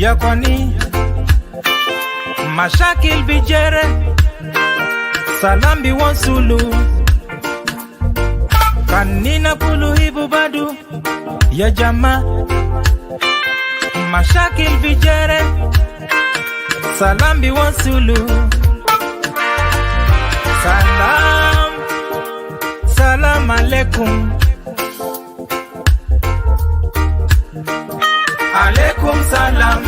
yakwani mashakil bijere salambi wansulu kanina kuluhibu badu ya jama mashakil bijere salambi wansulu salam alaikum alaikum salam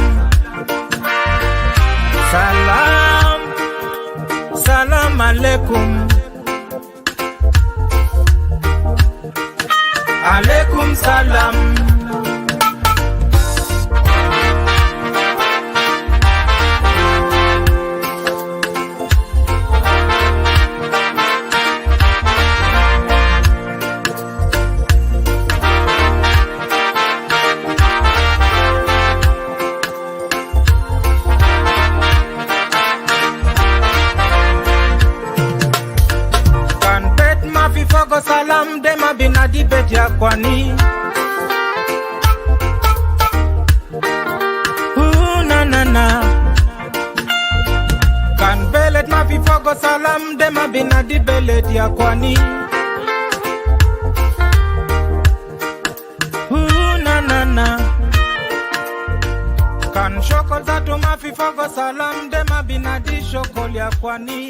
salam alaikum alaikum salam salam dema binadi bet yakwani na kan belet ma fi fogo salam dema binadi belet yakwani na kan shokol tatu ma fi fogo salam dema binadi shokol yakwani.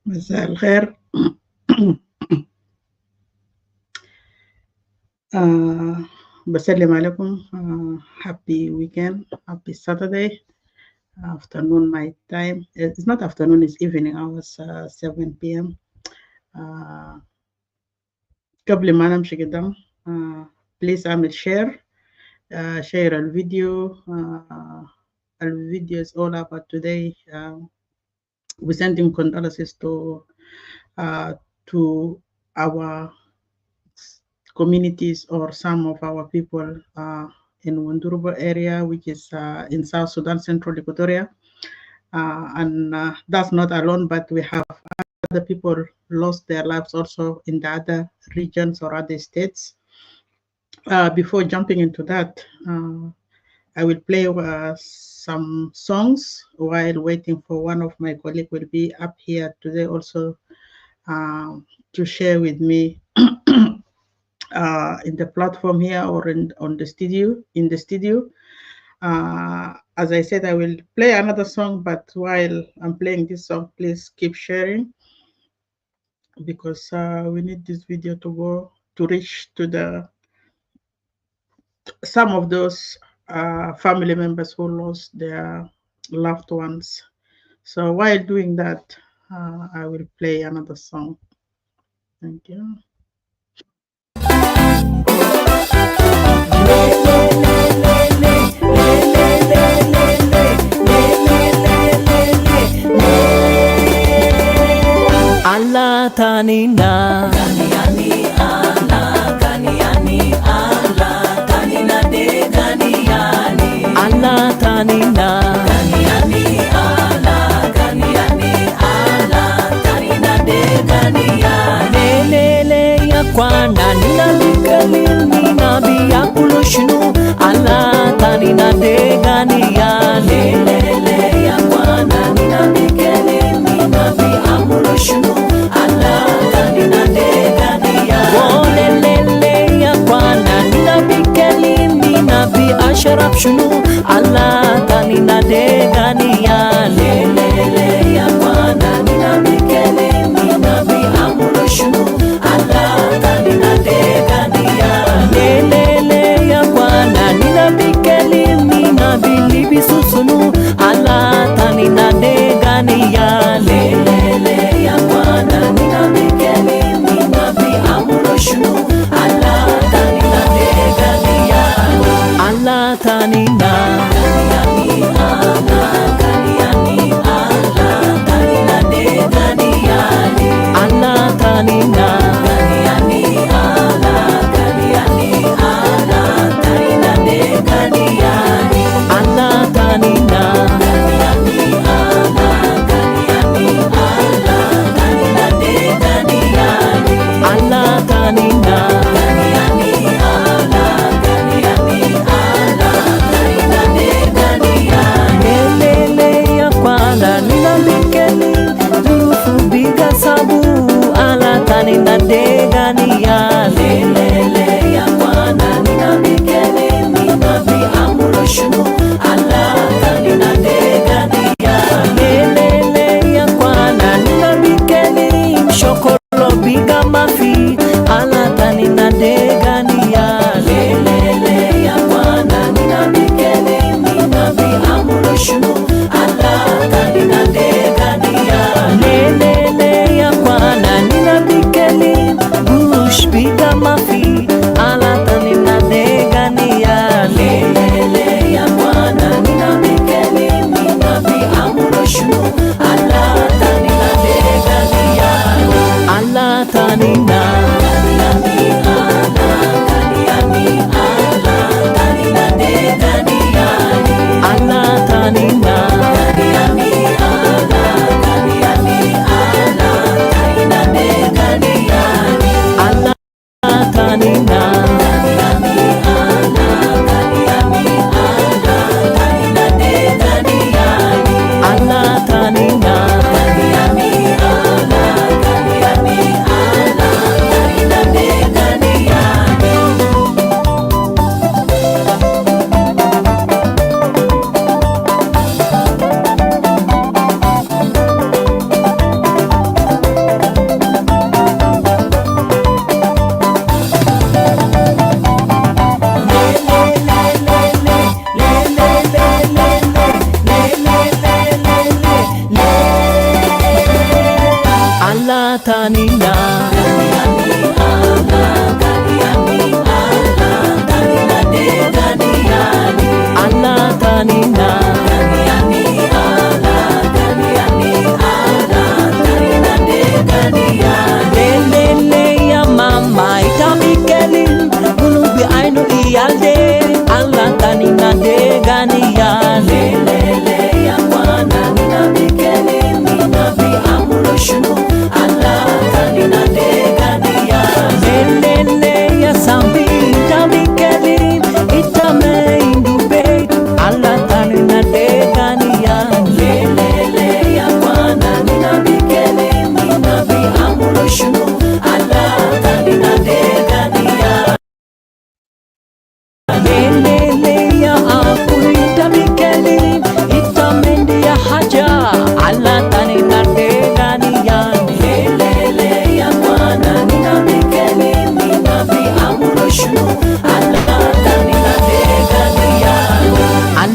مساء الخير. بسلم عليكم. Happy weekend, happy Saturday afternoon my time. It's not afternoon, it's evening hours, 7 p.m. قبل ما نمشي قدام please اعمل share الفيديو. الفيديو is all about today. We're sending condolences to our communities or some of our people in Wonduruba area, which is in South Sudan, Central Equatoria. And that's not alone, but we have other people lost their lives also in the other regions or other states. Before jumping into that, I will play some songs while waiting for one of my colleagues will be up here today also to share with me in the platform here or in the studio. As I said, I will play another song, but while I'm playing this song, please keep sharing because we need this video to reach to some of those family members who lost their loved ones. So while doing that, I will play another song. Thank you. Allah tanina ganiani Allah ganiani Allah tanina de ganiani Allah tanina ganiani Allah ganiani Allah tanina de ganiani lele ya kwana nina bikalini nabi ya kulushnu Allah tanina de ganiani lele ya kwana nina bikalini nabi amulushnu Allah tanina de ganiani lele ya kwana nina bikalini nabi ashraf shnu Allah tanina de ganiani lele ya kwana nina bikalini nabi amulushnu Allah tanina de ganiani lele ya kwana nina bikalini nabi libisusunu Allah tanina de ganiani lele ya kwana nina bikalini nabi amulushnu Allah tanina de ganiani Allah tanina ganiani Allah ganiani Allah tanina de ganiani Allah tanina ganiani Allah ganiani Allah tanina de ganiani Allah tanina ganiani Allah ganiani Allah tanina de ganiani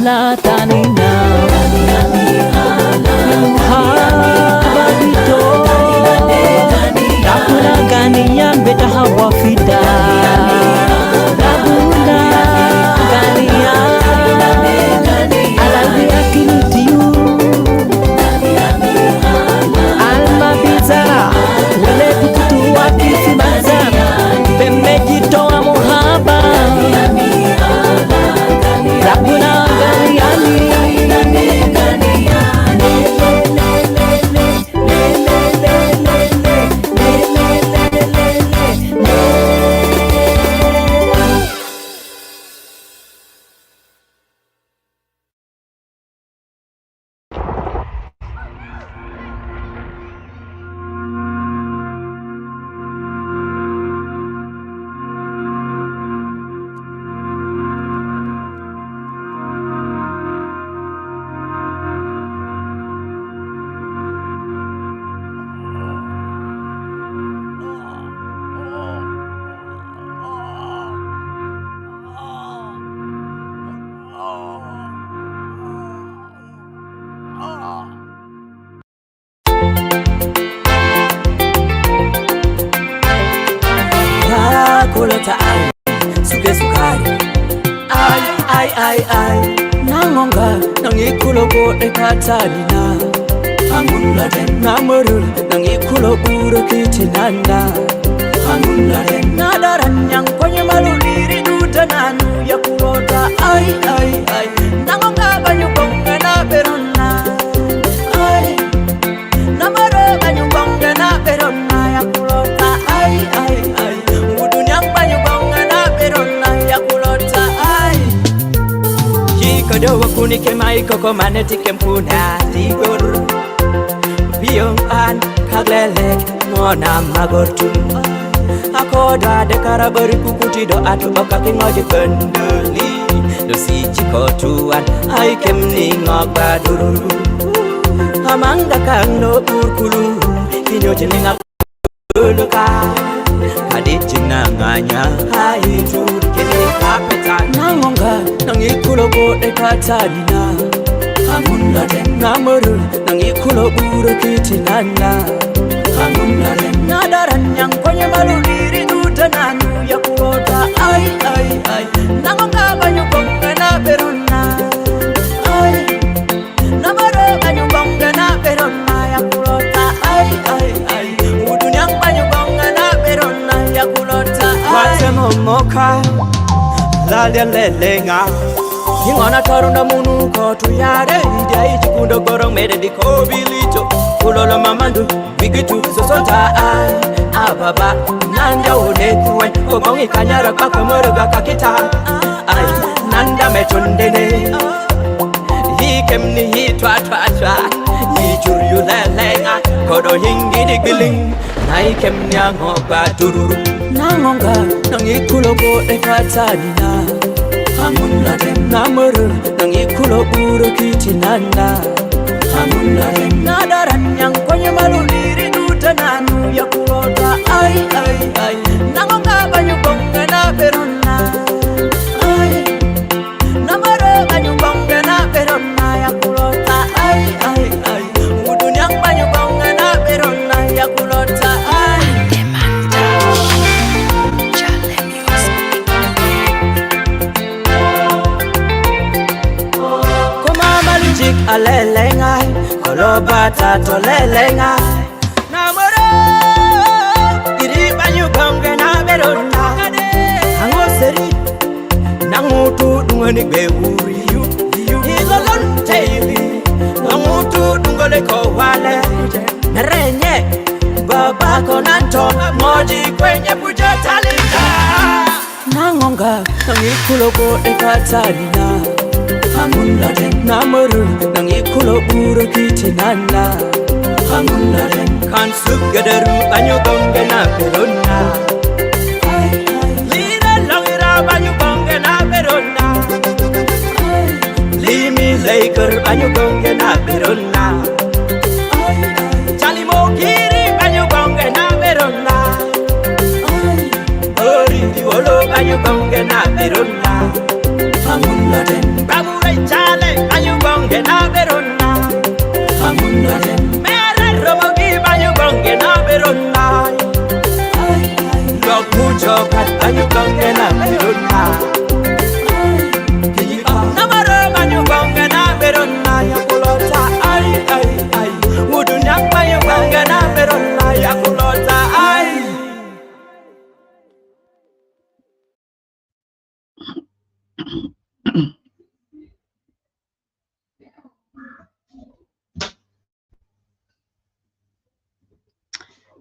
Allah tanina Muhaba dito Dakuna ganiyan beta hawa fida Dakuna ganiyan Alawi akilutiyu Alma bizara Wale kututu wakifi mazara Bemejito wa muhaba Dakuna kuleta ai suke sukari ai nangonga nangikulo go ekatani na angunla den namurul nangikulo buro kitinanda angunla den nadaran yang konye maluliri dutananu ya kulota ai nangonga banyu bonga na berona ai namara banyu bonga na berona ya kulota ai Kodo wakuni kemai koko maneti kempuna ligor Biong an kaglelek mona magortum Akoda de karabari kukuti do atu oka kingoji kendeli Dosi chikotuan ai kemni ngobaduru Amanga kangno urkulu Kinyo jelinga uluka Kadijina nganya hai turi kele kapitan Nangonga nangikulo go ekatani na Angunla den namuru nangikulo uro kitinana Angunla den nadaran yang konye maluliri dutananu ya kulota ai Nangonga banyu bonga na berona ai Namara banyu bonga na berona ya kulota ai Udunyang banyu bonga na berona ya kulota ai Moka Lalia lelenga Hingona tarunda munu kotu yare Idia ichi kundo gorong mede di kobilito Kulola mamandu Bigitu sosota ai Ababa Nanda unekuwe Kogongi kanyara kaka murga kakita Ai Nanda mechundene Hikemni hitwa Hichuryu lelenga Kodo hingi di giling Naikemni angoba tururu Nangonga nangikulo go ekatani na Angunla den namuru nangikulo uro kitinana Angunla den nadaran yang konye maluliri dutananu ya kulota ai Nangonga banyu bonga na berona ai Namara banyu bonga na berona ya kulota ai Udunyang banyu bonga na berona ya kulota ai Alelengai, kolobata tolelengai Namoro, iri banyu gonga na berona Angoseri, nangutu dungani bewuri Hilolon teibi, nangutu dungole kowale Narenye, baba konanto, moji kwenye pujotalika Nangonga, nangikulo go ekatalina Angunla den namuru nangikulo uro kitinana Angunla den kansugadaru banyu gonga na berona Lira longira banyu gonga na berona Limi laiker banyu gonga na berona Chalimo kiri banyu gonga na berona Ori diwolo banyu gonga na berona Angunla den Bamurai chala na berona amunda dem mere robo gi banyu gonge na berona lo kucho kat banyu gonge na berona na maro banyu gonge na berona ya kulota ai mudunya banyu gonge na berona ya kulota ai.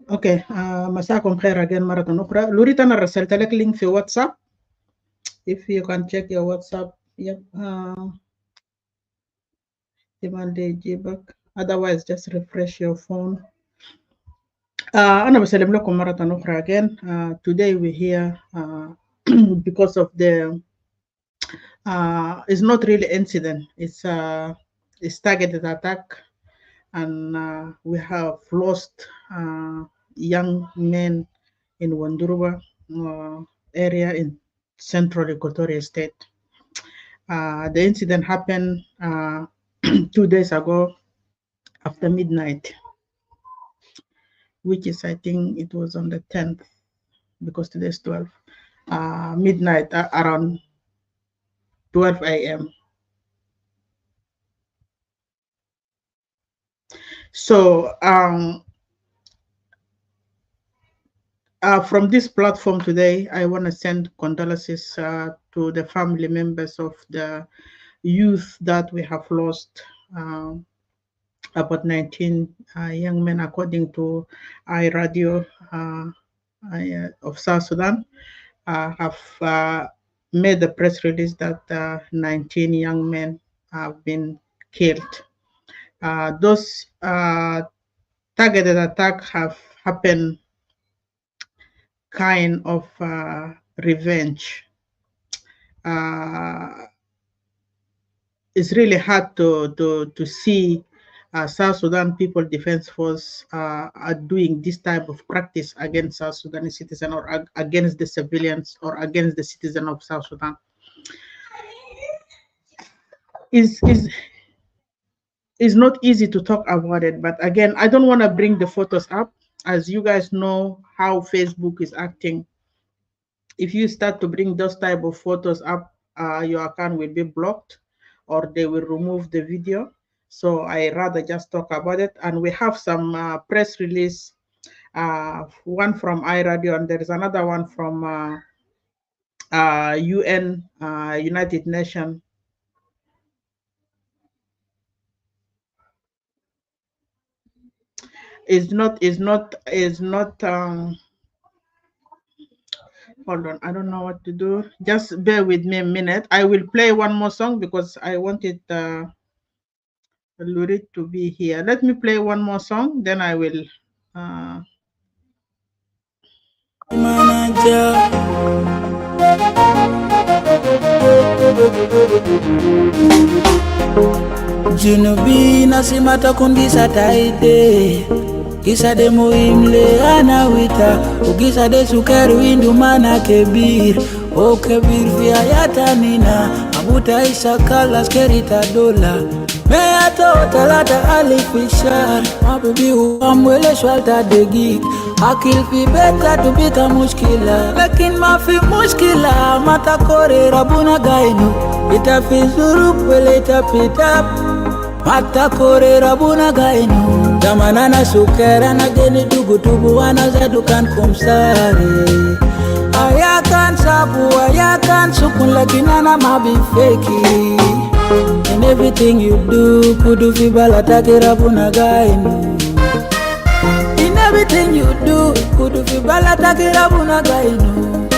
Okay, مساكم خير again مرة أخرى. لوريت أنا رسلت لك link في WhatsApp. If you can check your WhatsApp. Yep. Otherwise, just refresh your phone. أنا بسلم لكم مرة أخرى again. Today we're here because of the it's not really incident. It's targeted attack, and we have lost young men in Wonduruba area in central Equatoria State. The incident happened 2 days ago after midnight, which is, I think it was on the 10th, because today is 12, midnight around 12 a.m. So from this platform today, I want to send condolences to the family members of the youth that we have lost. About 19 young men, according to iRadio of South Sudan, have made the press release that 19 young men have been killed. Those targeted attacks have happened kind of revenge. It's really hard to see South Sudan People Defense Force are doing this type of practice against South Sudanese citizens, or against the civilians, or against the citizens of South Sudan. It's not easy to talk about it, but again, I don't want to bring the photos up. As you guys know how Facebook is acting. If you start to bring those type of photos up, your account will be blocked, or they will remove the video. So I rather just talk about it. And we have some press release, one from iRadio, and there is another one from UN, United Nations. Is not hold on, I don't know what to do. Just bear with me a minute. I will play one more song because I wanted Lurid to be here. Let me play one more song, then I will Junubi nasimata kungisa taide Gisa de muimle anawita Ugisa de sukeru indu mana kebir O kebir vya yata nina Abuta isa kala skerita dola Meata otalata alifishar Mabibi uamwele shwalta de gig Akil fi beta tubika mushkila Lakin mafi mushkila Mata kore rabuna gainu Itafi zurup wele itapitap Mata kore rabuna gainu Zamanana sukera na geni dugu wana zadukan kumsari Ayakan sabu, ayakan sukun lakinana mabi feki In everything you do, kudu fibala take rabuna gainu In everything you do, kudu fibala take rabuna gainu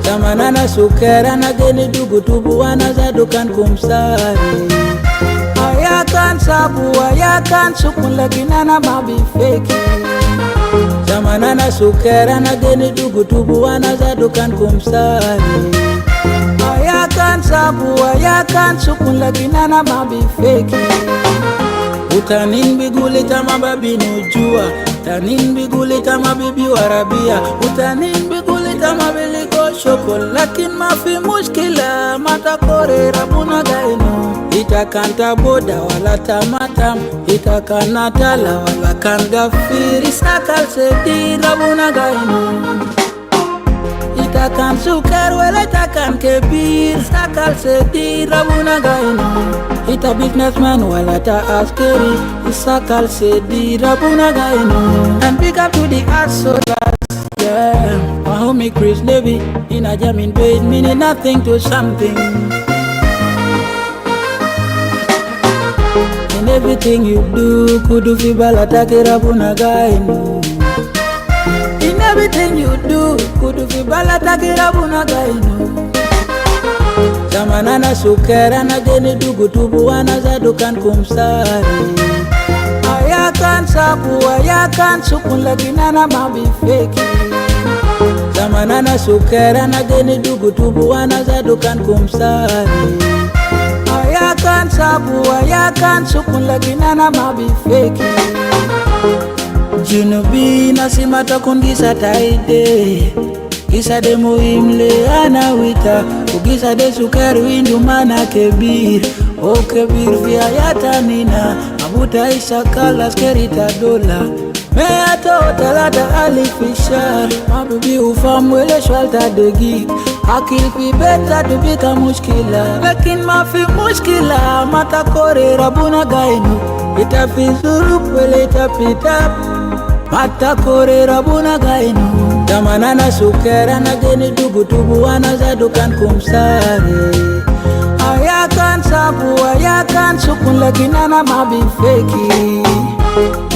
Zamanana sukera na geni dugu wana zadukan kumsari Ayakan sabu, ayakan sukun lakinana mabi feki Zamanana sukera na geni dugu wana zadukan kumsari Ayakan sabu, ayakan sukun lakinana mabi feki Utanin bigulita mababi nujua Utanin bigulita mabibi warabia Utanin bigulita mabiliko shokol Lakin mafi mushkila mata kore rabuna gainu itakanta boda wala tamatam, itakana tala wala kan gafir, isakal sedi rabuna gainu. Itakan sukar wala itakan kebir, isakal sedi rabuna gainu. Ita businessman wala ta askeri, isakal sedi rabuna gainu. And big up to the hustlers, yeah. My homie Chris Levy, in a jamming bed, meaning nothing to something. In everything you do, kudu fibala takira bunagainu. In everything you do, kudu fibala takira bunagainu. Zamanana sukera na geni dugu tubu wana zadukan kumsari. Ayakan sapu, ayakan sukun lagi nana mabi feki. Zamanana sukera na geni dugu tubu wana zadukan kumsari. Ayakan sabu, ayakan sukun lagi nana mabi feki. Junubi nasimata kun gisa taide, gisa de muhimle ana wita, ugisa de sukari windu mana kebir. O kebir via yata nina, abuta isa kala skerita dola. Mea to talata alifishar, mabibi ufamwele shwalta de gig. Akil pi beta tubika mushkila, lakin mafi mushkila mata kore rabuna gainu. Itapi surup wele itapi tap, mata kore rabuna gainu. Damanana sukera na geni dugu tubu wana zadukan kumsare. Ayakan sabu, ayakan sukun lagi nana mabi feki.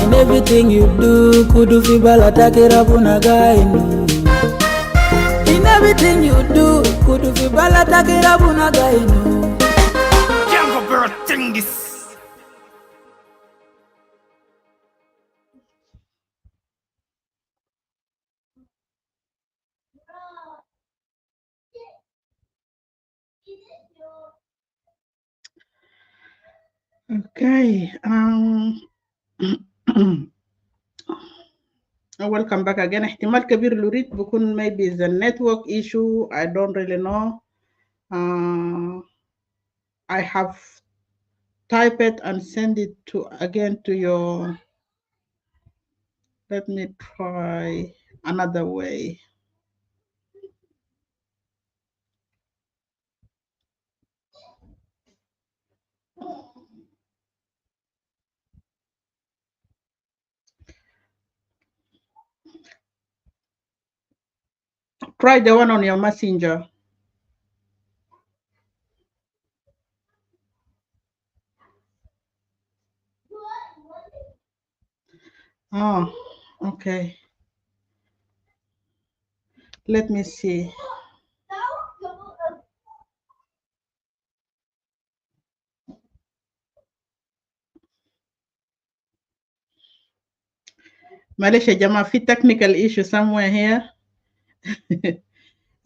In everything you do, kudu fibala takira bunagainu. In everything you do, kudu fibala takira bunagainu. Younger girl, sing this. Okay. Welcome back again. احتمال كبير لوريد بكون maybe the network issue. I don't really know. I have typed it and send it to again to your. Let me try another way. Try the one on your messenger. Oh, okay. Let me see. Malaysia Jama, fi technical issue somewhere here.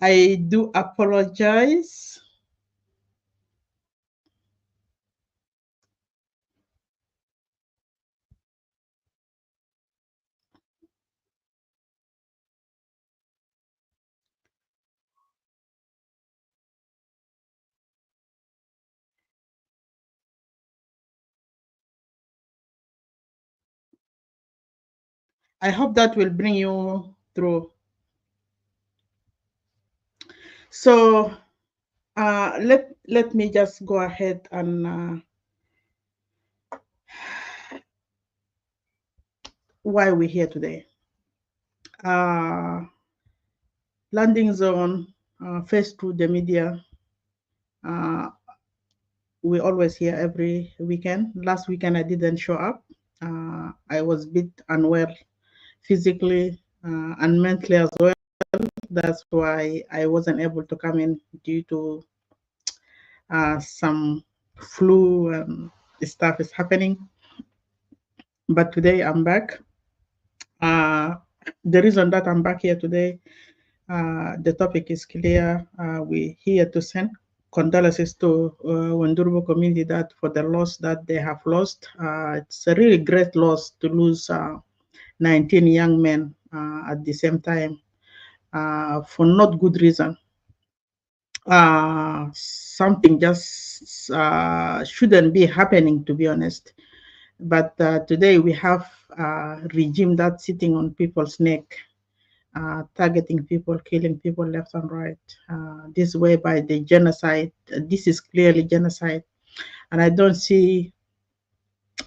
I do apologize. I hope that will bring you through. So let me just go ahead and why we're here today. Landing zone, first through the media. We always hear every weekend. Last weekend I didn't show up. I was a bit unwell physically and mentally as well. That's why I wasn't able to come in due to some flu and stuff is happening. But today I'm back. The reason that I'm back here today, the topic is clear. We're here to send condolences to Wonduruba community that for the loss that they have lost. It's a really great loss to lose 19 young men at the same time for not good reason. Something just this shouldn't be happening, to be honest. But today we have a regime that's sitting on people's neck, targeting people, killing people left and right. This way by the genocide. This is clearly genocide. And I don't see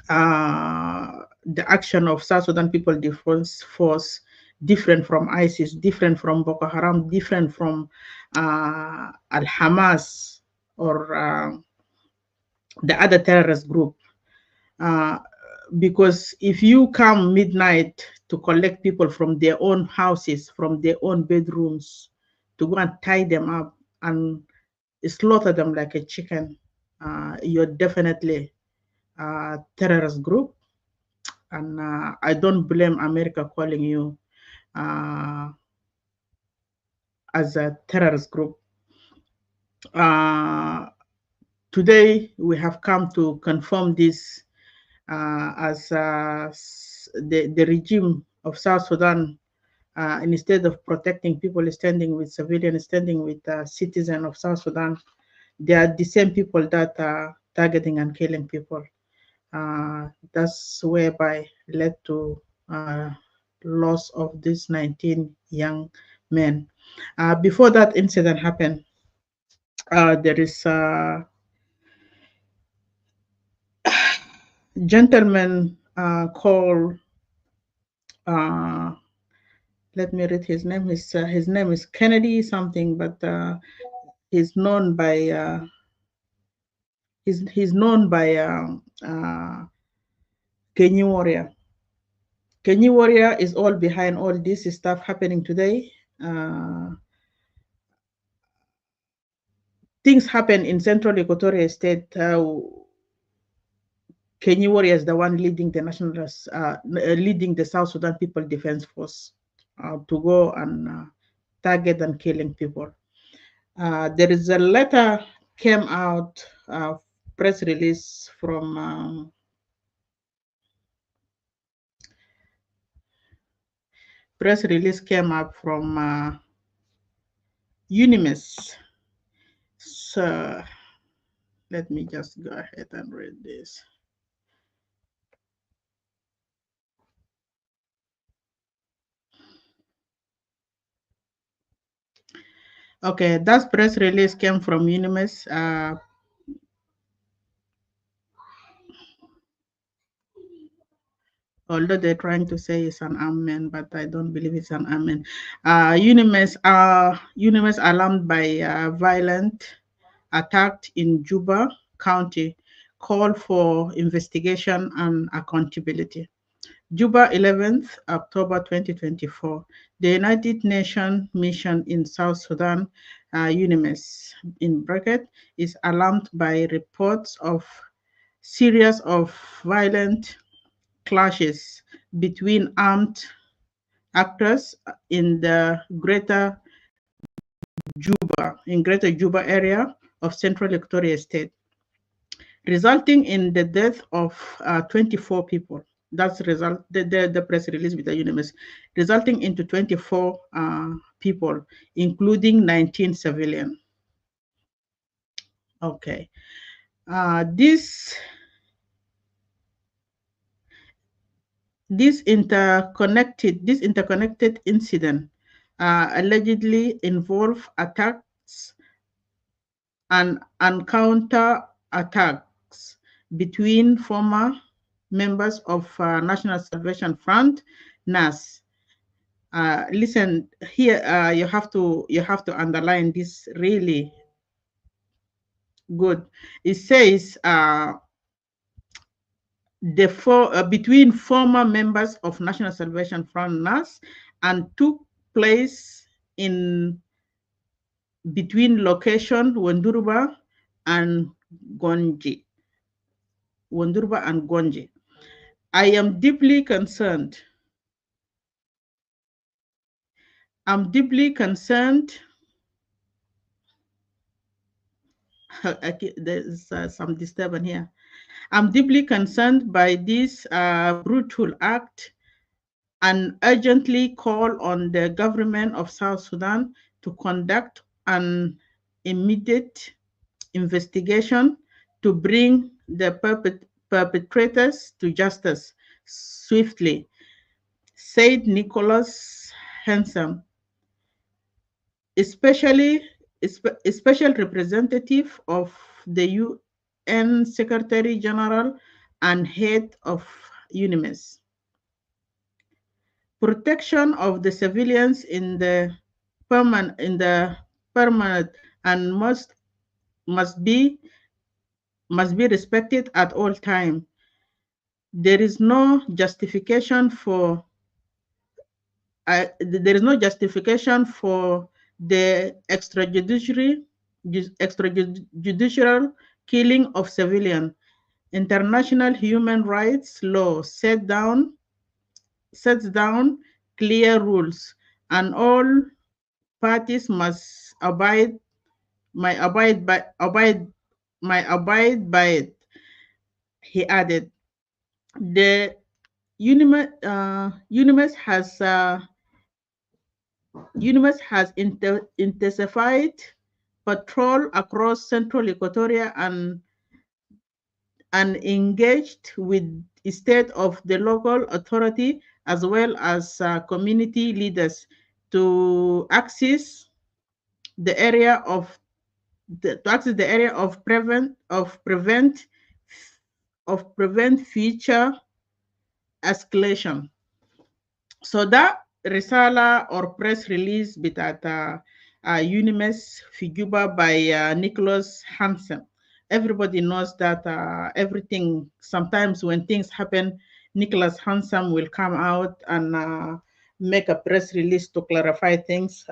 the action of South Sudan People Defense Force different from ISIS, different from Boko Haram, different from Al Hamas or the other terrorist group. Because if you come midnight to collect people from their own houses, from their own bedrooms, to go and tie them up and slaughter them like a chicken, you're definitely a terrorist group. And I don't blame America calling you as a terrorist group. Today, we have come to confirm this as the regime of South Sudan, instead of protecting people, standing with civilians, standing with citizens of South Sudan, they are the same people that are targeting and killing people. That's whereby led to loss of these 19 young men. Before that incident happened, there is a gentleman called, let me read his name. His name is Kennedy something, but he's known by he's known by Kenny Warrior. Kenny Warrior is all behind all this stuff happening today. Things happen in Central Equatoria State. Kenny Warrior is the one leading the leading the South Sudan People Defense Force to go and target and killing people. There is a letter came out, press release from press release came up from UNIMES. So let me just go ahead and read this. Okay, that press release came from UNIMES. Although they're trying to say it's an armed man, but I don't believe it's an armed man. UNIMES alarmed by violent attack in Juba County, call for investigation and accountability. Juba, 11th October 2024. The United Nations mission in South Sudan, UNIMES in bracket, is alarmed by reports of series of violent clashes between armed actors in the Greater Juba area of Central Equatoria State, resulting in the death of 24 people. That's the press release with the UNIMES, resulting into 24 people, including 19 civilians. Okay. This interconnected incident allegedly involve attacks and counter attacks between former members of National Salvation Front, NAS. Listen here, you have to underline this really good. It says between former members of National Salvation Front, NAS, and took place in between location Wonduruba and Gonji. Wonduruba and Gonji. I am deeply concerned. I'm deeply concerned. There's some disturbance here. I'm deeply concerned by this brutal act and urgently call on the government of South Sudan to conduct an immediate investigation to bring the perpetrators to justice swiftly, said Nicholas Hansen, special representative of the UN Secretary General and head of UNIMES. Protection of the civilians in the permanent and must be respected at all time. There is no justification for the extrajudicial killing of civilians. International human rights law sets down clear rules, and all parties must abide by it. He added, the UNIMES has intensified patrol across central Equatoria and engaged with the state of the local authority as well as community leaders to access the area of prevent future escalation. So that risala or press release bitata UNIMES Figuba by Nicholas Hansen. Everybody knows that everything, sometimes when things happen, Nicholas Hansen will come out and make a press release to clarify things.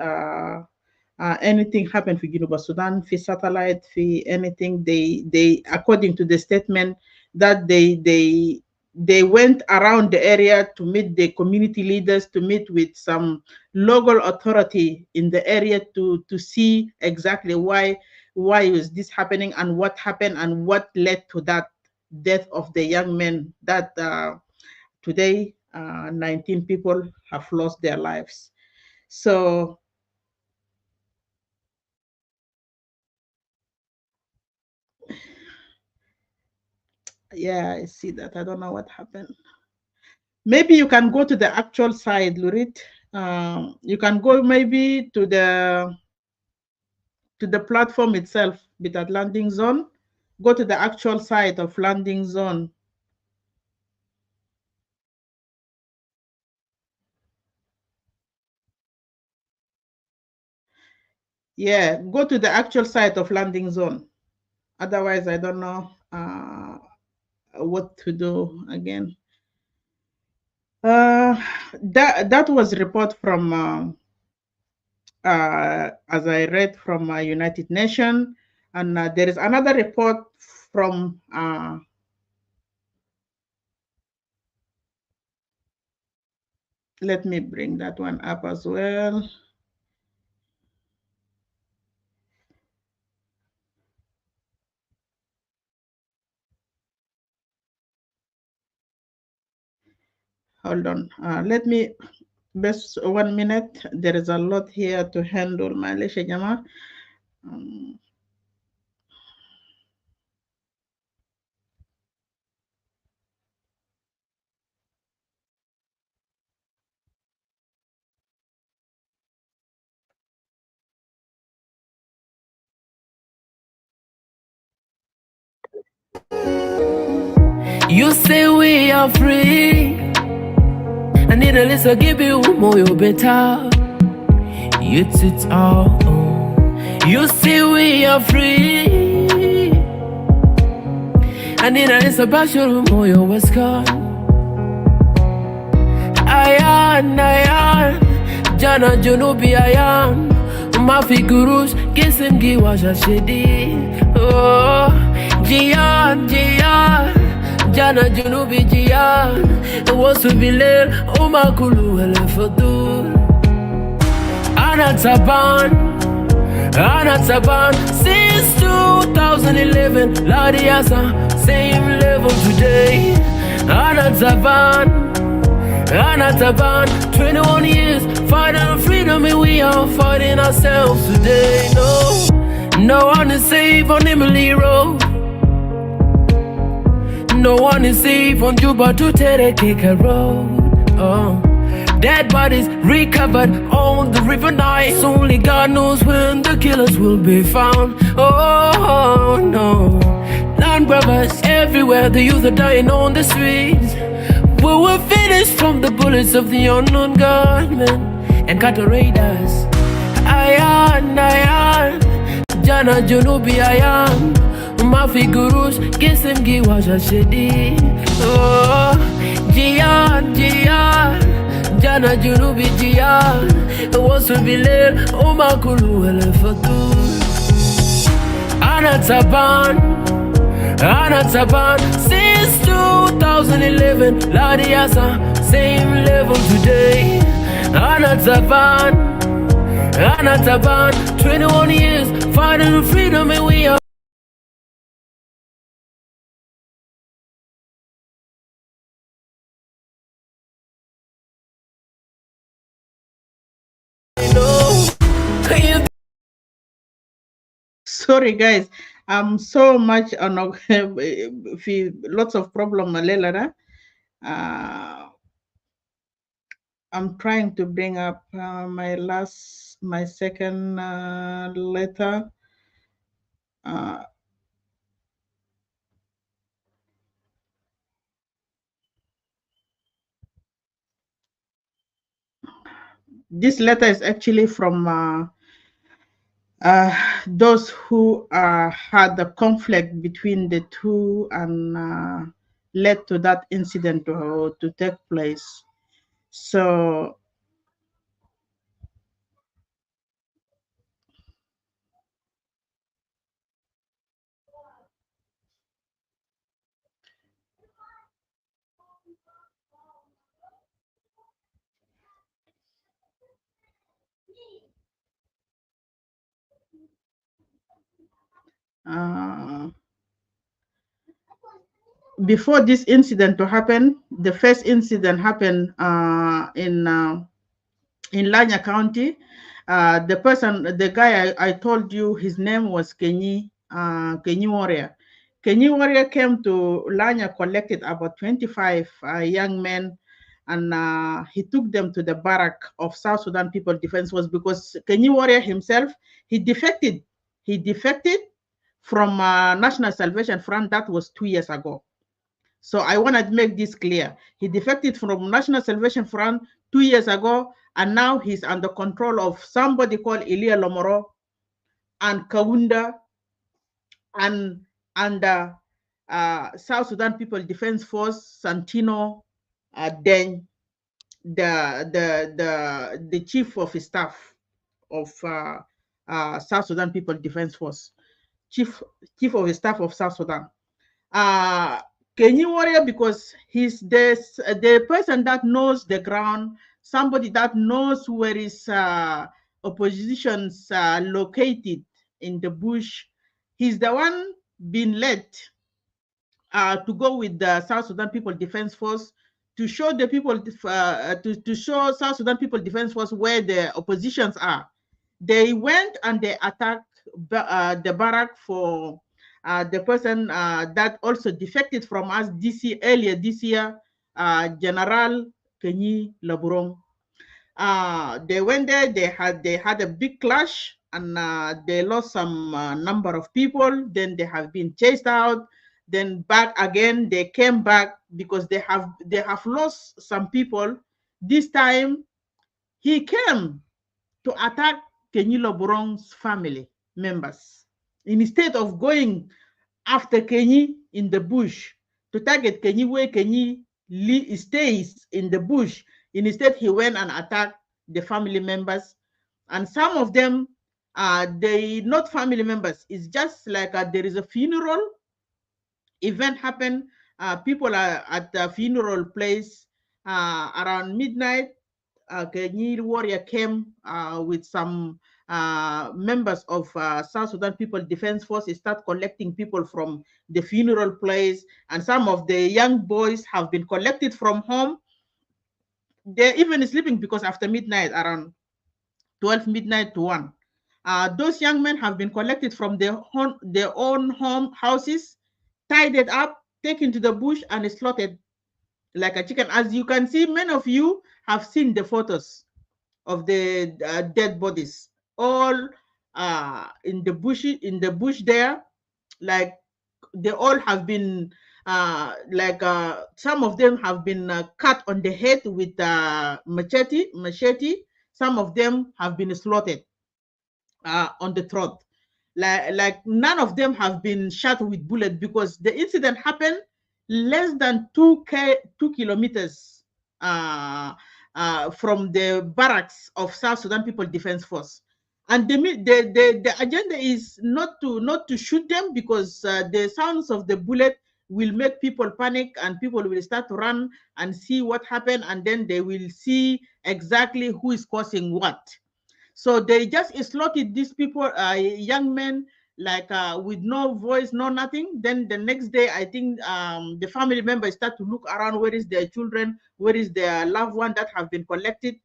Anything happen for Juba Sudan, for satellite, for anything, they according to the statement that they went around the area to meet the community leaders, to meet with some local authority in the area to see exactly why is this happening and what happened and what led to that death of the young men that today 19 people have lost their lives. So yeah, I see that. I don't know what happened. Maybe you can go to the actual side, Lurit. You can go maybe to the platform itself with that landing zone. Go to the actual site of landing zone. Yeah, go to the actual site of landing zone. Otherwise, I don't know what to do again. That was a report from as I read from United Nations, and there is another report from let me bring that one up as well. Hold on. Let me best 1 minute. There is a lot here to handle, Malaysia Jama. You say we are free. I need a list to give you more, you better. It's all. You say we are free. I need a list about your more, you was gone. Ayan, Jana Junubi ayan. Mafi gurus, kisim giwasha shedi. Oh, Jian. Jana Junubi Jian, wasu bilel umakulu elefodur. Anataban, since 2011, Ladiasa, same level today. Anataban, 21 years, fighting for freedom, and we are fighting ourselves today. No, No one is safe on Emily Road. No one is safe on Juba to Terekeka Road. Oh. Dead bodies recovered on the river Nile. Only God knows when the killers will be found. Oh no. Land grabbers everywhere, the youth are dying on the streets. We were finished from the bullets of the unknown gunmen and cattle raiders. Ayan, ayan, Jana Junubi ayan. Mafi gurus, Gisim Giwaja Shedi. Oh, Jian, Jian, Jana Junubi Jian. Wasu Bilel, Omakulu Elefatu. Anataban, Anataban, since 2011. Ladiasa, same level today. Anataban, Anataban, 21 years, fighting freedom and we are. Sorry guys, I'm so much on lots of problem Malela. I'm trying to bring up my second letter. This letter is actually from those who had the conflict between the two and led to that incident to take place. So before this incident to happen, the first incident happened in Lanya County. The guy I told you, his name was Kenyi Warrior. Kenyi Warrior came to Lanya, collected about 25 young men, and he took them to the barrack of South Sudan People Defense Force because Kenyi Warrior himself, he defected. He defected from National Salvation Front. That was 2 years ago. So I want to make this clear. He defected from National Salvation Front 2 years ago, and now he's under control of somebody called Elia Lomoro and Kawunda and South Sudan People Defense Force, Santino Deng, the chief of staff of South Sudan People Defense Force, chief of staff of South Sudan. Kenyi Warrior, because he's the person that knows the ground, somebody that knows where is oppositions located in the bush. He's the one being led to go with the South Sudan People Defense Force to show the people to show South Sudan People Defense Force where the oppositions are. They went and they attacked the barrack for the person that also defected from us earlier this year, General Kenyi Laburong. They went there. They had a big clash, and they lost some number of people. Then they have been chased out. Then back again. They came back because they have lost some people. This time, he came to attack Kenyi Laburong's family members instead of going after Kenyi in the bush to target Kenyi where Kenyi stays in the bush. Instead, he went and attacked the family members, and some of them, they not family members. It's just like there is a funeral event happen. People are at the funeral place around midnight. Kenyi Warrior came with some members of South Sudan People Defense Force. Start collecting people from the funeral place, and some of the young boys have been collected from home. They're even sleeping because after midnight, around 12 midnight to 1, Those young men have been collected from their own houses, tied it up, taken to the bush, and slaughtered like a chicken. As you can see, many of you have seen the photos of the dead bodies, all in the bush there. Like they all have been some of them have been cut on the head with machete. Some of them have been slaughtered on the throat. Like none of them have been shot with bullets, because the incident happened less than 2 kilometers from the barracks of South Sudan People Defense Force. And the agenda is not to shoot them, because the sounds of the bullet will make people panic, and people will start to run and see what happened, and then they will see exactly who is causing what. So they just slaughtered these people, young men, like with no voice, no nothing. Then the next day, I think the family members start to look around. Where is their children? Where is their loved one that have been collected?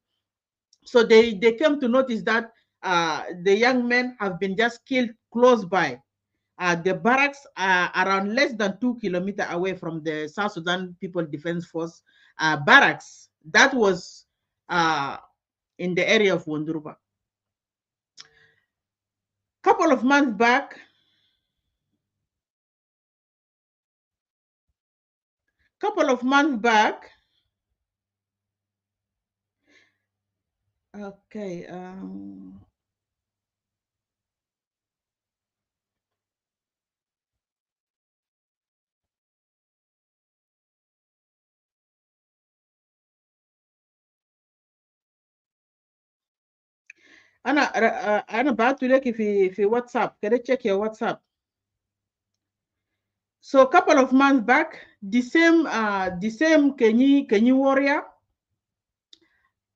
So they came to notice that the young men have been just killed close by the barracks, around less than 2 kilometers away from the South Sudan People Defense Force barracks. That was in the area of Wonduruba. Couple of months back, okay, أنا بعت لك في WhatsApp كده, check your WhatsApp. So a couple of months back, the same Kenyi warrior,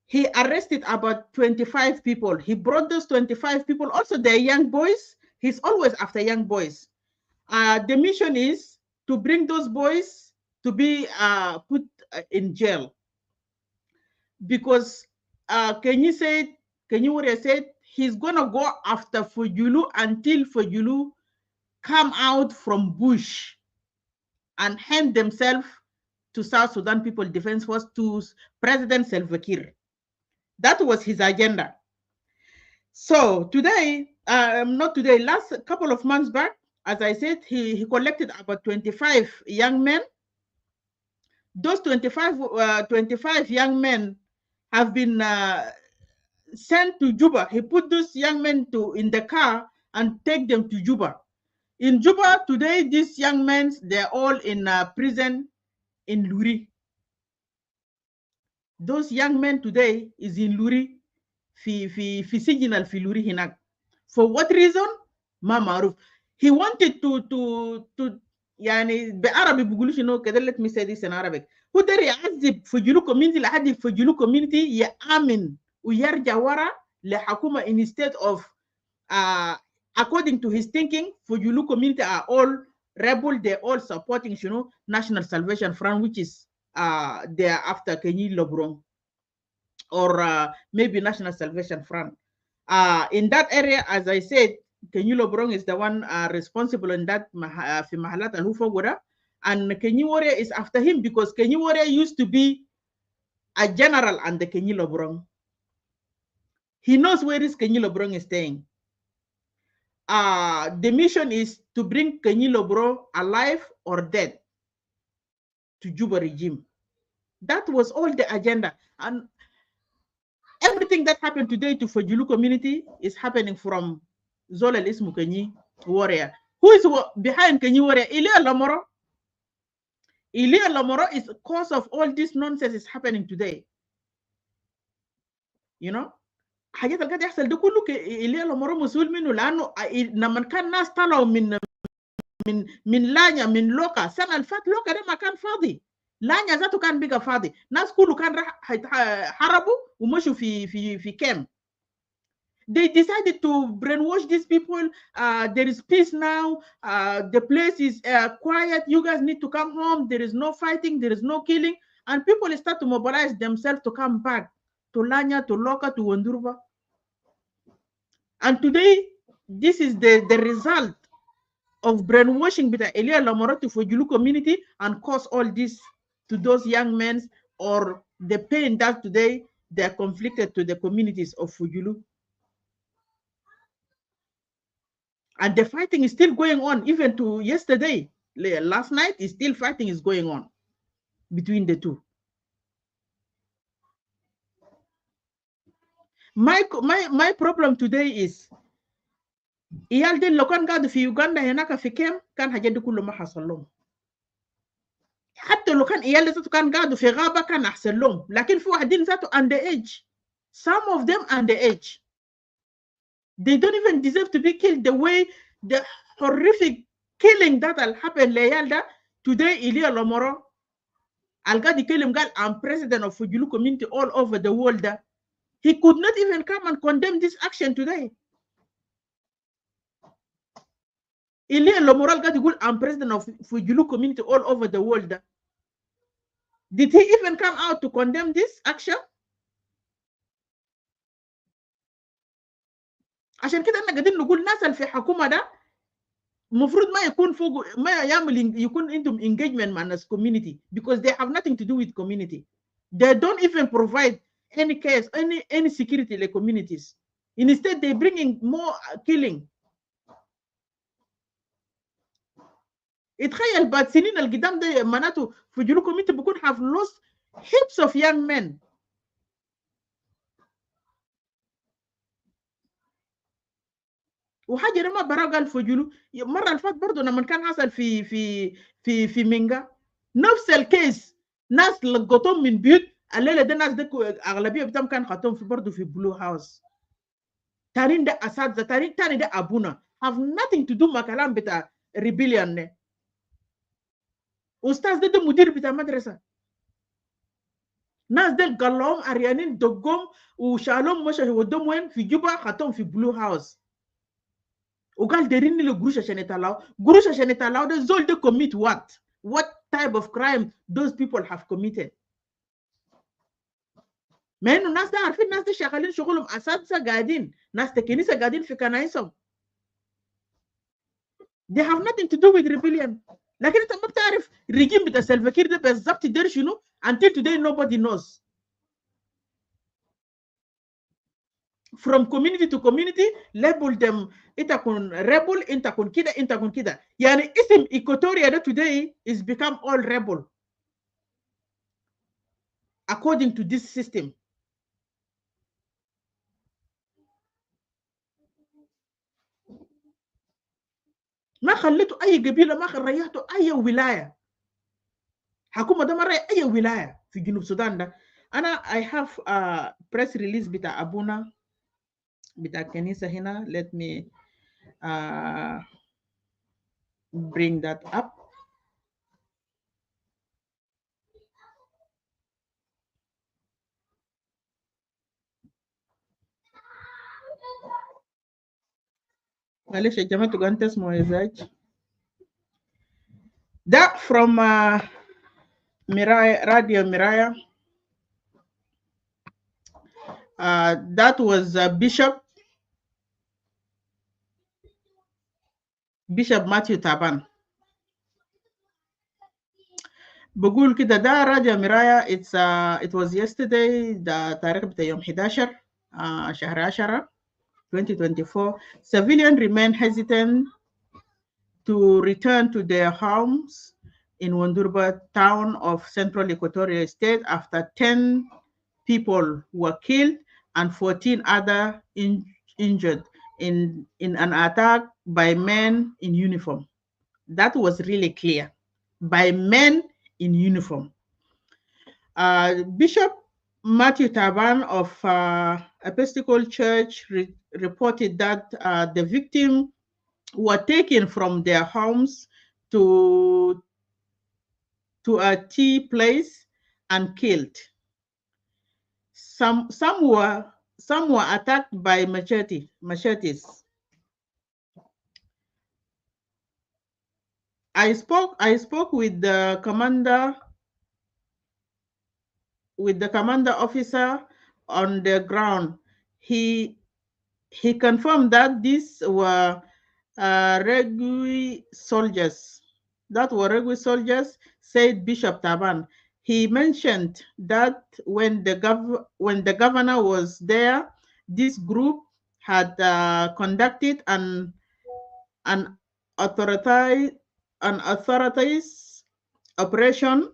he arrested about 25 people. He brought those 25 people, also they're young boys. He's always after young boys. The mission is to bring those boys to be put in jail, because Kenyi warrior said he's gonna go after Fujulu until Fujulu come out from bush and hand themselves to South Sudan People Defense Force, to President Salva Kiir. That was his agenda. So today, not today, last couple of months back, as I said, he collected about 25 young men. Those 25 young men have been sent to Juba. He put those young men in the car and take them to Juba. In Juba today, these young men, they're all in prison in Luri. Those young men today is in Luri, fi signal fi Luri hinak. For what reason? Ma maruf. He wanted to يعني بعربي بيقولوا شنو كده, let me say this in Arabic. هو داري يعذب فجلو community لحد فجلو community يأمن ويرجع ورا لحكومة, instead of according to his thinking, Fujulu community are all rebel, they're all supporting, National Salvation Front, which is they're after Kenyi Lobrong, or maybe National Salvation Front. In that area, as I said, Kenyi Lobrong is the one responsible in that fi Mahalat al Hufogura, and Kenyi Warrior is after him, because Kenyi Warrior used to be a general under Kenyi Lobrong. He knows where is Kenyi Lobrong is staying. The mission is to bring Kenyi Lobro alive or dead to Juba regime. That was all the agenda. And everything that happened today to Fujulu community is happening from Zola Ismu Kenyi warrior. Who is behind Kenyi warrior? Ilia Lomoro. Ilia Lomoro is the cause of all this nonsense is happening today. حاجات اللي قاعد يحصل ده كله اللي الامور مسؤول منه، لانه لما كان ناس طلعوا من لانيا من لوكا السنه اللي فاتت، لوكا ده ما كان فاضي، لانيا ذاته كان بقى فاضي، ناس كله كان راح حربوا ومشوا في كامب. They decided to brainwash these people. There is peace now. The place is quiet. You guys need to come home. There is no fighting. There is no killing. And people start to mobilize themselves to come back to Lanya, to Loka, to Wonduruba. And today, this is the result of brainwashing with the Elia Lamoroto for Julu community and cause all this to those young men, or the pain that today they are conflicted to the communities of Fujulu. And the fighting is still going on, even to yesterday. Last night, is still fighting is going on between the two. My problem today is iyal din lo kan gadu fi Uganda henaka fi kem kan hajadu kullu ma hasalom. حتى لو كان iyal ذاته كان gadu fi غابة kan ahsan lom. Lakin fi wahdin ذاته underage. Some of them underage. They don't even deserve to be killed the way the horrific killing that will happen layalda today. Ilia Lomoro Algadi Kelim Gal, I'm president of Fujulu community all over the world. He could not even come and condemn this action today. Ilia Lomoral Gadigul, I'm president of Fujulu community all over the world. Did he even come out to condemn this action? عشان كده احنا قاعدين نقول الناس اللي في الحكومه ده المفروض ما يكون فوق ما يعمل يكون عندهم engagement مع الناس community, because they have nothing to do with community. They don't even provide any case, any security to the communities. Instead, they bring in more killing. اتخيل بعد سنين القدام ده معناته في جنوب community بكون have lost heaps of young men. وحاجه ما برا قال فجلو المره اللي فاتت برضه لما كان حصل في مينجا نفس الكيس، ناس لقطوهم من بيوت الليله ده، ناس ده اغلبيه بتاعهم كان خطوهم في برضه في بلو هاوس. تاني ده اساتذه، تاني ده ابونا have nothing to do مع كلام بتاع rebellion. استاذ ده مدير بتاع مدرسه، ناس ده قالهم اريانين دقهم وشالهم مشى ودهم وين في جوبا، خطوهم في بلو هاوس. وقال دايرين له قروش عشان يطلعوا قروش عشان يطلعوا ده. زول ده commit what type of crime those people have committed. ما انه الناس ده عارفين الناس ده شغالين شغلهم اساتذه قاعدين، ناس الكنيسه قاعدين في كنايسهم. they have nothing to do with rebellion. لكن انت ما بتعرف الرجيم بتاع سلفاكير ده بالضبط داير شنو. until today nobody knows. from community to community label them. انت كون rebel، انت كون كده، انت كون كده. يعني اسم Equatoria ده today is become all rebel according to this system. ما خليته اي قبيله، ما ريحته اي ولايه. حكومه ده ما ريح اي ولايه في جنوب السودان ده. انا I have a press release بتاع ابونا بتاع الكنيسه هنا. let me bring that up. معلش يا جماعه تبغى تسمعوا ازاج ده from Miraya, Radio Miraya. That was Bishop Matthew Taban. بقول كده ده راديو مرايا. it was yesterday ده تاريخ بتاع يوم 11 شهر 10 2024. Civilians remain hesitant to return to their homes in Wonduruba town of Central Equatoria State after 10 people were killed and 14 other injured in an attack by men in uniform. That was really clear. By men in uniform. Bishop Matthew Taban of Episcopal Church reported that the victims were taken from their homes to a tea place and killed. Some were attacked by machetes. I spoke with the commander officer on the ground. He he confirmed that these were Regui soldiers. That were Regui soldiers, said Bishop Taban. He mentioned that when the governor was there, this group had conducted an authorized operation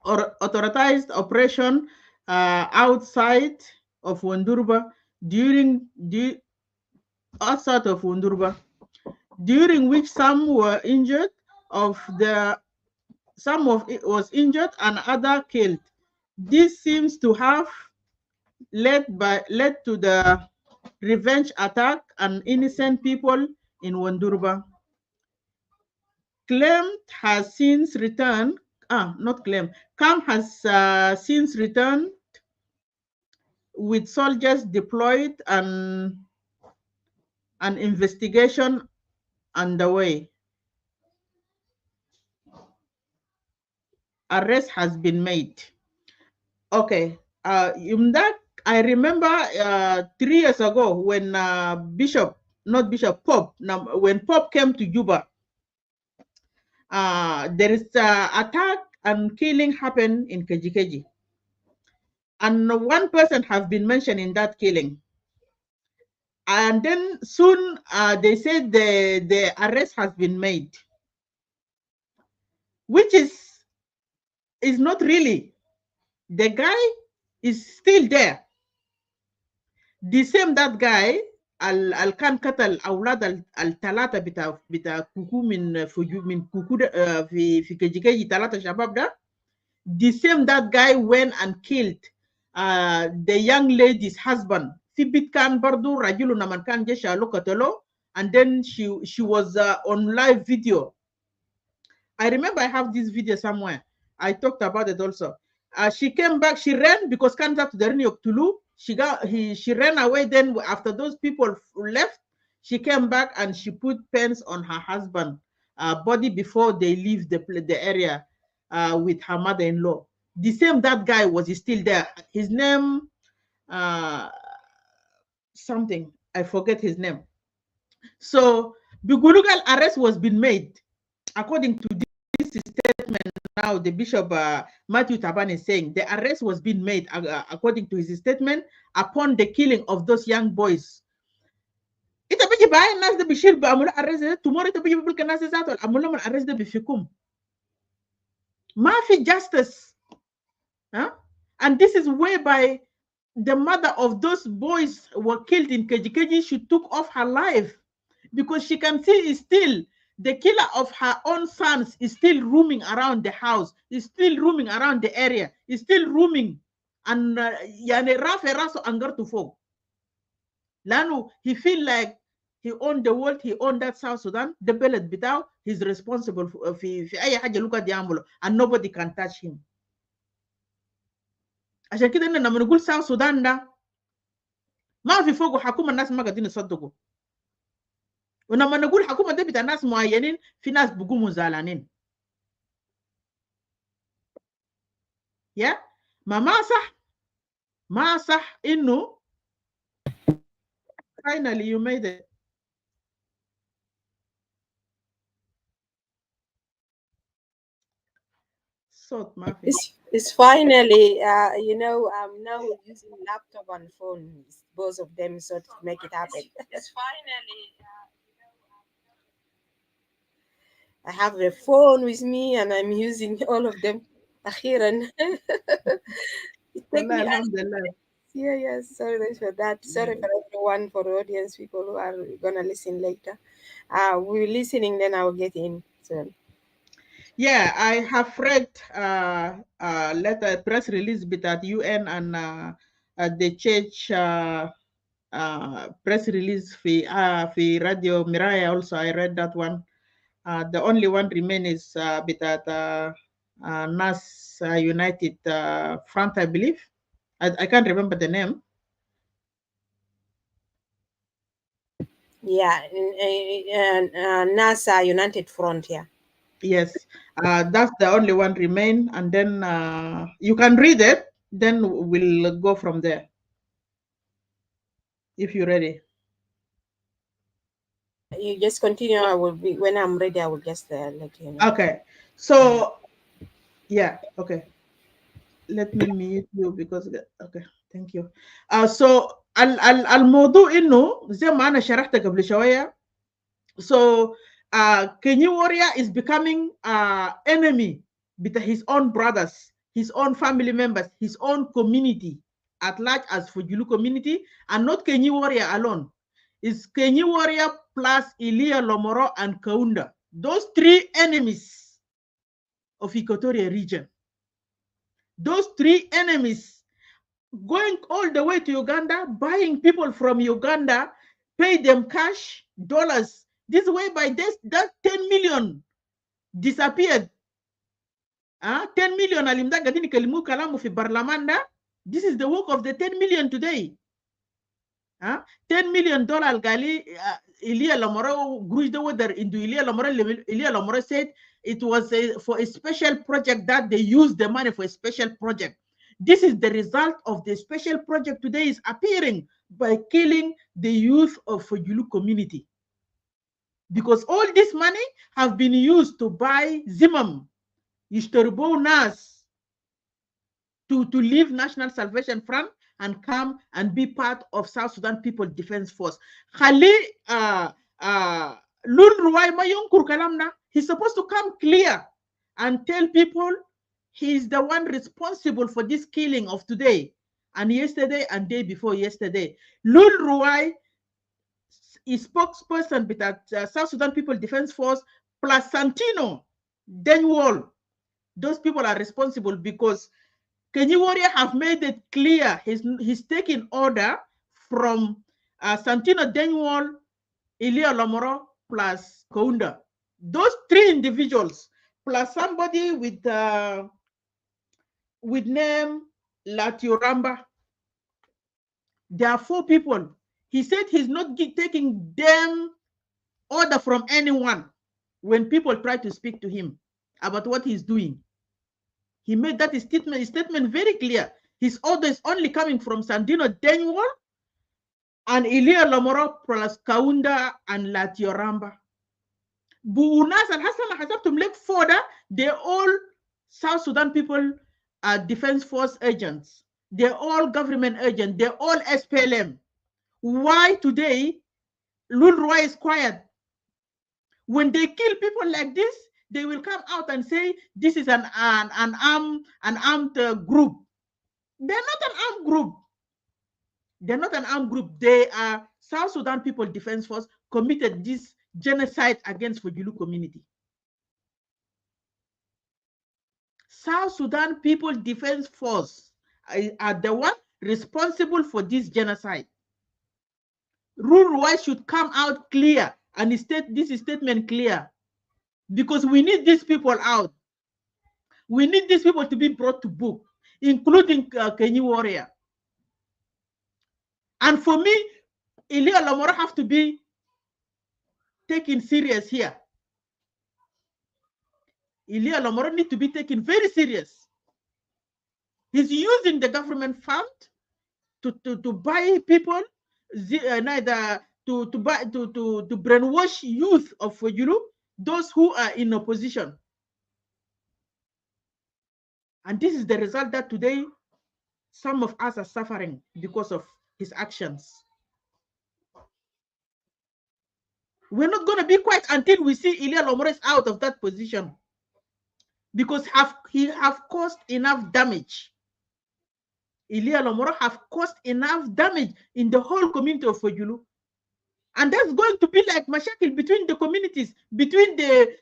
or authorized operation outside of Wonduruba outside of Wonduruba, during which some were injured, some of it was injured and other killed. This seems to have led to the revenge attack on innocent people in Wonduruba. Claimed has since returned. Not claimed. Camp has since returned with soldiers deployed and an investigation underway. Arrest has been made. Okay. In that, I remember 3 years ago when Pope, when Pope came to Juba, there is attack and killing happened in Kejikeji. And one person has been mentioned in that killing. And then soon they said the arrest has been made, which is not really. The guy is still there. The same that guy al kan katal أولاد الثلاثة بتاع كوكو من كوكو في كجيكي ثلاثة شباب ده. The same that guy went and killed the young lady's husband. في بيت كان برضو رجله نمن كان جيش قتلو, and then she was on live video. I remember I have this video somewhere. I talked about it also. She came back, she ran because comes up to the Reniok Tulu. She ran away. Then after those people left, she came back and she put pens on her husband's body before they leave the area with her mother-in-law. The same that guy was still there. His name something, I forget his name. So Bugulugal arrest was been made according to this statement. Now the Bishop Matthew Taban is saying the arrest was being made according to his statement upon the killing of those young boys. Ita biji bayan nas da bishir ba amula arrest tomorrow ita biji bulka nas zato amula man arrest da bifikum. Mafi justice. Huh? And this is whereby the mother of those boys were killed in Kejikeji. She took off her life because she can see still the killer of her own sons is still roaming around the house, is still roaming around the area, is still roaming. And yani rafe raso angar to folk. Lanu, he feel like he owned the world, he owned that South Sudan, the bellet bitaw, he's responsible for ay haja luka diamolo, and nobody can touch him. عشان كده إننا لما نقول South Sudan ده ما في فوقه حكومة الناس ما قاعدين يصدقوا. ولما نقول حكومة ده بتاع ناس معينين في ناس بيقوموا زعلانين. يا ما صح إنه finally you made it. It's finally, you know, now we're using laptop and phone, both of them, so to make it happen. It's finally, I have the phone with me and I'm using all of them. Akhiran. Yeah, sorry for that. Sorry for everyone, for the audience, people who are gonna listen later. We're listening, then I'll get in soon. Yeah, I have read letter press release bit at UN and the church press release for Radio Miraya also. I read that one. The only one remain is bit at NAS United Front, I believe. I can't remember the name. Yeah, NASA United Front, yeah. Yes, that's the only one remain, and then you can read it, then we'll go from there if you're ready. You just continue. I will be when I'm ready. I will just let you know. Okay. So yeah. Okay. Let me mute you because okay. Thank you. So الموضوع إنه زي ما أنا شرحت قبل شوية. So Kenya warrior is becoming enemy with his own brothers, his own family members, his own community at large as Fujulu community, and not Kenya warrior alone. It's Kenya warrior plus Ilia Lomoro and Kaunda. Those three enemies of Equatorial region. Those three enemies going all the way to Uganda, buying people from Uganda, pay them cash, dollars. This way by this, that 10 million disappeared. 10 million alimda gadini kalimu kalamu fi barlamanda. This is the work of the 10 million today. $10 million gali Ilia Lamoro grew the weather into Ilia Lamoro said it was for a special project that they used the money for a special project. This is the result of the special project today is appearing by killing the youth of Fujulu community. Because all this money have been used to buy Zimam, Ishtoribo Nas, to leave National Salvation Front and come and be part of South Sudan People Defense Force. Khali Lul Ruwai Mayong Kurkalamna, he's supposed to come clear and tell people he's the one responsible for this killing of today and yesterday and day before yesterday. Lul Ruwai is spokesperson with that South Sudan People Defense Force plus Santino Denwall. Those people are responsible because Kenya Warrior have made it clear he's taking order from Santino Denwall, Elia Lomoro, plus Kaunda. Those three individuals, plus somebody with name Latioramba. There are 4 people. He said he's not taking them order from anyone when people try to speak to him about what he's doing. He made that statement very clear. His order is only coming from Sandino Denwall and Elia Lomoro plus Kaunda and Latioramba. Buunas and Hassan Hasabtum Lake Foda, they're all South Sudan People Defense Force agents. They're all government agents. They're all SPLM. Why today Lulroy is quiet? When they kill people like this, they will come out and say this is an armed group. They're not an armed group. They're not an armed group. They are South Sudan People Defense Force committed this genocide against Fujulu community. South Sudan People Defense Force are the one responsible for this genocide. Rule should come out clear and state this statement clear, because we need these people out. We need these people to be brought to book, including Kenya Warrior. And for me, Elia Lomoro have to be taken serious here. Elia Lomoro need to be taken very serious. He's using the government fund to buy people, neither to brainwash youth of Fujulu, those who are in opposition. And this is the result that today some of us are suffering because of his actions. We're not going to be quiet until we see Elia Lomoro is out of that position, because he have caused enough damage. Elia Lomoro have caused enough damage in the whole community of Fujulu. And that's going to be like mashakil between the communities, between the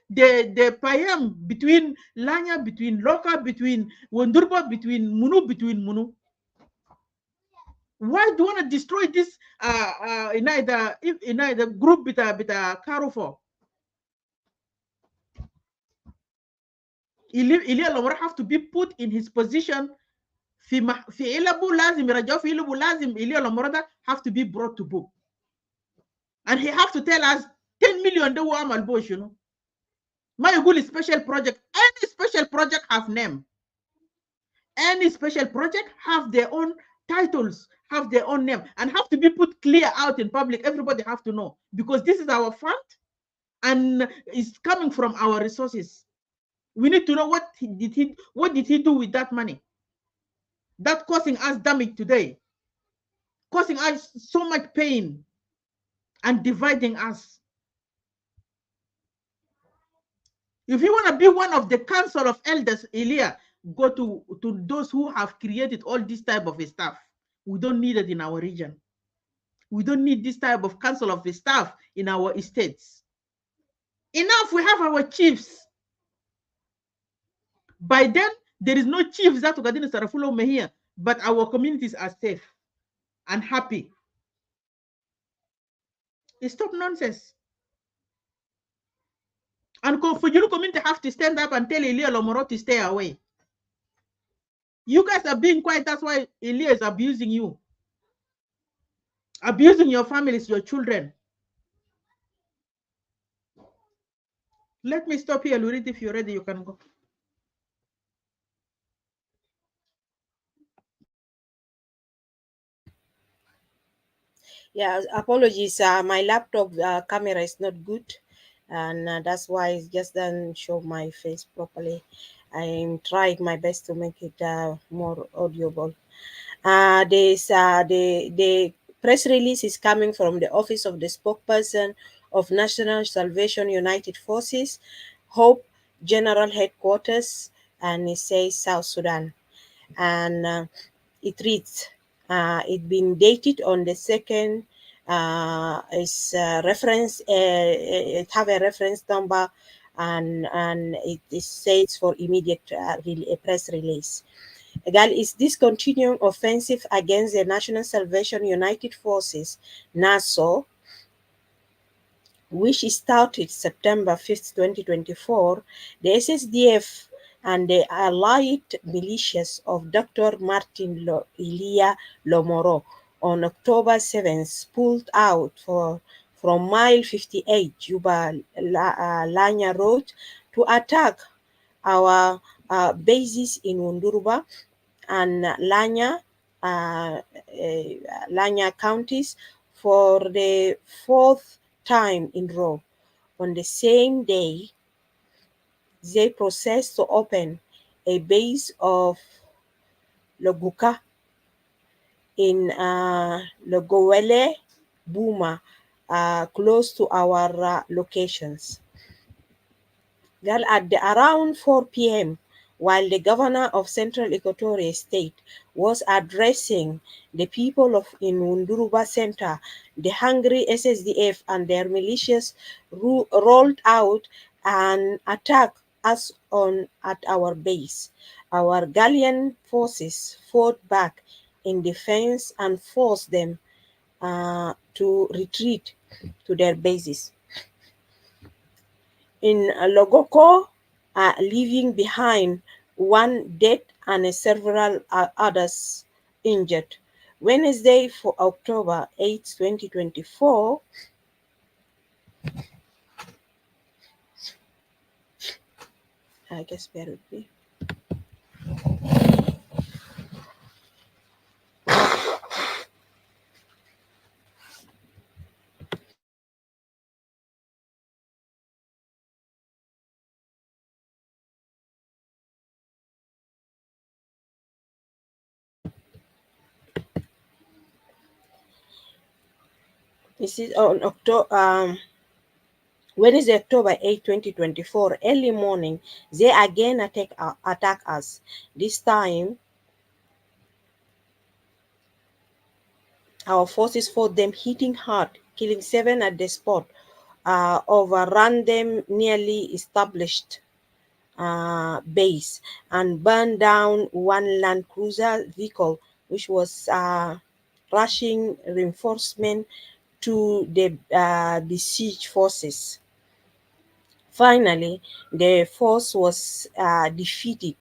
Payam, between Lanya, between Loka, between Wonduruba, between Munu. Why do you want to destroy this in either group with a Karufo? Elia Lomoro have to be put in his position. Fi ilabu lazim irajao fi ilabu lazim Elia Lomoro have to be brought to book. And he have to tell us 10 million de amal bush, you know. My special project, any special project have name. Any special project have their own titles have their own name and have to be put clear out in public. Everybody have to know, because this is our fund and it's coming from our resources. We need to know what did he do with that money that causing us damage today, causing us so much pain and dividing us. If you want to be one of the council of elders, Elia, go to those who have created all this type of stuff. We don't need it in our region. We don't need this type of council of staff in our estates. Enough, we have our chiefs. By then, there is no chiefs that Ugadini Sarafulo here, but our communities are safe and happy. Stop nonsense. And for you community have to stand up and tell Elia Lomoro to stay away. You guys are being quiet, that's why Elia is abusing you. Abusing your families, your children. Let me stop here, Lurid. If you're ready, you can go. Yeah, apologies. My laptop camera is not good, and that's why it just doesn't show my face properly. I'm trying my best to make it more audible. The press release is coming from the office of the spokesperson of National Salvation United Forces, Hope General Headquarters, and it says South Sudan. And it reads, it been dated on the 2nd, is reference, it have a reference number, and it says for immediate press release. Gal is this continuing offensive against the National Salvation United Forces, NASO, which started September 5th, 2024, the SSDF and the allied militias of Dr. Martin Ilia Lomoro on October 7th pulled out from mile 58 Juba Lanya Road to attack our bases in Wonduruba and Lanya counties for the fourth time in row. On the same day, they processed to open a base of Loguka in Logowele, Buma, close to our locations. Girl, at around 4 p.m., while the governor of Central Equatoria State was addressing the people of in Wonduruba Center, the hungry SSDF and their militias rolled out and attacked us at our base. Our gallant forces fought back in defense and forced them to retreat to their bases. In Logoko, leaving behind one dead and several others injured. Wednesday, for October 8, 2024, I guess bear with me. This is on Wednesday, October 8, 2024, early morning, they again attack us. This time, our forces fought them, hitting hard, killing 7 at the spot, overrun them nearly established base, and burned down one Land Cruiser vehicle, which was rushing reinforcement to the besieged forces. Finally, the force was defeated,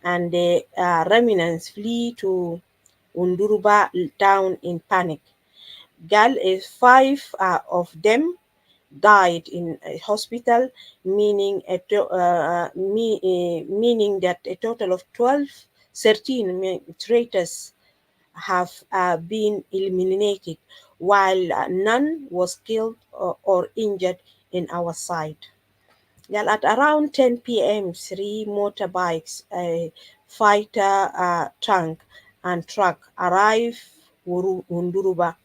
and the remnants flee to Wonduruba town in panic. 5 of them died in a hospital, meaning meaning that a total of 13 traitors have been eliminated, while none was killed or injured in our side. Well, at around 10 p.m., three motorbikes, a fighter tank, and truck arrived Wonduruba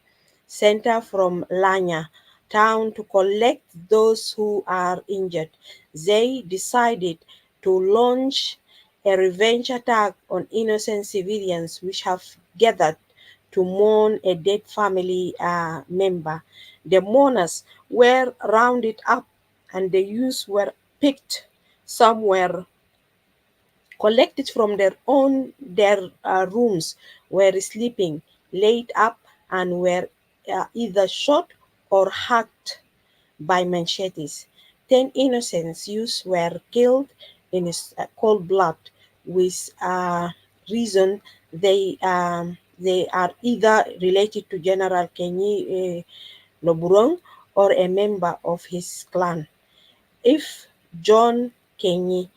Center from Lanya town to collect those who are injured. They decided to launch a revenge attack on innocent civilians which have gathered to mourn a dead family member. The mourners were rounded up and the youths were picked. Some were collected from their rooms, were sleeping, laid up, and were either shot or hacked by machetes. 10 innocent youths were killed in cold blood, with reason they are either related to General Kenyi Noburong or a member of his clan. If John Kenyi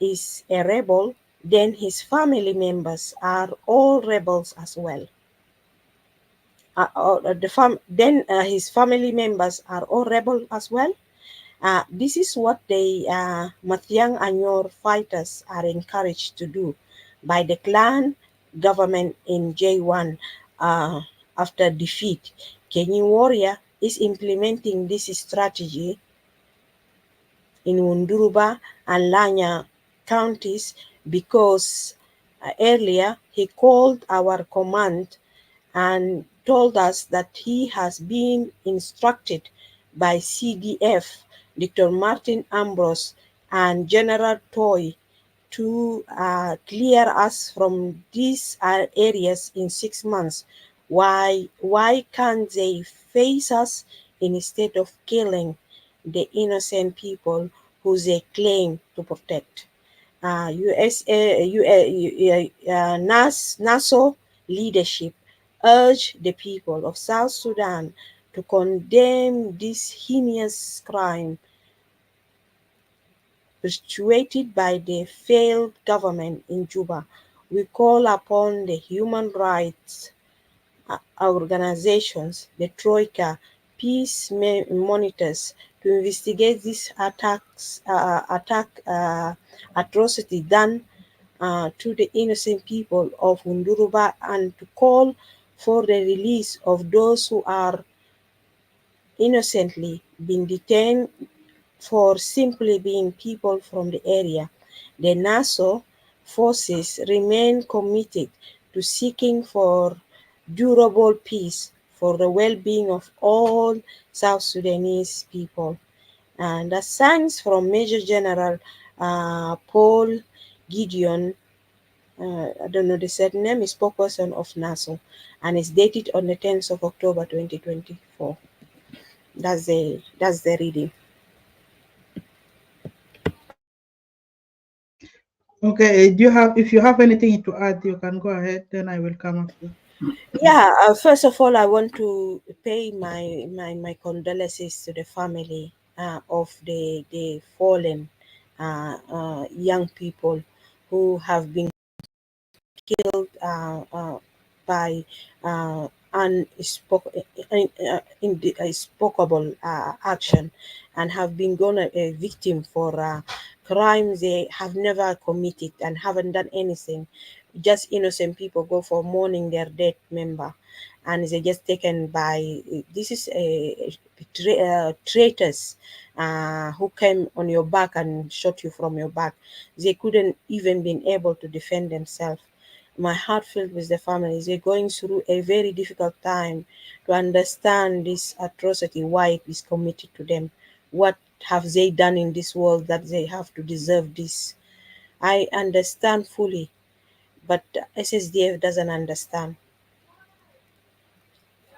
is a rebel, then his family members are all rebels as well. His family members are all rebel as well. This is what the Matiang Anyor fighters are encouraged to do by the clan government in J1 after defeat. Kenyan warrior is implementing this strategy in Wonduruba and Lanya counties because earlier he called our command and told us that he has been instructed by CDF, Dr. Martin Ambrose, and General Toy to clear us from these areas in 6 months. Why can't they face us instead of killing the innocent people who they claim to protect? NASO leadership urged the people of South Sudan to condemn this heinous crime perpetuated by the failed government in Juba. We call upon the human rights organizations, the Troika, peace monitors to investigate these atrocity done to the innocent people of Wonduruba and to call for the release of those who are innocently being detained for simply being people from the area. The NASO forces remain committed to seeking for durable peace for the well-being of all South Sudanese people. And the thanks from Major General Paul Gideon, I don't know the surname, is spokesperson of NASO, and is dated on the 10th of October 2024. That's the reading. Okay, if you have anything to add, you can go ahead, then I will come after. Yeah, first of all, I want to pay my condolences to the family of the fallen young people who have been killed by unspeakable action and have been gone a victim for crimes they have never committed and haven't done anything. Just innocent people go for mourning their dead member, and they just taken by this is a traitors who came on your back and shot you from your back. They couldn't even been able to defend themselves. My heart filled with the families. They're going through a very difficult time to understand this atrocity, why it is committed to them. What have they done in this world that they have to deserve this? I understand fully, but SSDF doesn't understand.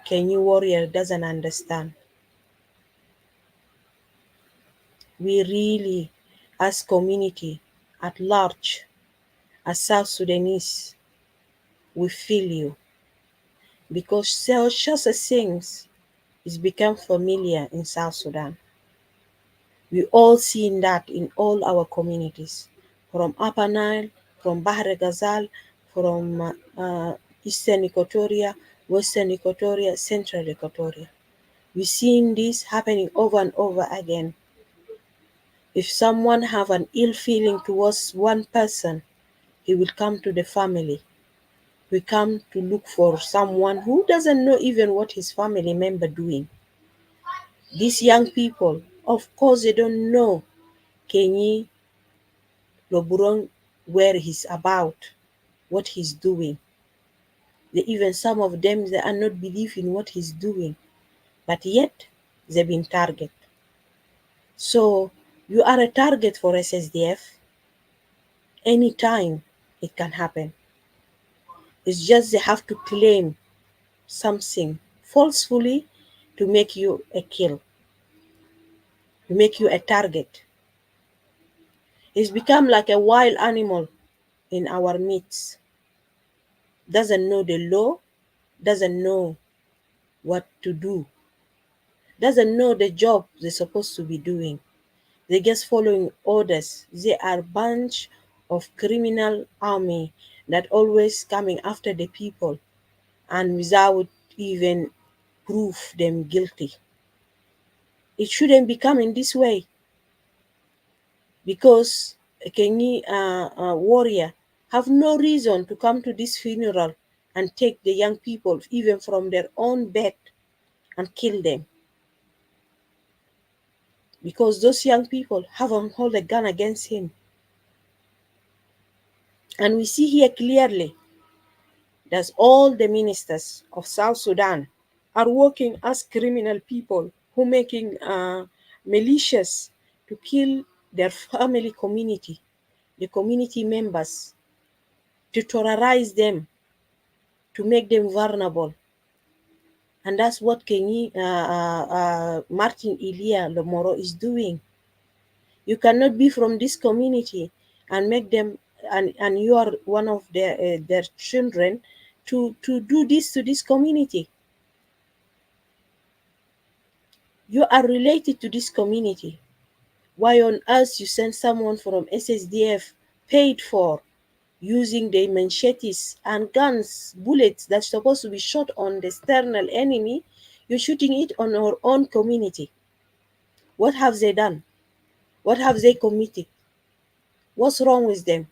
Kenyan warrior doesn't understand. We really, as community at large, as South Sudanese, we feel you because such a things is become familiar in South Sudan. We all seen that in all our communities, from Upper Nile, from Bahr Ghazal, from Eastern Equatoria, Western Equatoria, Central Equatoria. We've seen this happening over and over again. If someone have an ill feeling towards one person, he will come to the family. We come to look for someone who doesn't know even what his family member doing. These young people, of course, they don't know Kenyi Loburong, where he's about, what he's doing. Even some of them, they are not believing what he's doing, but yet they've been targeted. So you are a target for SSDF. Anytime it can happen. It's just they have to claim something falsely to make you a kill, to make you a target. It's become like a wild animal in our midst. Doesn't know the law, doesn't know what to do, doesn't know the job they're supposed to be doing. They're just following orders. They are a bunch of criminal army that always coming after the people and without even prove them guilty. It shouldn't be coming this way because a Kenyan warrior have no reason to come to this funeral and take the young people even from their own bed and kill them. Because those young people haven't held a gun against him. And we see here clearly that all the ministers of South Sudan are working as criminal people who making militias to kill their family community, the community members, to terrorize them, to make them vulnerable. And that's what Martin Ilia Lomoro is doing. You cannot be from this community and make them, and you are one of their children, to do this to this community. You are related to this community. Why on earth you send someone from SSDF paid for using the machetes and guns, bullets that's supposed to be shot on the external enemy, you're shooting it on our own community. What have they done? What have they committed? What's wrong with them?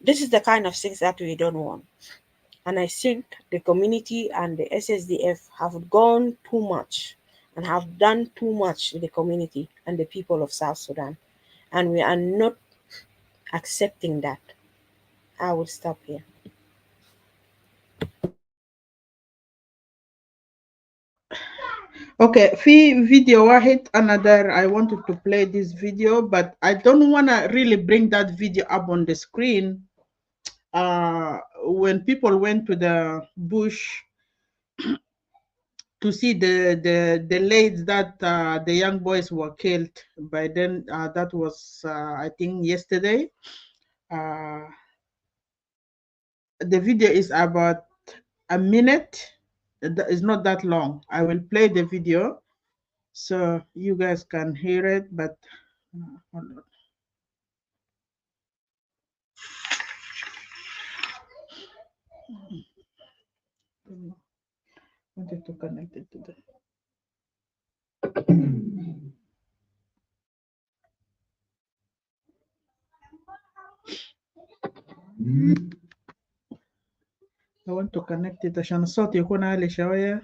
This is the kind of things that we don't want. And I think the community and the SSDF have gone too much and have done too much to the community and the people of South Sudan. And we are not accepting that. I will stop here. Okay, في فيديو واحد another I wanted to play this video but I don't want to really bring that video up on the screen. When people went to the bush to see the late that the young boys were killed by then, that was I think yesterday. The video is about a minute. It's not that long. I will play the video so you guys can hear it, but hold on. Wanted to connect it to the I want to connect it عشان الصوت يكون عالي شوية.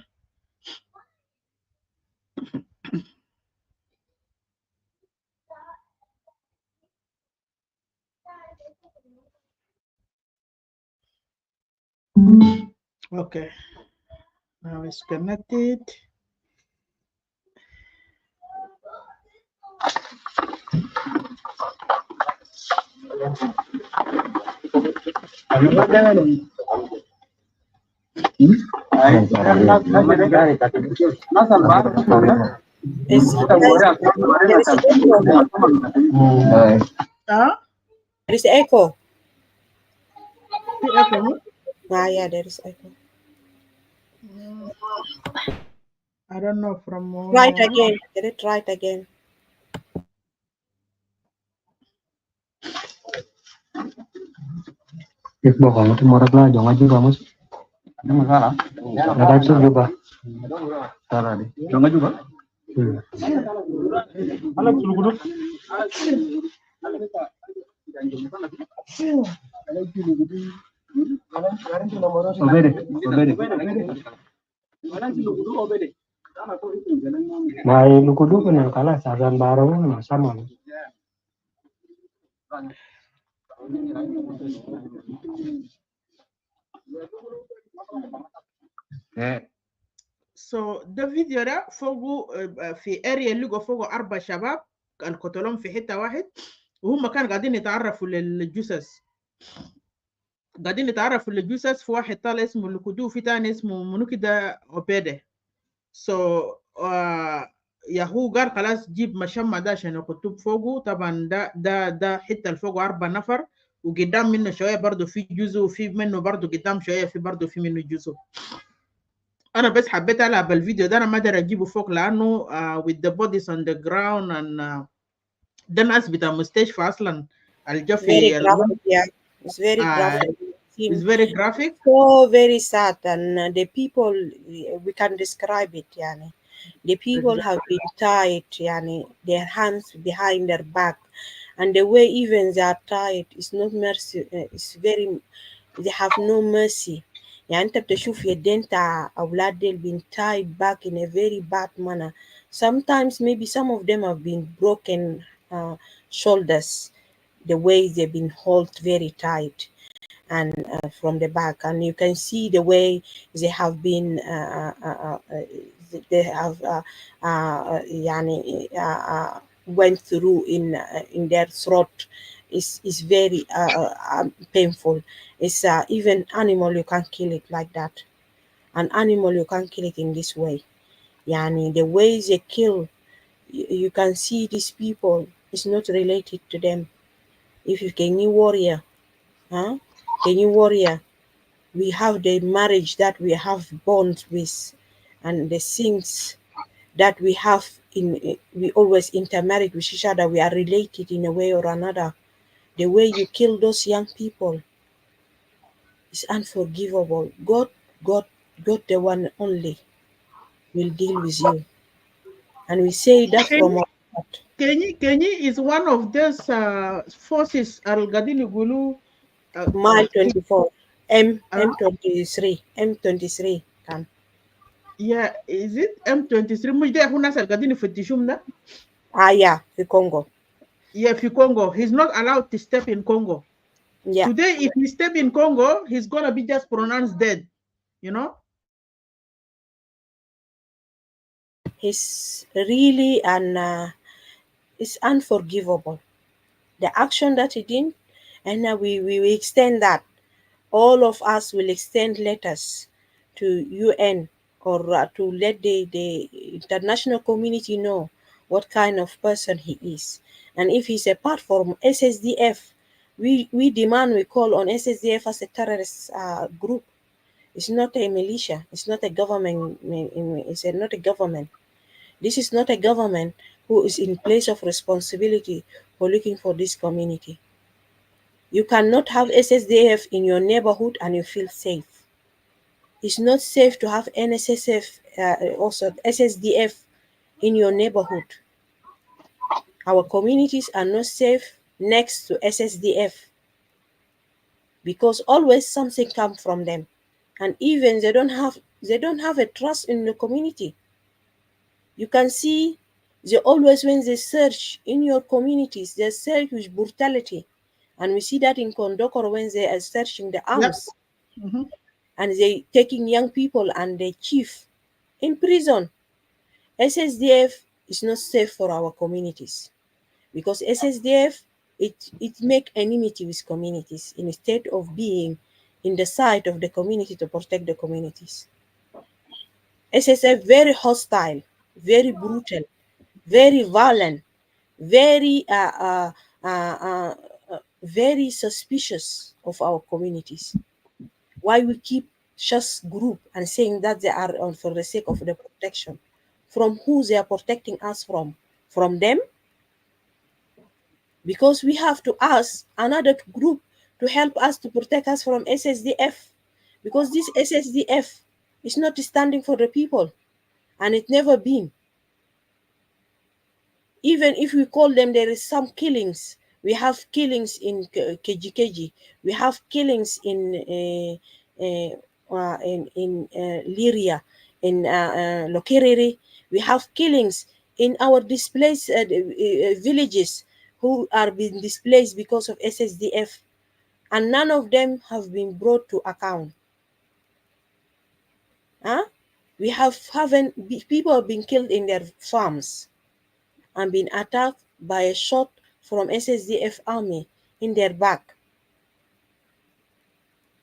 Okay, now it's connected. There is echo. Echo? Yeah, there is echo. I don't know from Try it again. Get it right again. Boko itu moratlah jangan juga mas. Ada masalah. Ada itu juga. Salah deh. Jangan juga. Alat dulu dulu. Obede. Nah, lu kudu kan yang kalah saran baru sama. So ده فيديو ده فوقه في اريا اللي لقوا فوقه 4 شباب القتلهم في حته واحد، وهم كانوا قاعدين يتعرفوا للجثث، قاعدين يتعرفوا للجثث. في واحد طالع اسمه لكودو، في تاني اسمه منو كده اوبيده. سو ياهو قال خلاص جيب مشمع ده عشان يكتب فوقه. طبعا ده حته اللي فوقه 4 نفر، وقدام منه شويه برضه في جزء، وفي منه برضه قدام شويه في برضه في منه جزء. انا بس حبيت العب الفيديو ده، انا ما اقدر اجيبه فوق لانه with the bodies on the ground and ده ناس بتاع مستشفى اصلا الجو Very في graphic, yeah. It's very graphic. it's very graphic. So very sad, and the people, we can describe it, yani. The people have been tied, yani, their hands behind their back, and the way even they are tied is not mercy. It's very, they have no mercy. يعني أنت بتشوف يدين تاع أولاد ديل been tied back in a very bad manner. Sometimes maybe some of them have been broken shoulders, the way they've been held very tight and from the back, and you can see the way they have been they have يعني went through in their throat is very painful. It's even animal you can't kill it like that. An animal you can't kill it in this way. Yani the way they kill, you can see these people is not related to them. If you can warrior, huh? Kenyan warrior, we have the marriage that we have bonds with, and the things that we have we always intermarried with each other. We are related in a way or another. The way you kill those young people is unforgivable. God, the one only will deal with you, and we say that from our heart. Kenya is one of those forces القاعدين يقولوا Mile 24, M23 can. yeah, is it M23 مش ده هو الناس القاعدين يفتشوهم ده؟ Yeah, the Congo. Yeah, في Congo. He's not allowed to step in Congo. Yeah. Today, if he step in Congo, he's gonna be just pronounced dead, you know? He's really it's unforgivable. The action that he did, and we extend that. All of us will extend letters to UN or to let the international community know what kind of person he is. And if he's a part from SSDF, we demand, we call on SSDF as a terrorist group. It's not a militia. It's not a government. It's not a government. This is not a government who is in place of responsibility for looking for this community. You cannot have SSDF in your neighborhood and you feel safe. It's not safe to have also SSDF in your neighborhood. Our communities are not safe next to SSDF because always something comes from them, and even they don't have a trust in the community. You can see they always, when they search in your communities, they search with brutality. And we see that in Kondokoro when they are searching the arms. Yep. Mm-hmm. And they taking young people and the chief in prison. SSDF is not safe for our communities because SSDF, it make enmity with communities instead of being in the side of the community to protect the communities. SSF very hostile, very brutal, very violent, very very suspicious of our communities. Why we keep just group and saying that they are on for the sake of the protection? From who they are protecting us from? From them? Because we have to ask another group to help us, to protect us from SSDF, because this SSDF is not standing for the people, and it never been. Even if we call them, there is some killings. We have killings in Kejikeji. We have killings in Liria, in Lokerere. We have killings in our displaced villages who are being displaced because of SSDF, and none of them have been brought to account. Huh? We haven't people have been killed in their farms and been attacked by a shot from SSDF army in their back.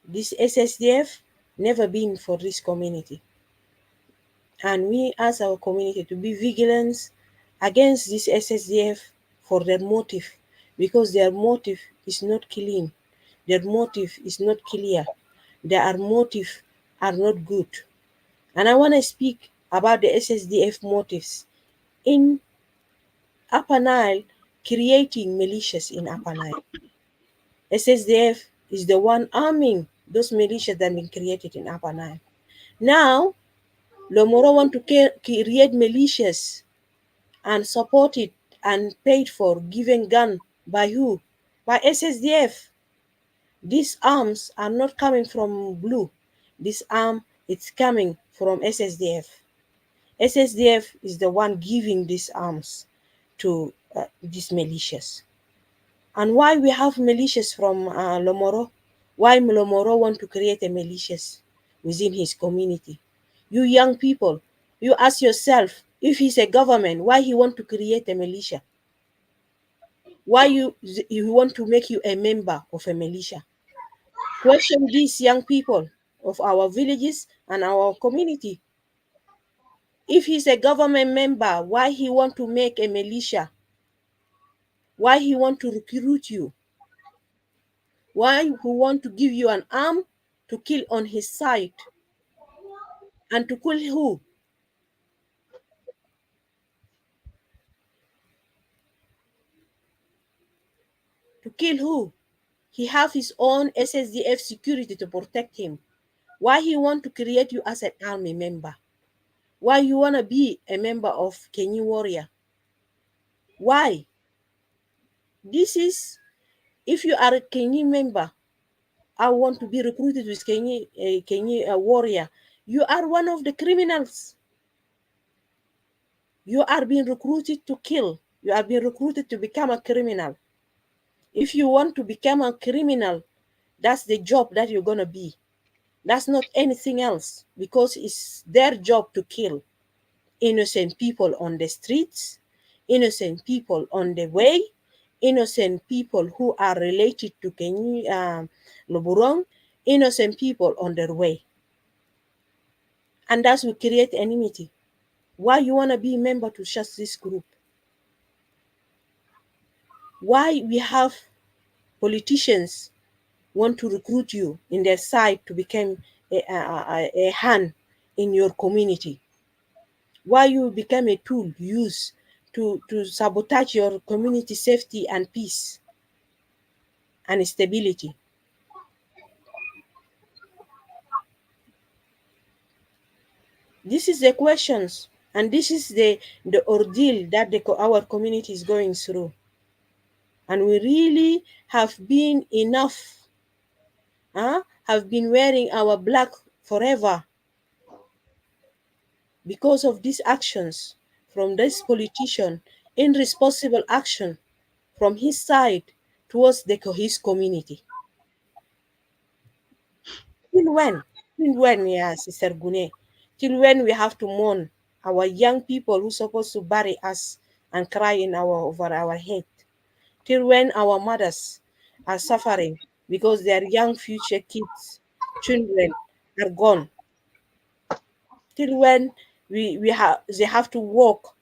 This SSDF never been for this community. And we ask our community to be vigilant against this SSDF for their motive, because their motive is not clean. Their motive is not clear. Their motive are not good. And I want to speak about the SSDF motives in Upper Nile, creating militias in Upper Nile. SSDF is the one arming those militias that have been created in Upper Nile. Now, Lomoro want to create militias and support it and paid for, given gun by who? By SSDF. These arms are not coming from blue. This arm, it's coming from SSDF. SSDF is the one giving these arms to these militias. And why we have militias from Lomoro? Why Lomoro want to create a militias within his community? You young people, you ask yourself, if he's a government, why he want to create a militia? Why you want to make you a member of a militia? Question these young people of our villages and our community. If he's a government member, why he want to make a militia? Why he want to recruit you? Why he want to give you an arm to kill on his side? And to kill who? To kill who? He have his own SSDF security to protect him. Why he want to create you as an army member? Why you want to be a member of Kenyan warrior? Why? This is, if you are a Kenyan member, I want to be recruited with Kenyan warrior. You are one of the criminals. You are being recruited to kill. You are being recruited to become a criminal. If you want to become a criminal, that's the job that you're going to be. That's not anything else, because it's their job to kill innocent people on the streets, innocent people on the way, innocent people who are related to Loburong, innocent people on their way. And that's will create enmity. Why you want to be a member to just this group? Why we have politicians want to recruit you in their side to become a hand in your community? Why you become a tool used to sabotage your community safety and peace and stability? This is the questions, and this is the ordeal that our community is going through. And we really have been enough, have been wearing our black forever because of these actions from this politician, irresponsible action from his side towards his community. Till when? Till when, yeah, Sister Gune? Till when we have to mourn our young people who supposed to bury us and cry over our head? Till when our mothers are suffering because their young future kids, children are gone? Till when they have to walk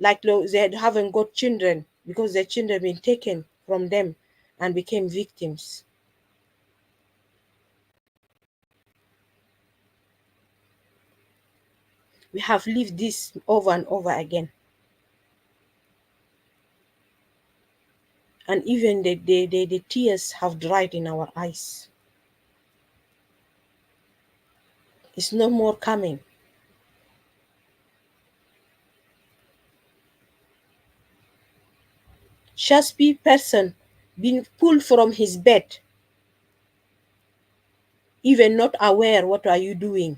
like they haven't got children because their children been taken from them and became victims? We have lived this over and over again. and even the tears have dried in our eyes. It's no more coming. Shaspi person being pulled from his bed, even not aware what are you doing.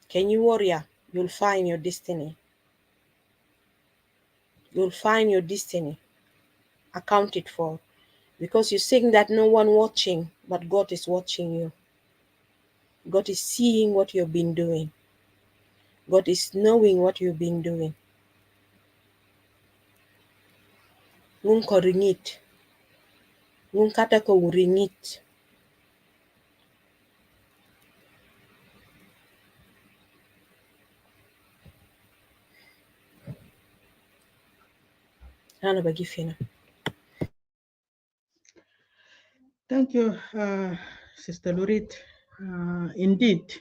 Can you warrior? You'll find your destiny. You'll find your destiny accounted for, because you think that no one watching, but God is watching you. God is seeing what you've been doing. God is knowing what you've been doing. Ngun ko ringit. Ngun kata ko ringit. Hana bagi fina. Thank you, Sister Lurit. Indeed,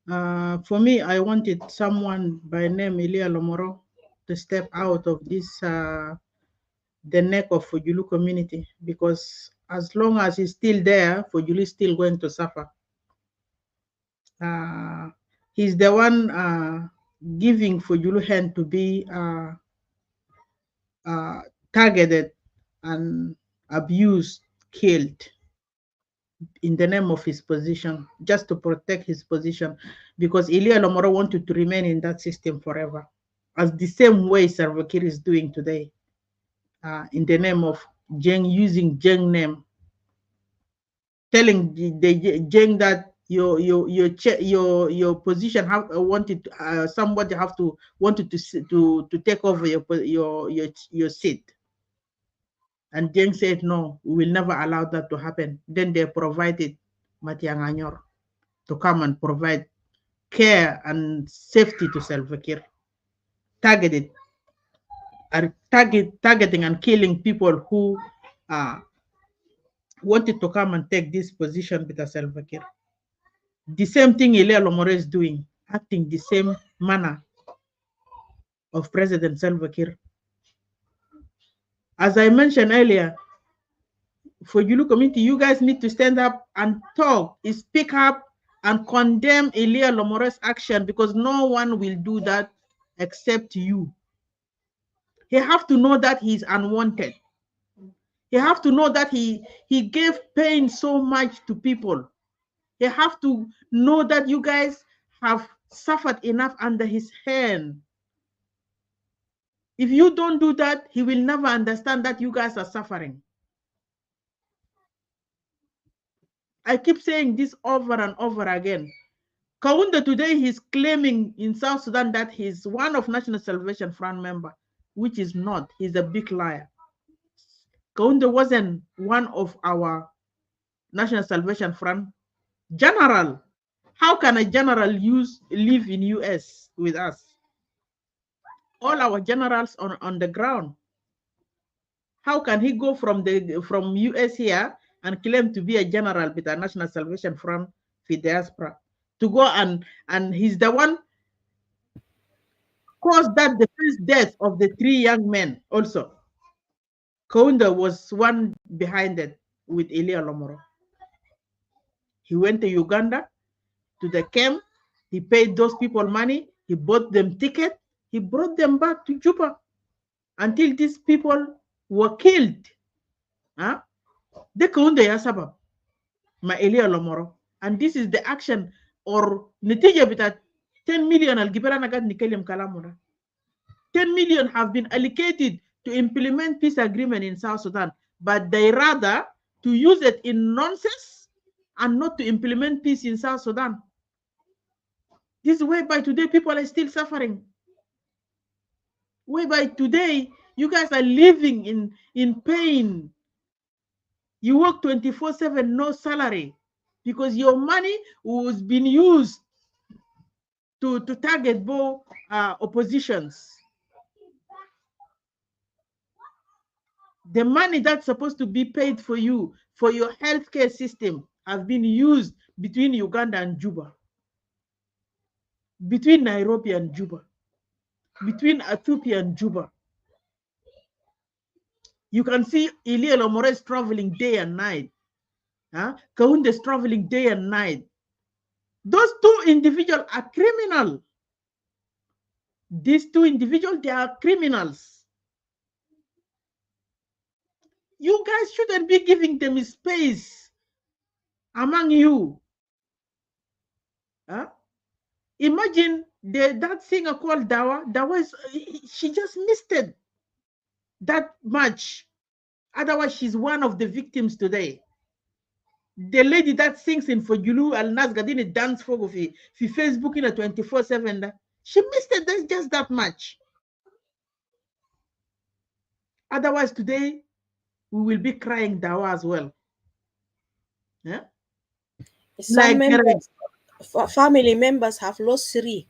for me, I wanted someone by name Elia Lomoro to step out of this the neck of Fujulu community, because as long as he's still there, Fujulu is still going to suffer. He's the one giving Fujulu hand to be targeted and abused, killed in the name of his position, just to protect his position, because Elia Lomoro wanted to remain in that system forever, as the same way Salva Kiir is doing today, in the name of Jeng, using Jeng name, telling the Jeng that your position have wanted somebody have to wanted to take over your seat. And Jeng said, no, we will never allow that to happen. Then they provided Matiang Anyor to come and provide care and safety to Salva Kiir. Targeting and killing people who wanted to come and take this position with Salva Kiir. The same thing Elia Lomoro is doing, acting the same manner of President Salva Kiir. As I mentioned earlier, for Yulu community, you guys need to stand up and talk, speak up and condemn Elia Lomoro's action, because no one will do that except you. He have to know that he's unwanted. He have to know that he gave pain so much to people. He have to know that you guys have suffered enough under his hand. If you don't do that, he will never understand that you guys are suffering. I keep saying this over and over again. Kaunda today, he's claiming in South Sudan that he's one of National Salvation Front member, which is not. He's a big liar. Kaunda wasn't one of our National Salvation Front general. How can a general live in US with us? All our generals on the ground. How can he go from US here and claim to be a general with the National Salvation Front for diaspora, to go and he's the one caused that the first death of the 3 young men also. Kaunda was one behind it with Elia Lomoro. He went to Uganda, to the camp, he paid those people money, he bought them ticket, he brought them back to Juba until these people were killed. Huh? The Kaunda ya sabab ma Elia Lomoro. And this is the action or nitija bita 10 million al gibera nagat nikelim kalamuna. 10 million have been allocated to implement peace agreement in South Sudan, but they rather to use it in nonsense and not to implement peace in South Sudan. This is whereby today people are still suffering. Whereby today you guys are living in pain. You work 24/7, no salary, because your money was being used to target both oppositions. The money that's supposed to be paid for you, for your healthcare system, have been used between Uganda and Juba, between Nairobi and Juba. between Ethiopia and Juba. You can see Elia Lomores traveling day and night. Huh? Kaunde is traveling day and night. Those two individuals are criminal. These two individuals, they are criminals. You guys shouldn't be giving them space among you. Huh? Imagine that singer called Dawa. Dawa is, she just missed it that much. Otherwise, she's one of the victims today. The lady that sings in Fojulu Al Nas Gadini dance for Facebook in a 24/7. She missed it just that much. Otherwise, today we will be crying Dawa as well. Yeah? Some members, family members have lost 3.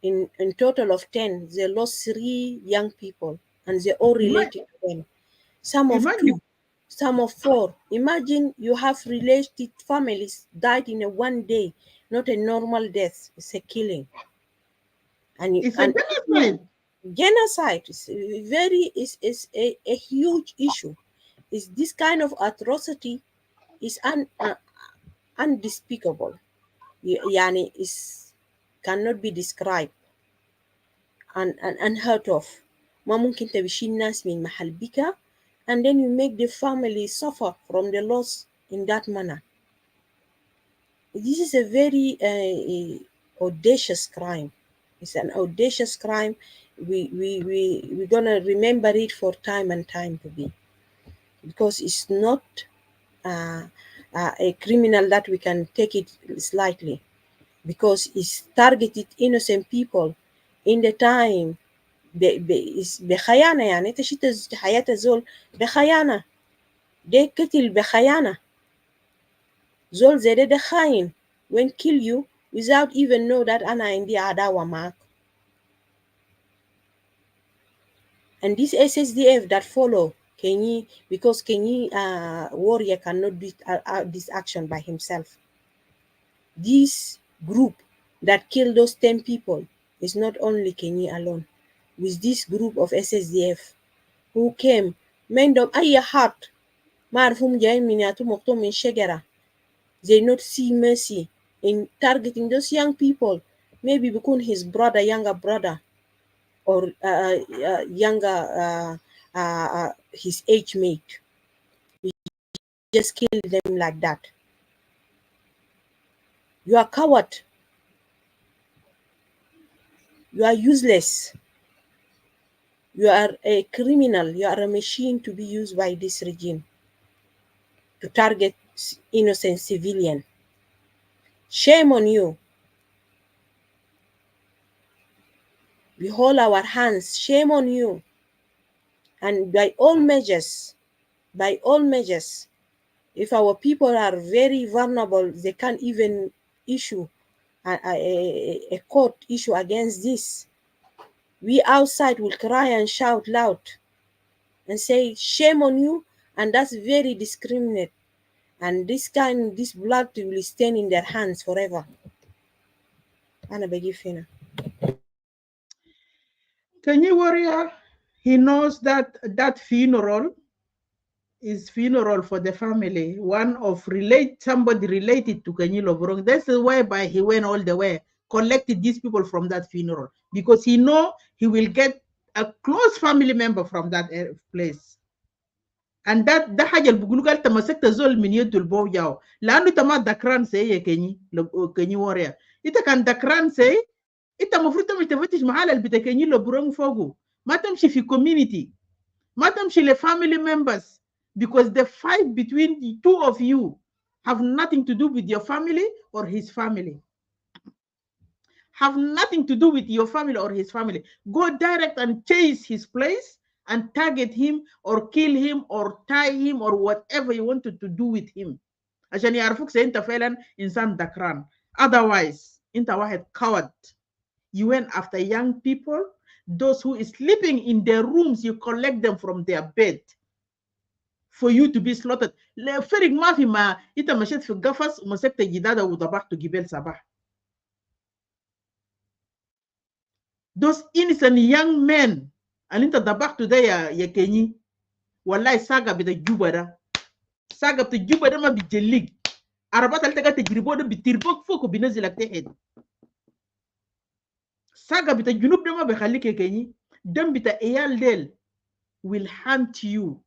In total of 10, they lost 3 young people, and they're all related to them. Some of 2, some of 4. Imagine you have related families died in a one day, not a normal death. It's a killing. And it's a genocide. Genocide is a huge issue. Is this kind of atrocity is undespicable. Yani is cannot be described and unheard of. ما ممكن تمشي الناس من محل بك and then you make the family suffer from the loss in that manner. This is a very audacious crime. It's an audacious crime. We're gonna remember it for time and time to be, because it's not a criminal that we can take it slightly, because it's targeted innocent people in the time بخيانة. يعني انت شفت حياة الزول بخيانة، ده قتل بخيانة. زول زي ده خاين when kill you without even know that أنا عندي عداوة معك. And this SSDF that follow Kenyi, because Kenyi warrior cannot do this action by himself. This group that killed those 10 people is not only Kenyi alone. With this group of SSDF who came, made them أي heart ما عرفهم جايين من ياتو مقتوم من شجرة. They not see mercy in targeting those young people. Maybe because his brother, younger brother, or younger his age mate. We just kill them like that. You are coward. You are useless. You are a criminal. You are a machine to be used by this regime to target innocent civilian. Shame on you. We hold our hands. Shame on you. And by all measures, if our people are very vulnerable, they can't even issue a court issue against this. We outside will cry and shout loud and say, shame on you, and that's very discriminate. And this blood will stain in their hands forever. Ana begif hina. Kenyi warrior, he knows that funeral is funeral for the family. One of somebody related to Kenyi Loborong. That's whereby he went all the way, collected these people from that funeral, because he know he will get a close family member from that place. And ده حاجه اللي بيقولوا قال تمسكت زول من يده البوجاو لانه انت ما دكران سي يا كيني واريا. انت كان دكران سي انت المفروض تمشي تفتش محل اللي بتاكيني لو برونج فوقه، ما تمشي في community، ما تمشي لفاميلي members, because the fight between the two of you have nothing to do with your family or his family. Have nothing to do with your family or his family. Go direct and chase his place and target him or kill him or tie him or whatever you wanted to do with him. عشان يعرفوك سي انت فعلا انسان دكران. Otherwise انت واحد coward. You went after young people, those who is sleeping in their rooms, you collect them from their bed for you to be slaughtered. فرق ما في ما انت مشيت في القفص ومسكت جدادة وذبحته قبل صباح. those innocent young men alinta dabak today ya Kenyi wallahi saga bita juba da saga bita juba da ma bijelig arabat altaga tajribo da bitirbok foko binazilak tehed saga bita junub da ma bekhalike Kenyi dem bita eyal del will hunt you.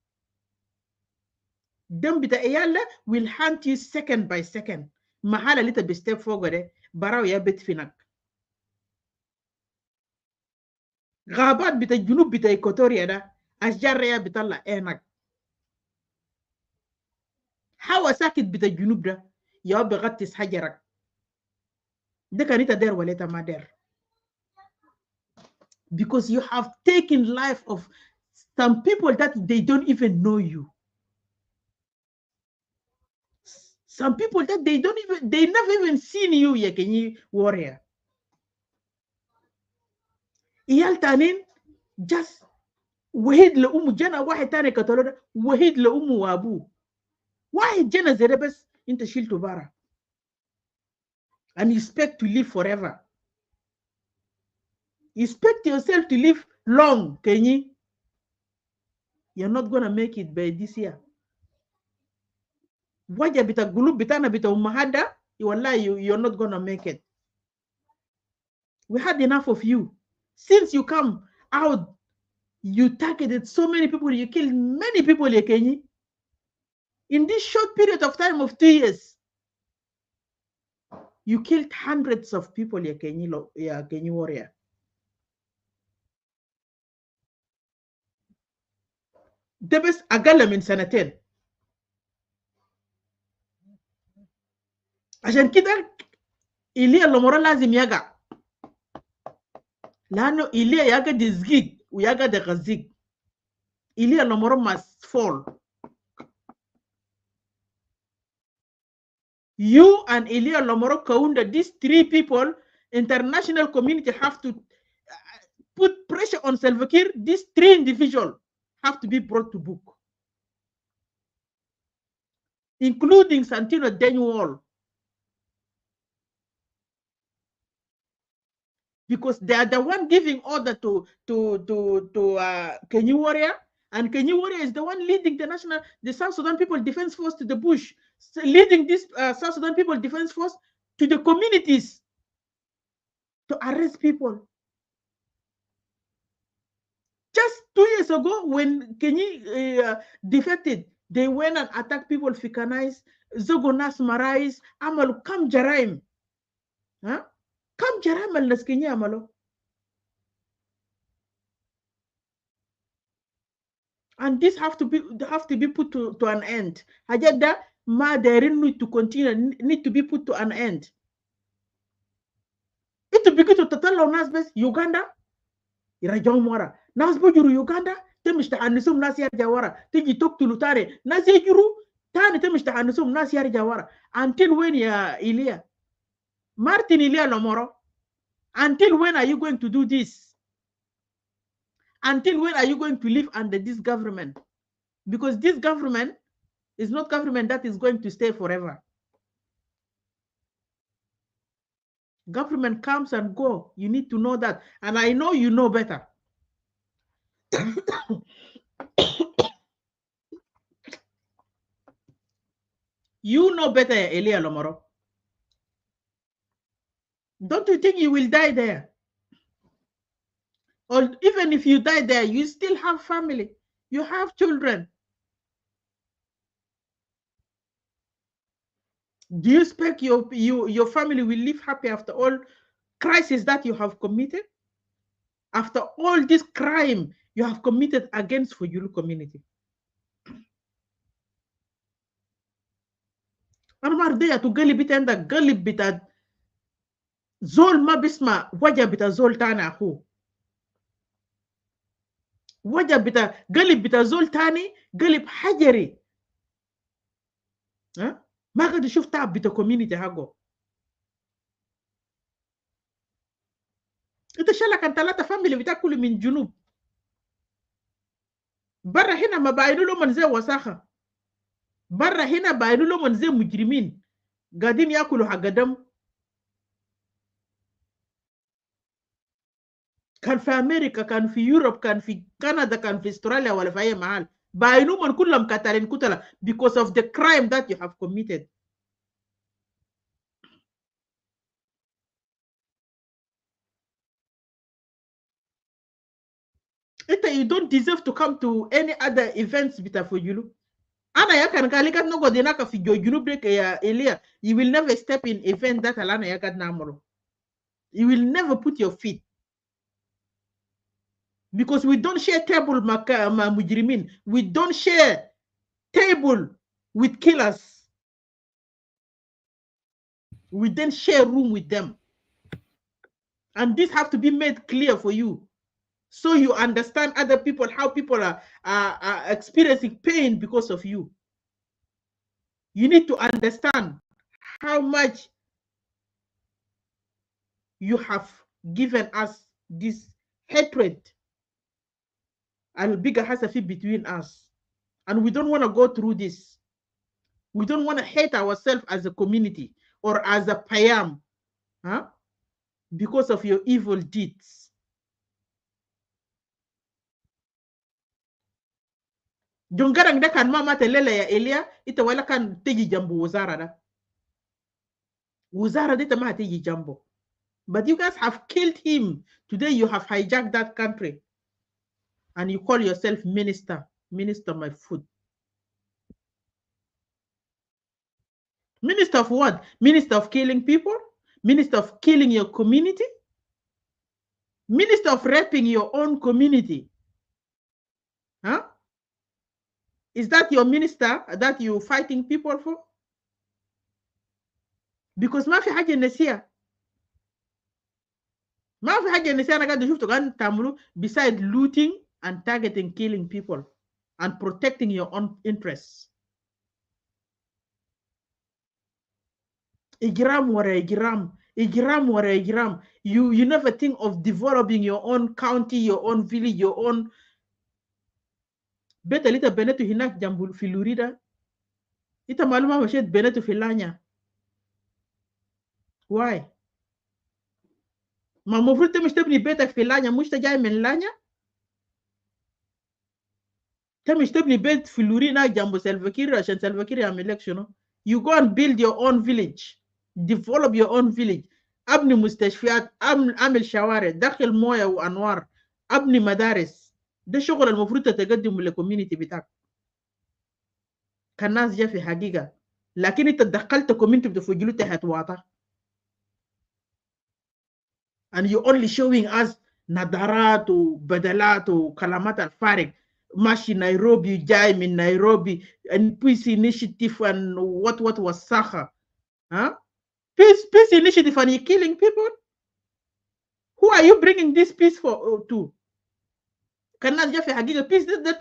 Dem bita eyal will hunt you second by second. Mahala lita be step forward baraw ya bet finak. Gabat bita junub bita Equatoria da asjarra ya bitalla enak. Hawa sakit bita junub da ya begattis hajarak. De kanita der waleta mader. Because you have taken life of some people that they don't even know you. Some people that they never even seen you, ya Kenyi warrior. Iyal tanin just wahid la umu jana wahid tane kataloda wahid la umu wabu. Wahid jana zerebes inta shiltu bara. And you expect to live forever. You expect yourself to live long, Kenyi. You're not gonna make it by this year. Waja bita gulub bitana bita umahada, wallahi you're not gonna make it. We had enough of you. Since you come out, you targeted so many people, you killed many people, Kenyi. In this short period of time of 2 years, you killed hundreds of people, Kenyi warrior. Debes agala min sanatin. عشان كده إليه اللي لازم يقع لأنه إليه يقع دزقيق ويقع دغزيق إليه اللي must fall. You and Ilya Lomoro Kaunda, these three people, international community have to put pressure on Salva Kiir. These three individuals have to be brought to book, including Santino Denwall, because they are the one giving order to Kenyi Warrior, and Kenyi Warrior is the one leading the South Sudan People Defense Force to the bush, leading this South Sudan People Defense Force to the communities to arrest people. Just 2 years ago, when Kenyi defected, they went and attacked people, Fikanais, Zogonas Marais, Amalu, Kam Jaraim. Huh? Kam Jaraim al Naskenyi Amalo. And this have to be put to an end. Hajada ma derin need to continue, need to be put to an end. It to begin to tatalo nasbes Uganda, Irajong Mora. Nasbo juru Uganda, temishta anisum nasiyar jawara. Tiji talk to Lutare. Nasi juru, tani temishta anisum nasiyar jawara. Until when ya Ilya? Martin Ilya Lomoro. Until when are you going to do this? Until when are you going to live under this government? Because this government is not government that is going to stay forever. Government comes and go. You need to know that. And I know you know better. You know better, Elia Lomoro. Don't you think you will die there? Or even if you die there, you still have family. You have children. Do you expect your family will live happy after all crisis that you have committed? After all this crime you have committed against for your community? Anmar there to galibit and the galibita zol mabisma wajabita zol tana hu. Wajabita galibita zol tani galib hajari. Huh? ما قد شفت تعب بتا كوميونيتي حقه. انت شالك عن 3 فاميلي بتاكلوا من جنوب. برا هنا ما باينوا له من زي وساخه. برا هنا باينوا له من زي مجرمين قاعدين ياكلوا حق دم. كان في أمريكا، كان في يوروب، كان في كندا، كان في أستراليا ولا في أي محل. باينومن كلهم كتالين كتلة because of the crime that you have committed. You don't deserve to come to any other events بتفوجلو. أنا يا كان قال لك نقعد هناك في جنوب ديك يا إيليا. You will never step in event that أنا يا قد نعمله. You will never put your feet. Because we don't share table ma mujrimin. We don't share table with killers. We don't share room with them. And this have to be made clear for you, so you understand other people, how people are experiencing pain because of you. You need to understand how much you have given us this hatred and bigger hasafi between us. And we don't want to go through this. We don't want to hate ourselves as a community or as a payam, huh? Because of your evil deeds. Jongarang da kan mama telele ya Elia, ita wala kan teji jambu wuzara da. Wuzara da ma teji jambo. But you guys have killed him. Today you have hijacked that country. And you call yourself minister. Minister my food. Minister of what? Minister of killing people? Minister of killing your community? Minister of raping your own community? Huh? Is that your minister that you're fighting people for? Because ما في حاجة نسيها. ما في حاجة نسيها أنا قاعد أشوف تقعد تعملوا beside looting and targeting killing people and protecting your own interests. Igram wara igram. Igram wara igram. You never think of developing your own county, your own village, your own. Better little benetu hinak jambul filurida. Ita maluma mashed benetu filanya. Why? Ma mofrut te mishtebni beta filanya mushta jay men lanya? Te mishtebni bet filurina jambu selvakiri ashan selvakiri am election. You go and build your own village. Develop your own village. Abni mustashfiyat, amil shaware, dakhil moya و anwar, abni madaris. ده شغل المفروض تقدمه للكوميونتي بتاعك. كان ناس جا في حقيقة. لكن انت دخلت كوميونتي بتفوجلو تحت واطا. And you only showing us نظارات وبدلات وكلامات الفارغ. ماشي نيروبي جاي من نيروبي and peace initiative and what was Saha. Huh? Peace initiative and you're killing people? Who are you bringing this peace for to? Cannot just peace that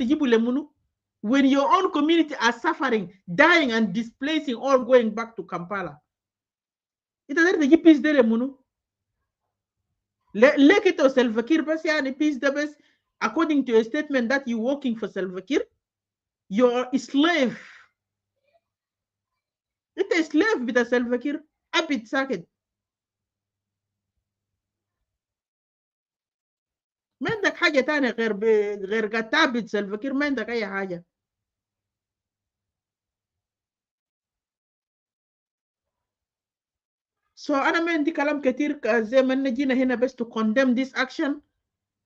when your own community are suffering, dying and displacing, all going back to Kampala. It doesn't give peace there munu. Let it to Salva Kiir bas yani peace the best according to a statement that you're working for Salva Kiir. You're a slave. It's a slave with a Salva Kiir. Abit sakit. ما عندك حاجة تانية غير قتابة سلفا كير. ما عندك أي حاجة. So أنا ما عندي كلام كتير زي ما نجينا هنا بس to condemn this action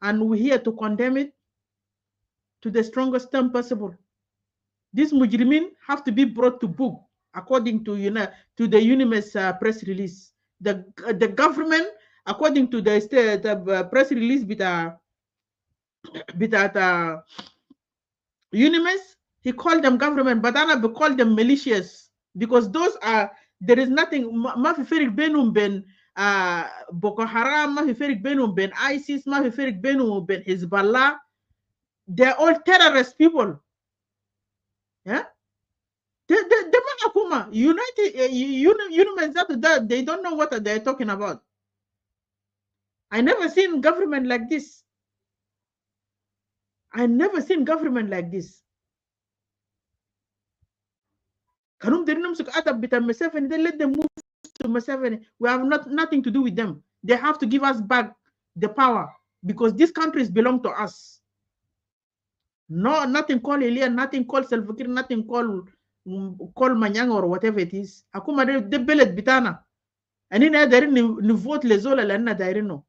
and we're here to condemn it to the strongest term possible. These mujrimin have to be brought to book according to to the UNIMES press release. The government according to the press release بتاعت UNIMES, he called them government, but Anna called them malicious because those are, there is nothing, ما في فرق بينهم بين Boko Haram, ما في فرق بينهم بين ISIS, ما في فرق بينهم بين Hezbollah. They're all terrorist people. Yeah? They United UNIMES, they don't know what they're talking about. I never seen government like this. I never seen government like this. Kanum derinum suk adab bitam Museveni, they let them move to Museveni. We have nothing to do with them. They have to give us back the power. because these countries belong to us. No, nothing called Elia, nothing called Salva Kiir, nothing called Manyang or whatever it is. Akuma de belet bitana. Anina darin ni vote lezola lana darino.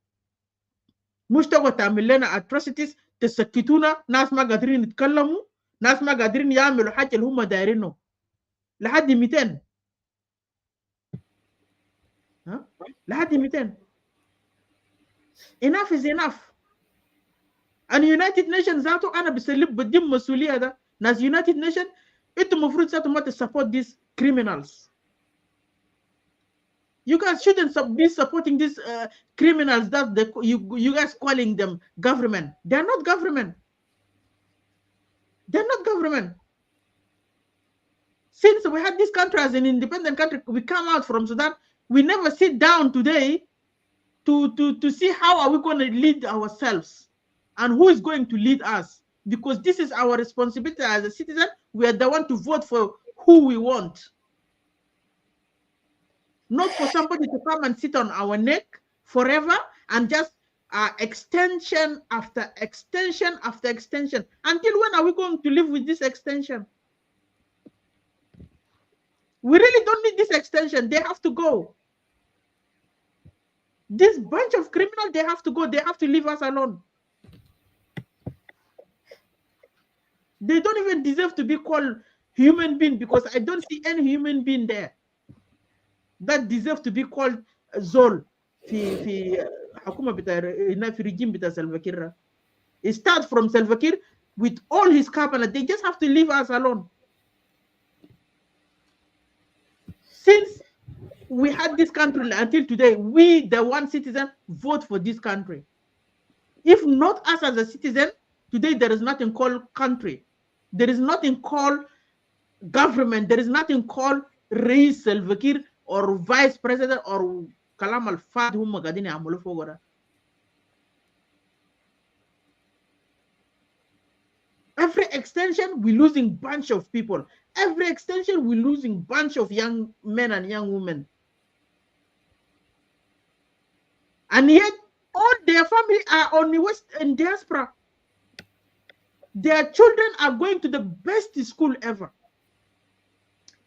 Mushtago tamilena atrocities تسكتونا ناس ما قادرين يتكلموا ناس ما قادرين يعملوا حاجة اللي هم دايرينه لحد 200 ها لحد 200 enough is enough. and United Nations ذاته أنا بسلب بديم مسؤولية ده ناس United Nations انتوا المفروض ذاته ما support these criminals. You guys shouldn't be supporting these criminals that you guys calling them government. They're not government. They're not government. Since we had this country as an independent country, we come out from Sudan, we never sit down today to see how are we going to lead ourselves and who is going to lead us. Because this is our responsibility as a citizen. We are the one to vote for who we want. Not for somebody to come and sit on our neck forever and just extension after extension after extension. Until when are we going to live with this extension? We really don't need this extension. They have to go. This bunch of criminals, they have to go. They have to leave us alone. They don't even deserve to be called human being because I don't see any human being there that deserve to be called Zol. في حكومة بتاع في regime بتاع Salva Kiir. It starts from Salva Kiir with all his cabinet. They just have to leave us alone. Since we had this country until today, we, the one citizen, vote for this country. If not us as a citizen, today there is nothing called country. There is nothing called government. There is nothing called Reis Salva Kiir or vice president or Kalam al-Fad hum magadini amulu fogora. Every extension, we're losing bunch of people. Every extension, we're losing bunch of young men and young women. And yet, all their family are on the West and diaspora. Their children are going to the best school ever.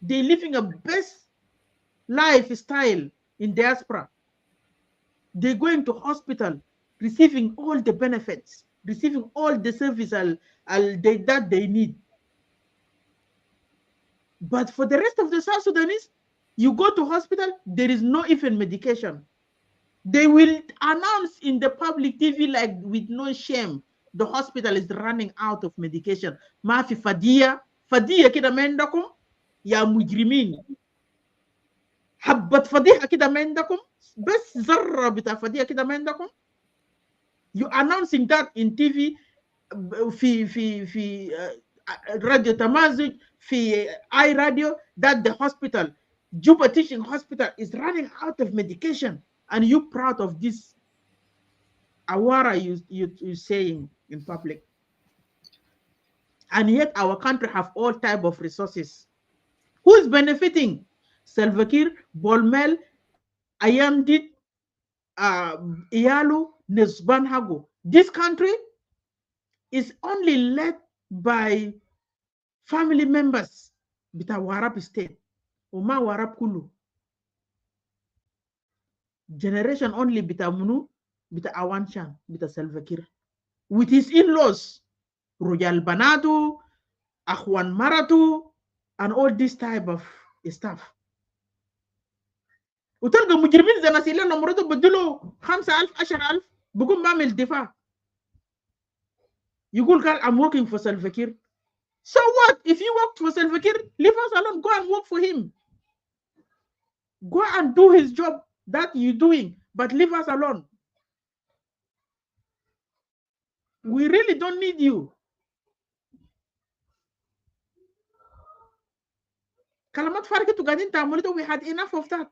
They're living a best lifestyle in diaspora. They're going to hospital, receiving all the benefits, receiving all the service that they need. But for the rest of the South Sudanese, you go to hospital, there is no even medication. They will announce in the public TV like with no shame, the hospital is running out of medication. Mafi fadia kida mendakum ya mujrimin. Habbat fadiha kida mendakum, bas zarra bita fadia kida mendakum. You announcing that in TV, fi radio Tamazic, fi iRadio, that the hospital, Juba Teaching Hospital, is running out of medication. And you proud of this awara you saying in public. And yet our country have all type of resources. Who is benefiting? Salva Kiir, Bolmel, Ayandit, Iyalu, Nesban Hago. This country is only led by family members. Bita Warab state. Uma Warab Kulu. Generation only bita munu, bita Awanchan, bita Salva Kiir. With his in-laws, Royal Banatu, Akhwan Maratu, and all this type of stuff. وتلقى مجرمين زي ناس اللي نمرته بدلوا 5,000 10,000 بقوم بعمل دفاع. يقول قال I'm working for Salva Kiir. So what? If you work for Salva Kiir, leave us alone. Go and work for him. Go and do his job that you're doing, but leave us alone. We really don't need you. Kalamat farki tu gadin ta'amulito, we had enough of that.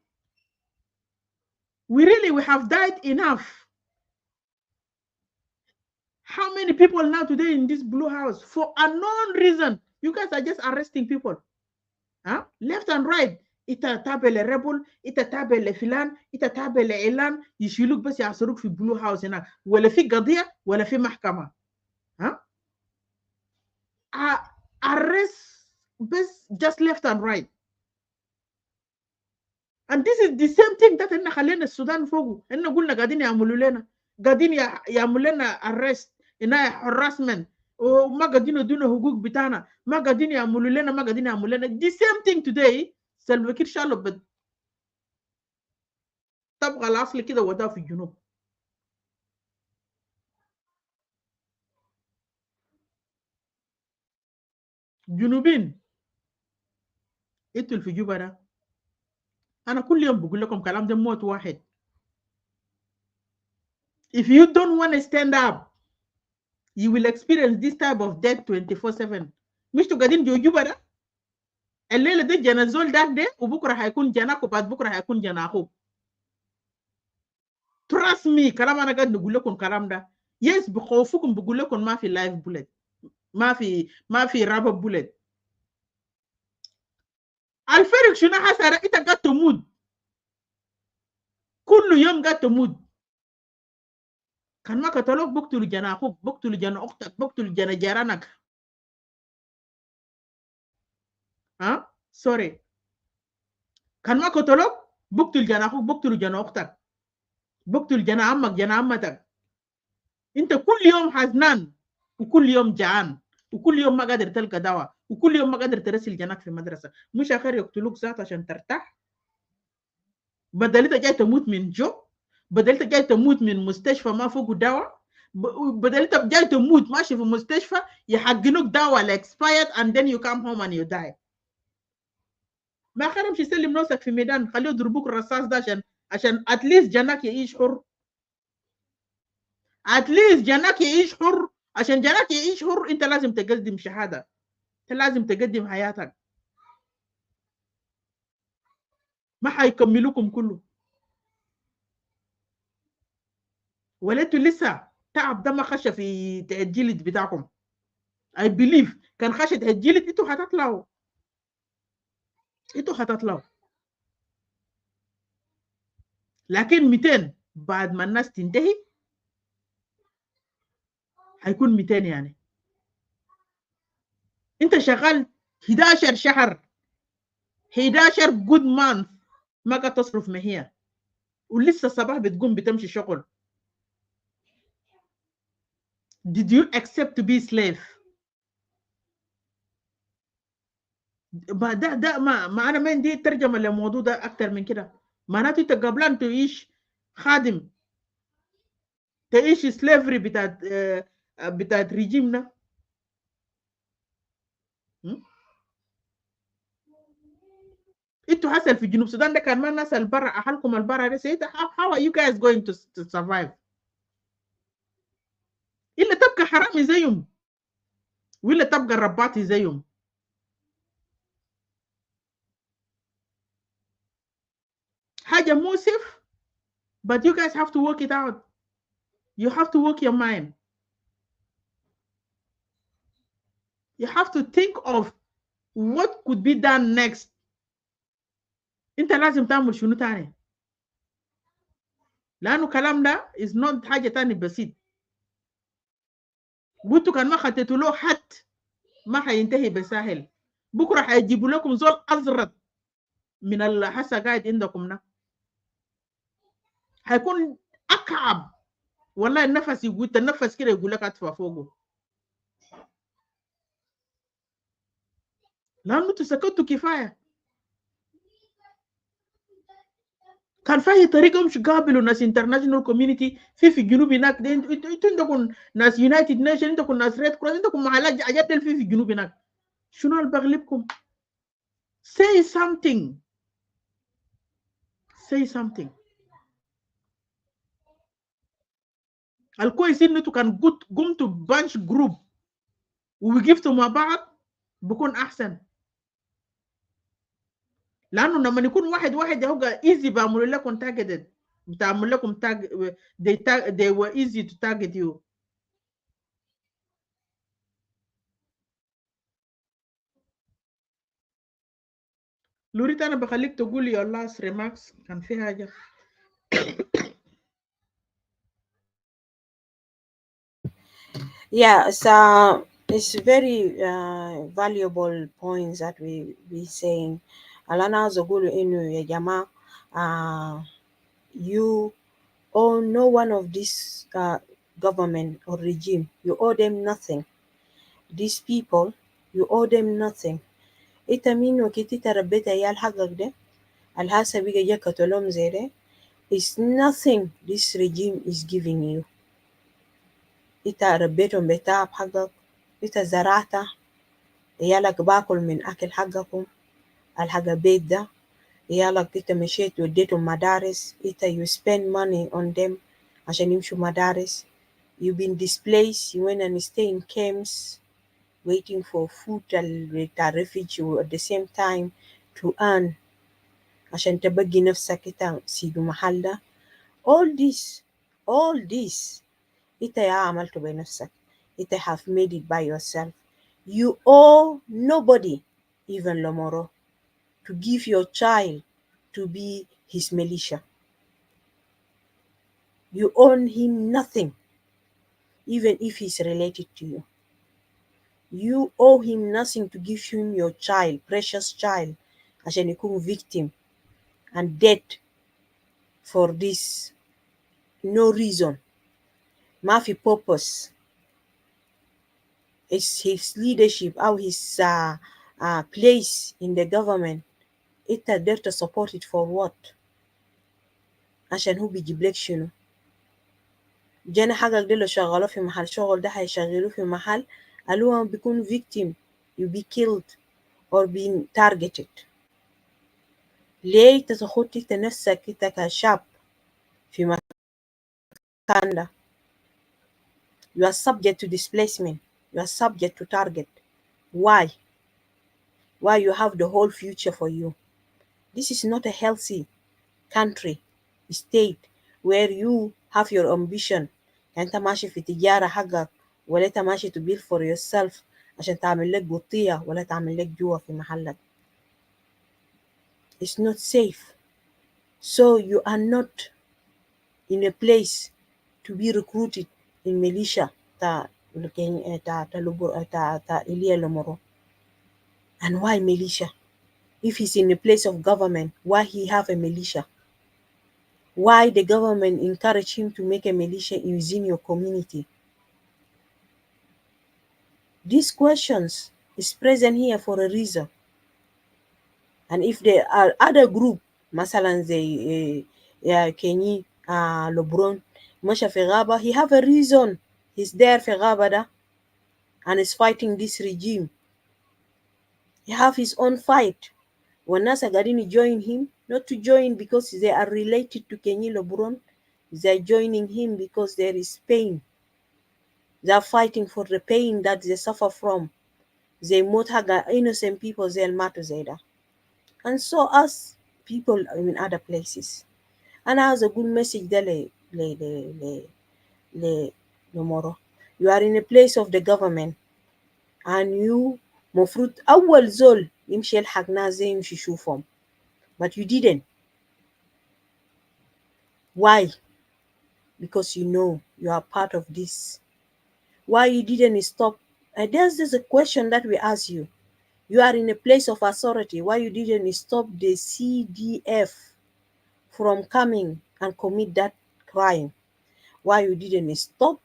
We have died enough. How many people now today in this blue house for unknown reason? You guys are just arresting people, huh? Left and right. ita tabele rebel, ita tabele filan, ita tabele ilan, يشيلوك بس يعصروك في بلو هاوس هناك ولا في قضية ولا في محكمة. ها arrest بس just left and right. And this is the same thing that إحنا خلينا السودان فوقه. إحنا قلنا قاعدين يعملوا لنا، قاعدين يعملوا لنا arrest، إنها harassment، وما قاعدين يدونا حقوق بتاعنا، ما قاعدين يعملوا لنا، ما قاعدين يعملوا لنا. The same thing today. سلفا كير شالوا تبغى الأصل كده وده في الجنوب. جنوبين انتوا في جوبا ده، أنا كل يوم بقول لكم كلام ده موت واحد. If you don't want to stand up, you will experience this type of death 24/7. مش قاعدين جوبا ده الليله دي جنا زول ده وبكره هيكون جناك وبعد بكره هيكون جنا اخوك. Trust me كلام انا قاعد نقول لكم الكلام ده. يس بخوفكم بقول لكم ما في لايف بوليت، ما في رابر بوليت. الفرق شنو حسرة؟ انت قاعد تموت كل يوم، قاعد تموت. كان ما قتلوك بقتلوا جنا اخوك، بقتلوا جنا اختك، بقتلوا جنا جيرانك. ها سوري، كان ما قتلوك بقتل جنا اخوك، بقتلوا جنا اختك، بقتل جنا عمك، جنا عمتك. انت كل يوم حزنان وكل يوم جعان وكل يوم ما قادر تلقى دواء وكل يوم ما قادر ترسل جناك في مدرسة. مش آخر يقتلوك ذات عشان ترتاح؟ بدل انت جاي تموت من جو، بدل انت جاي تموت من مستشفى ما فوق دواء، بدل انت جاي تموت ماشي في مستشفى يحقنوك دواء expired and then you come home and you die. ما خرمش يسلم نفسك في ميدان، خليه يضربوك الرصاص ده عشان at least جناك يعيش حر. at least جناك يعيش حر. عشان جناك يعيش حر انت لازم تقدم شهادة، انت لازم تقدم حياتك. ما حيكملوكم كله. وليتوا لسه تعب ده ما خش في الجلد بتاعكم. I believe كان خشت الجلد انتوا هتطلعوا، انتوا هتطلعوا. لكن 200 بعد ما الناس تنتهي هيكون 200 يعني. انت شغال 11 شهر، 11 good month ما قد تصرف مهية، ولسه الصباح بتقوم بتمشي شغل. Did you accept to be slave؟ ده ما انا ما عندي ترجمه للموضوع ده اكتر من كده. معناته انت قبلان تعيش خادم، تعيش سليفري بتاعت ريجيمنا. انتوا حصل في جنوب السودان ده كان ما الناس البرا اهلكم البرا ده سيدا. how are you guys going to survive؟ الا تبقى حرامي زيهم ولا تبقى رباطي زيهم. حاجه مؤسف. but you guys have to work it out. You have to work your mind. You have to think of what could be done next. انت لازم تعمل شنو تاني، لانه الكلام ده is not حاجه تاني بسيط. قلتوا كان ما خطيتوا له حد ما حينتهي بسهل. بكره حيجيبوا لكم زول ازرد من اللي هسه قاعد عندكم ده، حيكون اكعب. والله النفس يقول تنفس كده يقول لك ادفع فوقه، لانه انتوا سكتوا كفايه. كان في طريقه مش قابلوا ناس انترناشونال كوميونتي في الجنوب هناك. انتوا عندكم ناس يونايتد نيشن، عندكم ناس ريد كروس، عندكم محلات حاجات في الجنوب هناك. شنو اللي بغلبكم؟ say something. say something. الكويس انه انتوا كان قمتوا بانش جروب ووقفتوا مع بعض بكون احسن. لانه لما يكون واحد يبقى ايزي بعمل لكم تارجت، بتعمل لكم تاج they were easy to target you. لوريت أنا بخليك تقول your last remarks. كان في حاجة. Yeah, it's very valuable points that we saying. Alana Zogulu inu ya jama, you owe no one of this government or regime. You owe them nothing. These people, you owe them nothing. Ita minu kiti tarabeta yal hagag de, alhasa biga jakatolom zede. It's nothing this regime is giving you. Ita rabbetum betaab hagag, ita zarata, يالك باكل من أكل حقكم الحق بيت ده يالك إنت مشيت وديتهم مدارس إنت you spend money on them عشان يمشوا مدارس. You've been displaced, you went and stay in camps waiting for food بتاع refugee at the same time to earn عشان تبقي نفسك إنت سيدو محل ده. all this إنت يا عملته بنفسك. إنت have made it by yourself. You owe nobody, even Lomoro, to give your child to be his militia. You owe him nothing, even if he's related to you. You owe him nothing to give him your child, precious child, عشان يكون victim and dead for this no reason. ما في purpose. It's his leadership or his place in the government. It there to support it for what? عشان هو بيجيب لك شنو؟ جانا حقك دي لو شغلوه في محل شغل ده هيشغلوه في محل اللي بيكون victim, you be killed or being targeted. ليه تتخطي تنفسك انت كشاب في مكان ده؟ You are subject to displacement. You are subject to target. Why? Why you have the whole future for you? This is not a healthy country, state where you have your ambition. أنت ماشي في تجارة حقك ولا أنت ماشي to build for yourself عشان تعمل لك بطية ولا تعمل لك جوا في محلك. It's not safe. So you are not in a place to be recruited in militia ta Ilia Lomoro. And why militia? If he's in a place of government, why he have a militia? Why the government encourage him to make a militia within your community? These questions is present here for a reason. And if there are other group, مثلا زي كيني لبرون مشى في غابة, he have a reason. He's there في غابة ده and is fighting this regime. He have his own fight. والناس قاعدين join him, not to join because they are related to Kenyi Lobron. They are joining him because there is pain. They are fighting for the pain that they suffer from. They موت حق innocent people زي الماتوا زي ده. And so as people in other places. And as a good message there Nomoro. You are in a place of the government and you مفروض أول زول يمشي يلحق ناس زي يمشي يشوفهم. But you didn't. Why? Because you know you are part of this. Why you didn't stop? There's a question that we ask you. You are in a place of authority. Why you didn't stop the CDF from coming and commit that crime? Why you didn't stop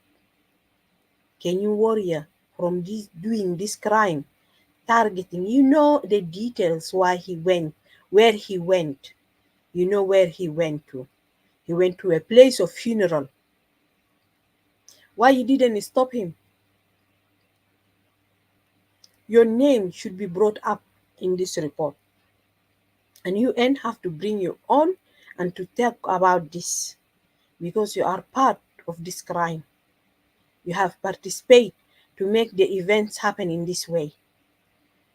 Kenyan warrior from doing this crime, targeting? You know the details why he went, where he went. You know where he went to. He went to a place of funeral. Why you didn't stop him? Your name should be brought up in this report. And UN have to bring you on and to talk about this because you are part of this crime. You have participated to make the events happen in this way.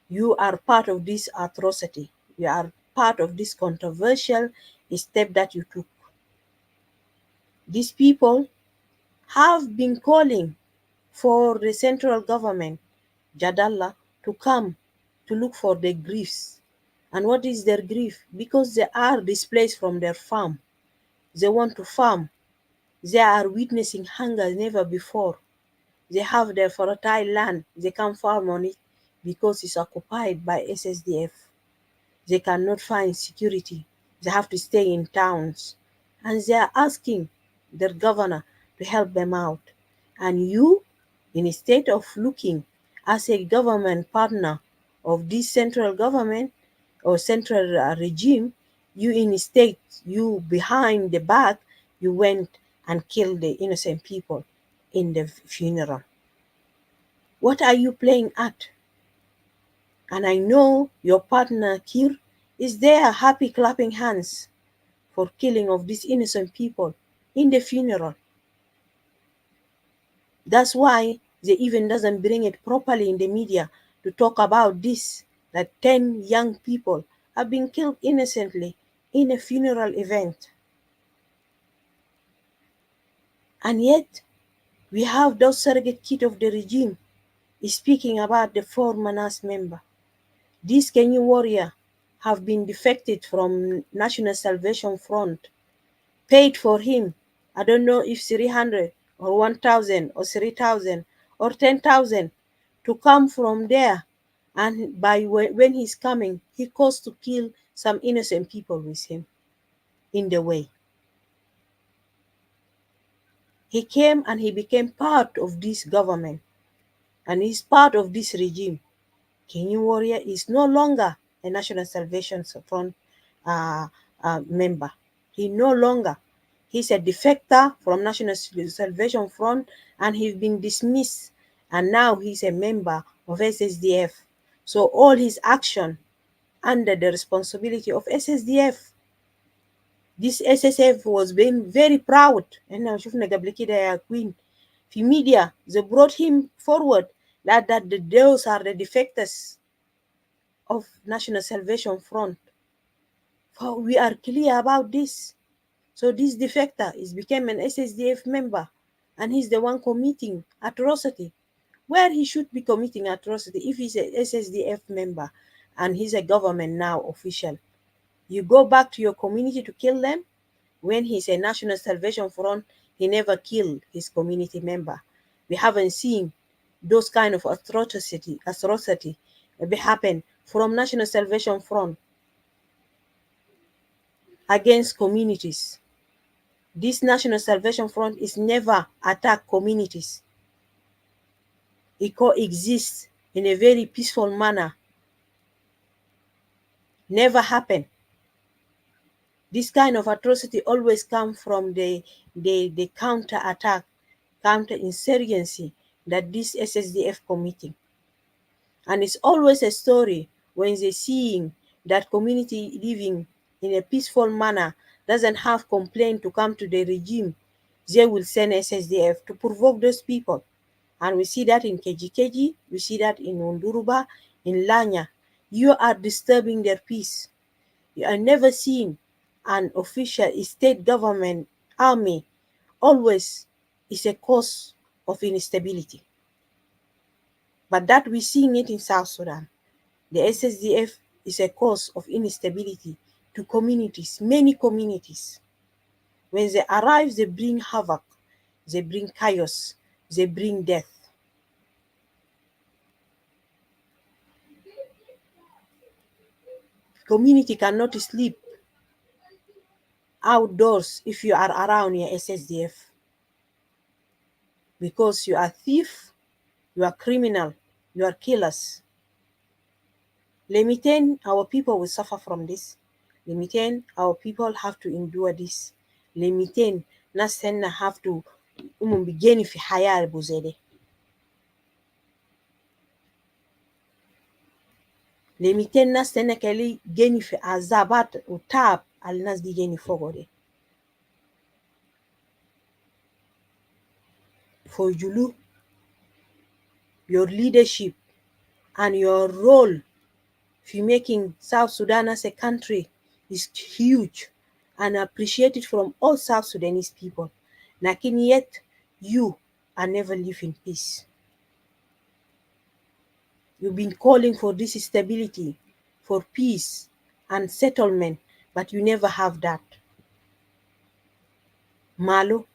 You are part of this atrocity. You are part of this controversial step that you took. These people have been calling for the central government, Jadala, to come to look for the griefs And what is their grief? Because they are displaced from their farm. They want to farm. They are witnessing hunger never before. They have their fertile land. They can't farm on it because it's occupied by SSDF. They cannot find security. They have to stay in towns. And they are asking their governor to help them out. And you, instead of looking as a government partner of this central government or central regime, you behind the back, you went and killed the innocent people in the funeral. What are you playing at? And I know your partner Kir is there happy clapping hands for killing of these innocent people in the funeral. That's why they even doesn't bring it properly in the media to talk about this, that 10 young people have been killed innocently in a funeral event. And yet, we have those surrogate kids of the regime speaking about the 4 Manas member. These Kenyan warriors have been defected from National Salvation Front, paid for him. I don't know if 300 or 1,000 or 3,000 or 10,000 to come from there. And when he's coming, he caused to kill some innocent people with him in the way. He came and he became part of this government and he's part of this regime. Kenyan warrior is no longer a National Salvation Front member. He no longer. He's a defector from National Salvation Front and he's been dismissed. And now he's a member of SSDF. So all his action under the responsibility of SSDF. This SSF was being very proud. And now شفنا قبل كده يا Queen في media they brought him forward that those are the defectors of National Salvation Front. So we are clear about this. So this defector is became an SSDF member and he's the one committing atrocity where he should be committing atrocity if he's a SSDF member and he's a government now official. You go back to your community to kill them. When he's a National Salvation Front, he never killed his community member. We haven't seen those kind of atrocity happen from National Salvation Front against communities. This National Salvation Front is never attack communities. It coexists in a very peaceful manner. Never happen. This kind of atrocity always come from the counter-attack, counter-insurgency that this SSDF committing. And it's always a story when they're seeing that community living in a peaceful manner doesn't have complaint to come to the regime, they will send SSDF to provoke those people. And we see that in KGKG, we see that in Wonduruba, in Lanya. You are disturbing their peace. You are never seen an official state government army always is a cause of instability. But that we're seeing it in South Sudan. The SSDF is a cause of instability to communities, many communities. When they arrive, they bring havoc, they bring chaos, they bring death. Community cannot sleep outdoors if you are around your SSDF because you are thief, you are criminal, you are killers. Limiting our people will suffer from this. Limiting our people have to endure this. Limiting nasena have to begin في حياة بوزيدي. Limiting nasena kali geni في عذابات وتعب على الناس دي geni فوقه. For Julu, your leadership and your role for making South Sudan as a country is huge and appreciated from all South Sudanese people. Lakini yet, you are never live in peace. You've been calling for this stability, for peace, and settlement, but you never have that. Malo.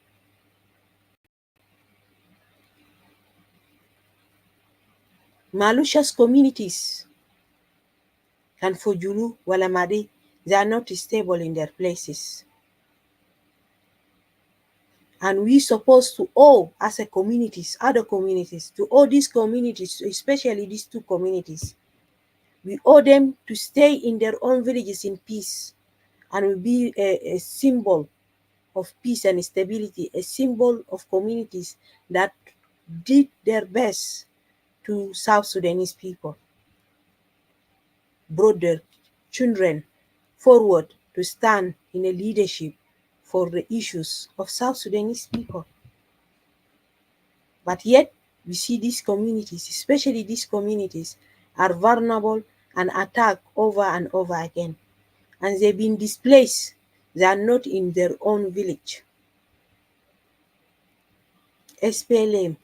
Malusha's communities can Fujulu, Walamadi, they are not stable in their places. And we supposed to owe as a communities, other communities, to owe these communities, especially these two communities. We owe them to stay in their own villages in peace and will be a symbol of peace and stability, a symbol of communities that did their best to South Sudanese people, brought their children forward to stand in a leadership for the issues of South Sudanese people. But yet, we see these communities, especially these communities, are vulnerable and attacked over and over again. And they've been displaced. They are not in their own village. SPLM,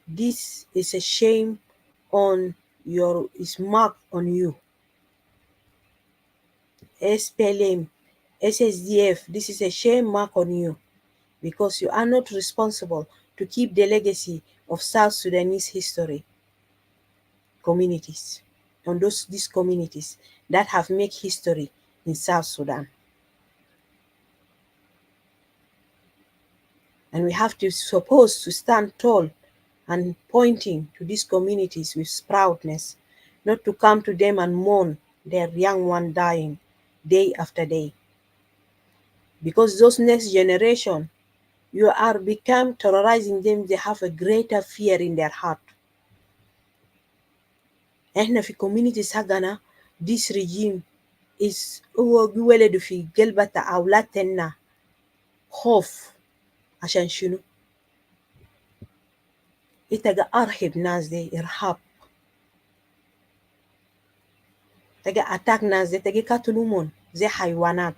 this is a shame on your, is marked on you. SPLM, SSDF, this is a shame mark on you because you are not responsible to keep the legacy of South Sudanese history communities, on these communities that have made history in South Sudan. And we have to suppose to stand tall and pointing to these communities with proudness, not to come to them and mourn their young one dying day after day. Because those next generation, you are become terrorizing them, they have a greater fear in their heart. احنا في communities حقنا this regime is هو ولد في قلبة أولادنا خوف عشان شنو؟ إتجا أرهب ناس دي إرهاب، تجا أتاك ناس دي، تجا قتلوهم زي حيوانات.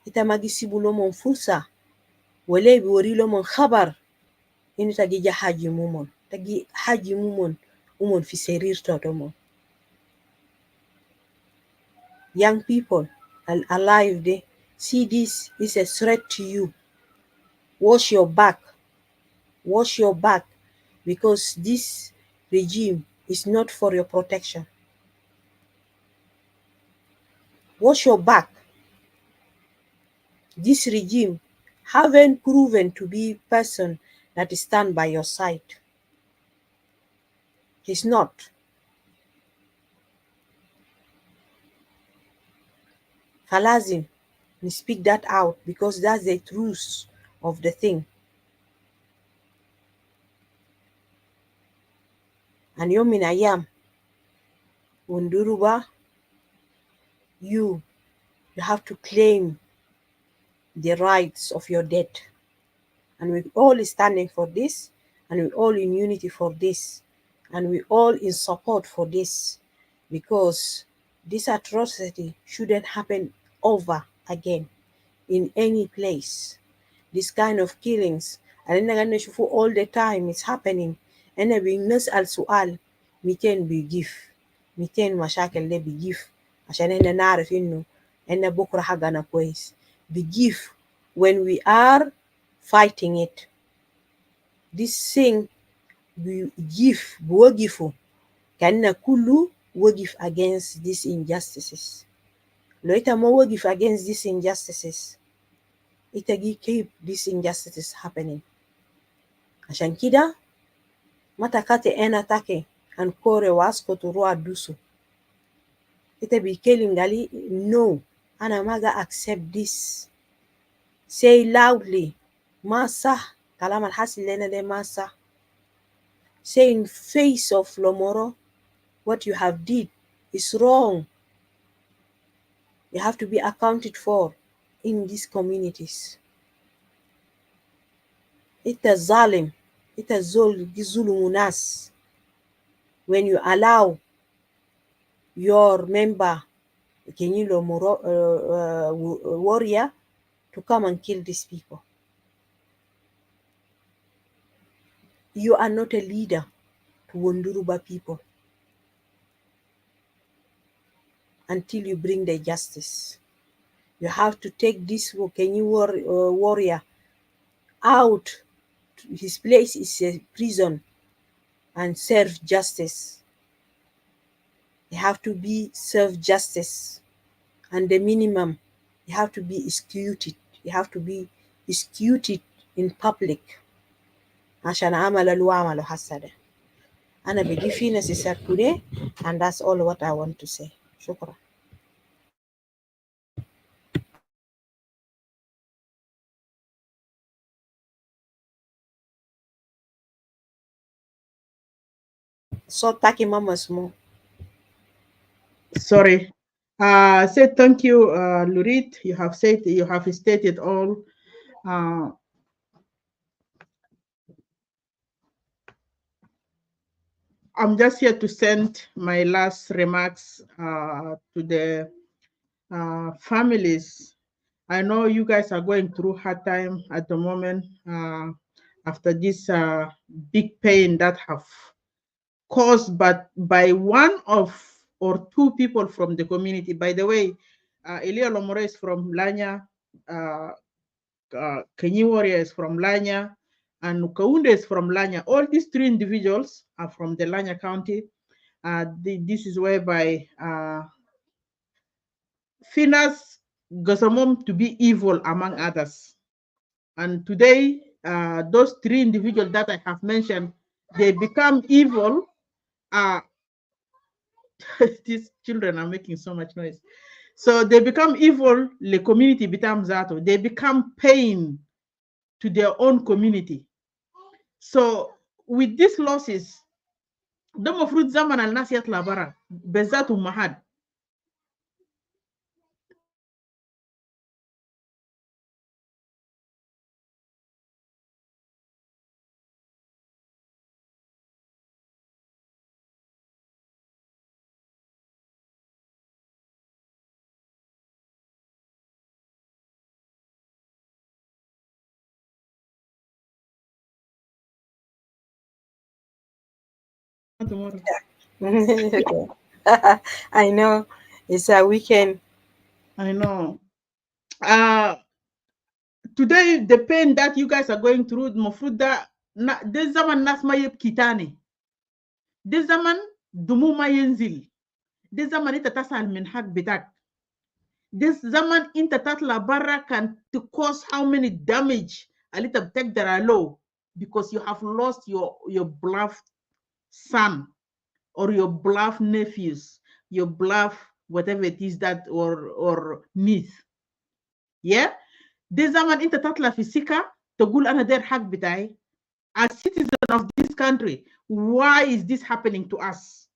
إتا ما جيسيبوا لهم فرصة ولا بيوري لهم خبر إنه تجي جا حاجي مومون، تجي حاجي مومون ومون في سرير توتومون. Young people alive there, see this is a threat to you. Wash your back. Wash your back because this regime is not for your protection. Wash your back. This regime haven't proven to be a person that stand by your side. He's not. Falazim, we speak that out because that's the truth of the thing. And Yomin Ayam, Wonduruba, you have to claim the rights of your dead. And we're all standing for this, and we're all in unity for this, and we're all in support for this, because this atrocity shouldn't happen over again in any place. This kind of killings, and all the time it's happening. And بنسأل سؤال 200 بيجيف 200 مشاكل ده بيجيف عشان احنا نعرف انه ان بكره حقنا كويس. بيجيف when we are fighting it. This thing بوقفوا كأننا كله وقف against these injustices. لو إنت ما وقف against these injustices, إنت keep these injustices happening. عشان كده ما تكاتي أنا تاكي أنكوري واسكو تروح دوسو. إنت بيكلم قالي no, أنا ما accept this. Say loudly, ما صح كلام الحاصل لنا ده ما صح. Say in face of Lomoro, what you have did is wrong. You have to be accounted for in these communities. It's a zalim, it's a zulumunas. When you allow your member, Kenyilo warrior, to come and kill these people. You are not a leader to Wonduruba people. until you bring the justice. You have to take this Kenyan warrior out. His place is a prison and serve justice. You have to be serve justice. And the minimum, you have to be executed. You have to be executed in public. عشان عمل اللي عمله هسه ده. أنا بدي في necessary today, and that's all what I want to say. شكرا. صوتك ما مسموع. Sorry. Say thank you, Lurid. You have stated all. I'm just here to send my last remarks to the families. I know you guys are going through hard time at the moment after this big pain that have caused by one of or two people from the community. By the way, Elia Lomore is from Lanya, Kenyi Warrior is from Lanya, and Kaunde is from Lanya. All these three individuals are from the Lanya County. This is whereby Finas Gazamom to be evil among others. And today, those three individuals that I have mentioned, they become evil. These children are making so much noise. So they become evil, the community becomes that. They become pain to their own community. So with these losses, the mafrut zaman al nasiyat labara, bezatu mahad. I know it's a weekend. I know. Today, the pain that you guys are going through, Mofruda, this zaman nas mayeb kitani. This zaman dumu mayenzil. This zaman ita tasal min hak bitak. This zaman inta tatla barra can to cause how many damage a little take that low because you have lost your beloved son or your beloved nephews, your beloved whatever it is that or niece. Yeah? This zaman inta tatla fisika تقول أنا دير حق بتاعي as citizen of this country. Why is this happening to us?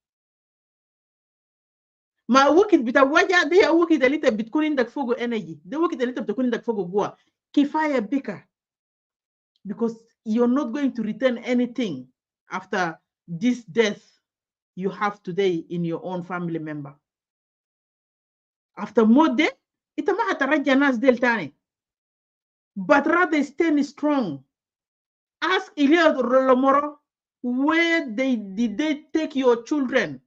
ما وقت بتاع وجع ده وقت اللي انت بتكون عندك فوقه energy ده وقت اللي انت بتكون عندك فوقه قوة كفاية بك because you're not going to return anything after this death you have today in your own family member. After more day انت ما هترجع ناس ديل تاني but rather stay strong. Ask Ilya Rolomoro, where did they take your children?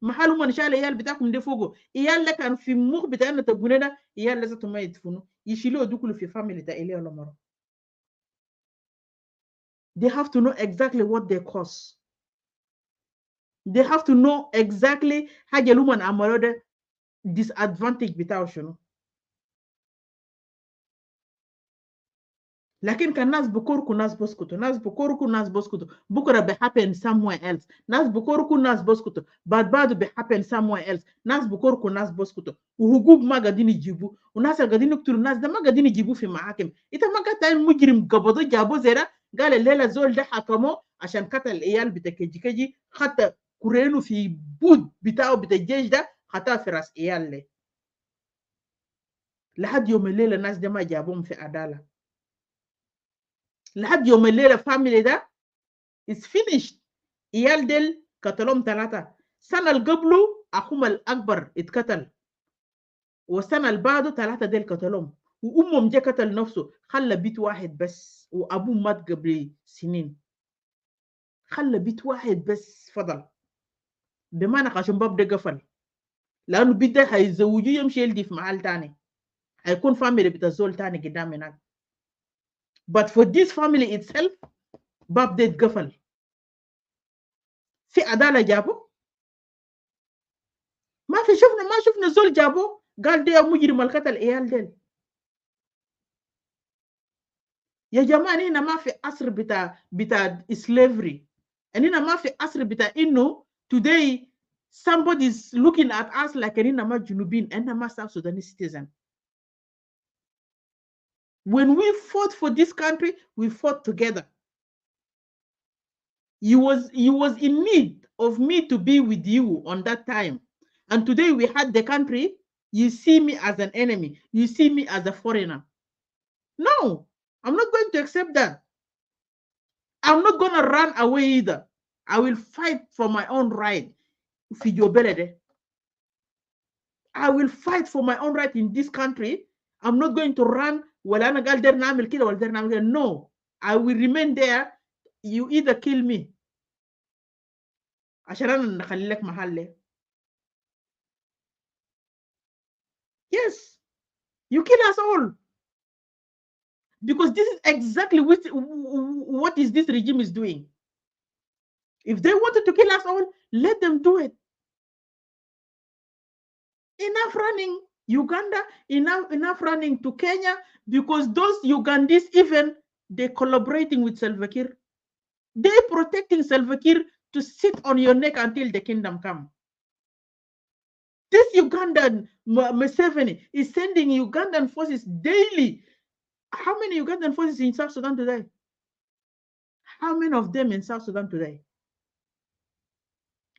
Mahalu manishale iyal bitakum defogo. Iyal le kan fi mukh bitana tabunena iyal le zato ma yitfunu. Yishilo dukulu fi family ta Ilya Rolomoro. They have to know exactly what they cause. They have to know exactly how luman amarode disadvantage bitao. Lakin kan nas bukorku nas boskuto, nas bukorku nas boskuto, bukura be happen somewhere else. Nas bukorku nas boskuto, badu be happen somewhere else. Nas bukorku nas boskuto. Uhugub magadini jibu, unasa gadini kuturu nas da magadini jibu fi mahakim. Ita magata mujrim gabado jabo zera, gale lela zol da hakamo, ashan kata iyal bitakeji khata kurenu fi bud bitao bitajej da, khata firas iyal le. Lahad yom lela nas da ma jabum fi adala. لحد يوم الليله family ده is finished. عيال ديل قتلهم 3 سنه اللي قبله اخوهم الاكبر اتقتل والسنه اللي بعده 3 ديل قتلهم وامهم جه قتل نفسه خلى بيت واحد بس وابوه مات قبل سنين خلى بيت واحد بس فضل بمعنى عشان باب ده قفل لانه بده هيزوجوه يمشي يلدي في محل تاني، هيكون family بتاع زول تاني قدام هناك. but for this family itself باب ده اتقفل. في عدالة جابوا؟ ما شفنا زول جابوا قال ده مجرم القتل العيال ديل. يا جماعة هنا ما في عصر بتاع slavery، هنا ما في عصر بتاع إنه today somebody is looking at us like هنا ما جنوبين، هنا ما South Sudanese citizen. When we fought for this country, we fought together. You was in need of me to be with you on that time. And today we had the country, you see me as an enemy. You see me as a foreigner. No, I'm not going to accept that. I'm not going to run away either. I will fight for my own right. I will fight for my own right in this country. I'm not going to run. No, I will remain there. You either kill me. Yes, you kill us all. Because this is exactly what is this regime is doing. If they wanted to kill us all, let them do it. Enough running Uganda, enough running to Kenya, because those Ugandese even, they're collaborating with Salva Kiir. They're protecting Salva Kiir to sit on your neck until the kingdom come. This Ugandan, Museveni, is sending Ugandan forces daily. How many Ugandan forces in South Sudan today? How many of them in South Sudan today?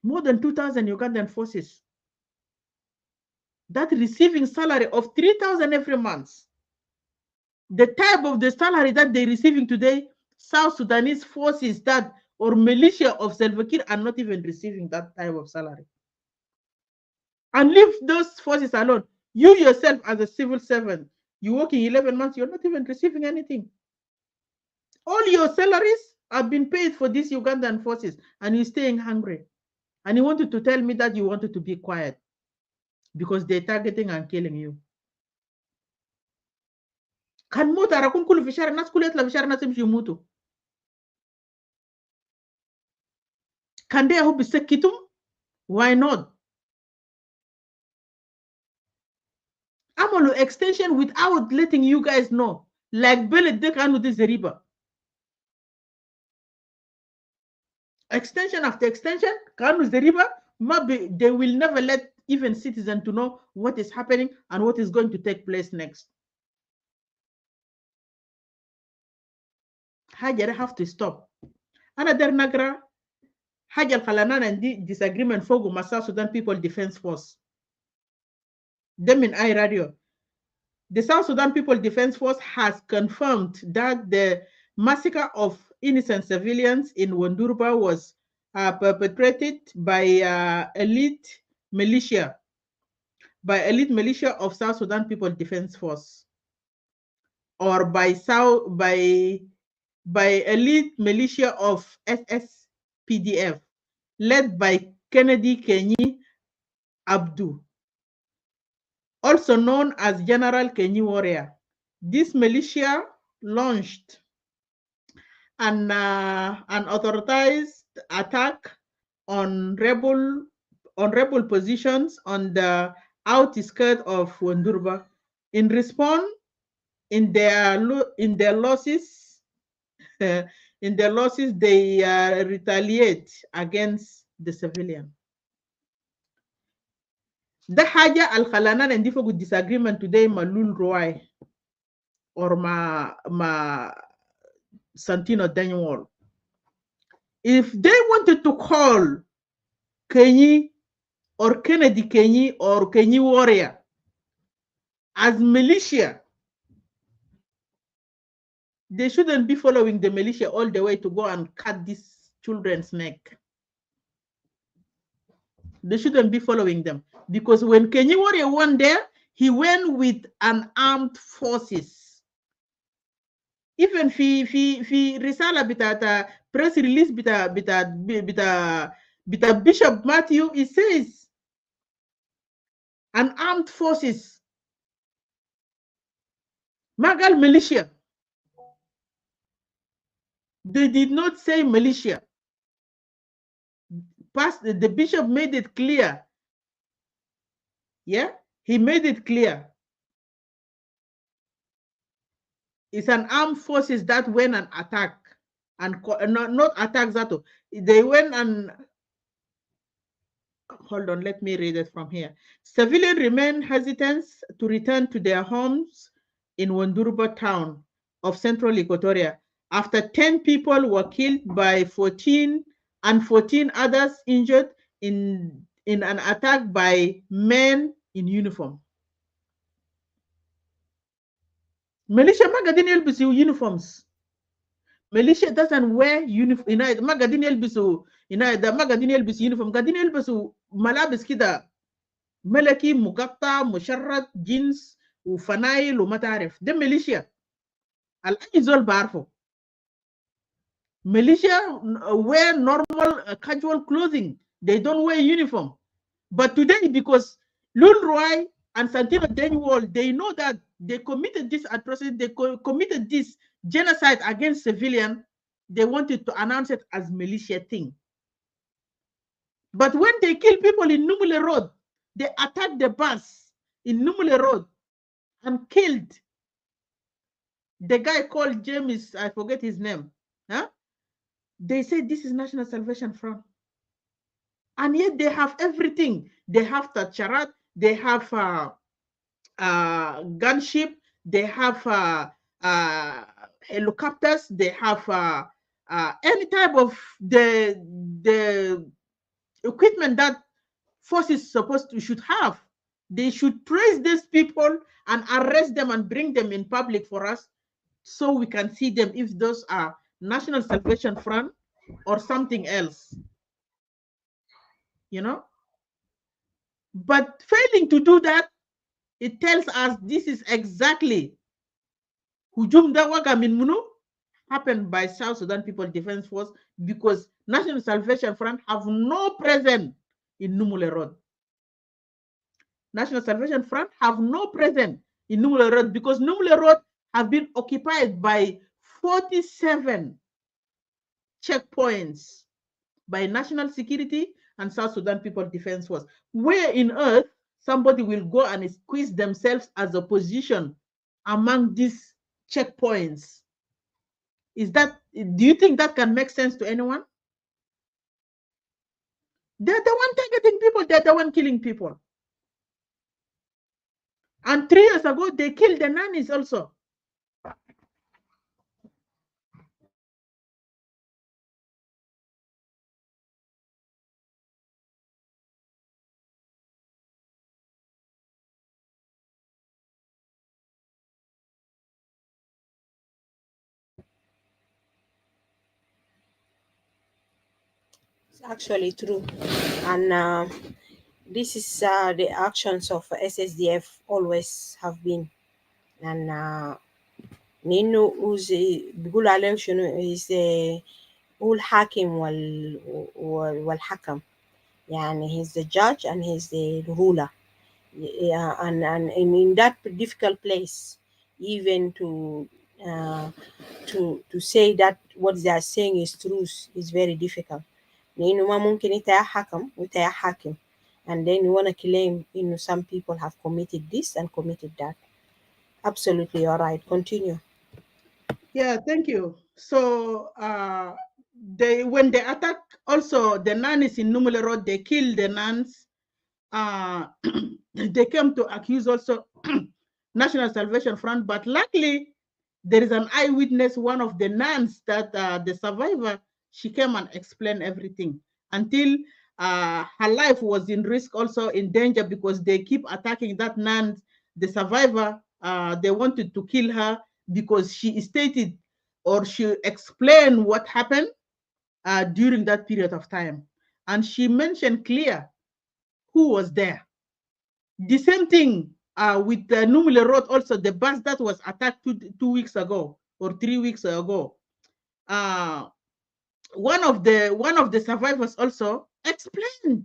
More than 2,000 Ugandan forces that receiving salary of 3,000 every month. The type of the salary that they're receiving today, South Sudanese forces that or militia of Salva Kiir are not even receiving that type of salary. And leave those forces alone. You yourself as a civil servant, you're working 11 months, you're not even receiving anything. All your salaries have been paid for these Ugandan forces, and you're staying hungry. And you wanted to tell me that you wanted to be quiet because they're targeting and killing you. كان موت أراكم كله في شارع الناس كله يطلع في شارع الناس يمشي يموتوا. كان ده هو بيسكتهم؟ Why not? عملوا extension without letting you guys know. Like بلد ده كانوا دي زريبة. Extension after extension كانوا زريبة. They will never let even citizens to know what is happening and what is going to take place next. حاجة ده have to stop. أنا در نقرأ حاجة الخلانة عندي disagreement فوق مع South Sudan People Defense Force. ده من أي راديو. The South Sudan People Defense Force has confirmed that the massacre of innocent civilians in Wonduruba was perpetrated by elite militia of South Sudan People Defense Force, or by elite militia of SSPDF, led by Kennedy Kenyi Abdu, also known as General Kenyi Warrior. This militia launched an unauthorized attack on rebel positions on the outskirts of Wonduruba. In response, in their losses, they retaliate against the civilian. ده حاجة الخلانا عندي فوق disagreement today مع لول روي or مع Santino Daniel. If they wanted to call Kenyi or Kennedy Kenyi or Kenyi Warrior as militia, they shouldn't be following the militia all the way to go and cut these children's neck. They shouldn't be following them, because when Kenyi Warrior went there, he went with an armed forces. Even في رسالة بتاعت press release بتاع Bishop Matthew, it says and armed forces. Magal militia. They did not say militia. The bishop made it clear. Yeah, he made it clear. It's an armed forces that went and attack, and not attack Zato. They went and hold on. Let me read it from here. Civilians remain hesitant to return to their homes in Wonduruba town of central Equatoria after 10 people were killed by 14 and 14 others injured in an attack by men in uniform. Militia magadin yelbisu uniforms. Militia doesn't wear uniform. Magadin yelbisu magadin yelbisu uniform. Gadin yelbisu malabis kida ملكي مقطع مشرد جنس وفنايل وما تعرف ده ميليشيا الاي زول بعرفه. Militia wear normal casual clothing. They don't wear uniform. But today, because Lulroy and Santino Denwall, they know that they committed this atrocity, they committed this genocide against civilians, they wanted to announce it as militia thing. But when they kill people in Numule Road, they attacked the bus in Numule Road and killed the guy called James, I forget his name. Huh? They say this is National Salvation Front. And yet they have everything. They have Tacharat, they have gunship, they have helicopters, they have any type of the equipment that forces should have. They should trace these people and arrest them and bring them in public for us so we can see them if those are National Salvation Front or something else. You know? But failing to do that, it tells us this is exactly Hujum Dawaga Minmunu happened by South Sudan People Defense Force because National Salvation Front have no presence in Numule Road. National Salvation Front have no presence in Numule Road because Numule Road have been occupied by 47 checkpoints by National Security and South Sudan People Defense Force. Where in earth somebody will go and squeeze themselves as a position among these checkpoints? Do you think that can make sense to anyone? They're the one targeting people, they're the one killing people. And 3 years ago, they killed the nannies also. It's actually true. And this is the actions of SSDF always have been. And Nino Uzi بيقول عليه شنو is هو الحاكم والحكم. يعني he's the judge and he's the ruler. Yeah, and in that difficult place, even to say that what they are saying is truth is very difficult. لأنه ما ممكن أنت يا حكم وأنت يا حاكم and then you want to claim some people have committed this and committed that. Absolutely, you're right. Continue. Yeah, thank you. So when they attack also the nuns in Numule Road, they killed the nuns. They came to accuse also National Salvation Front, but luckily there is an eyewitness, one of the nuns that the survivor, she came and explained everything until her life was in risk, also in danger, because they keep attacking that nun, the survivor. They wanted to kill her because she stated or she explained what happened during that period of time. And she mentioned clear who was there. The same thing with the Numule Road, also the bus that was attacked 2 weeks ago or 3 weeks ago. One of the survivors also explained.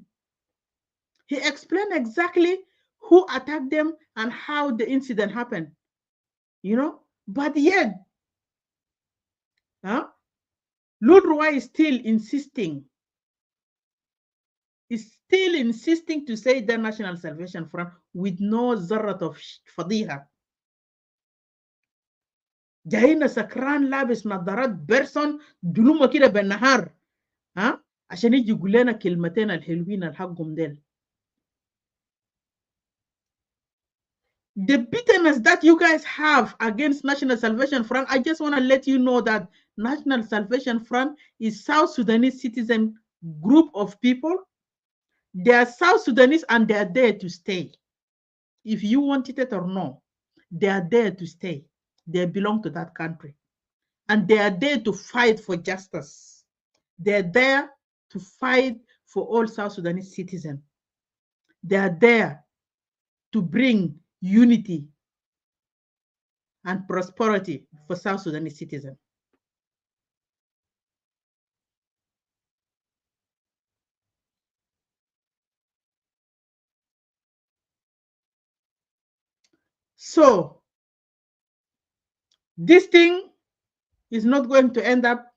He explained exactly who attacked them, and how the incident happened. But yet, Ludrua is still insisting to say the National Salvation Front with no zarrat of fadiha. جاينا سكران لابس نظارات بيرسون دلومه كده بالنهار عشان يجي يقول لنا كلمتين الحلوين الحقهم ديل. The bitterness that you guys have against National Salvation Front, I just want to let you know that National Salvation Front is South Sudanese citizen group of people. They are South Sudanese and they are there to stay. If you want it or no, they are there to stay. They belong to that country. And they are there to fight for justice. They're there to fight for all South Sudanese citizens. They are there to bring unity and prosperity for South Sudanese citizens. So, this thing is not going to end up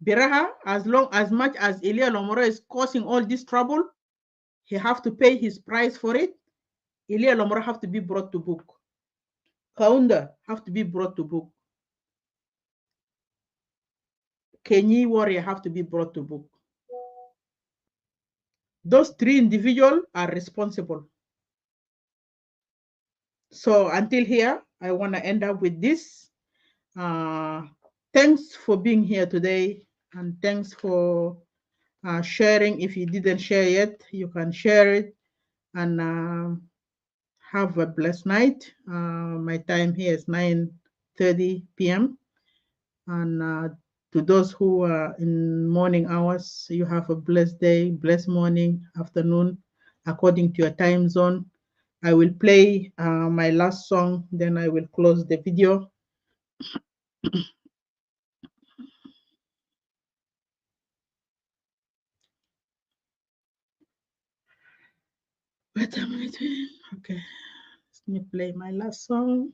Biraha as much as Elia Lomoro is causing all this trouble. He have to pay his price for it. Elia Lomoro have to be brought to book. Kaunda have to be brought to book. Kenyi warrior have to be brought to book. Those three individuals are responsible. So until here, I want to end up with this. Thanks for being here today, and thanks for sharing. If you didn't share yet, you can share it, and have a blessed night. My time here is 9:30 p.m. And to those who are in morning hours, you have a blessed day, blessed morning, afternoon, according to your time zone. I will play my last song, then I will close the video. Wait a minute. Okay, let me play my last song.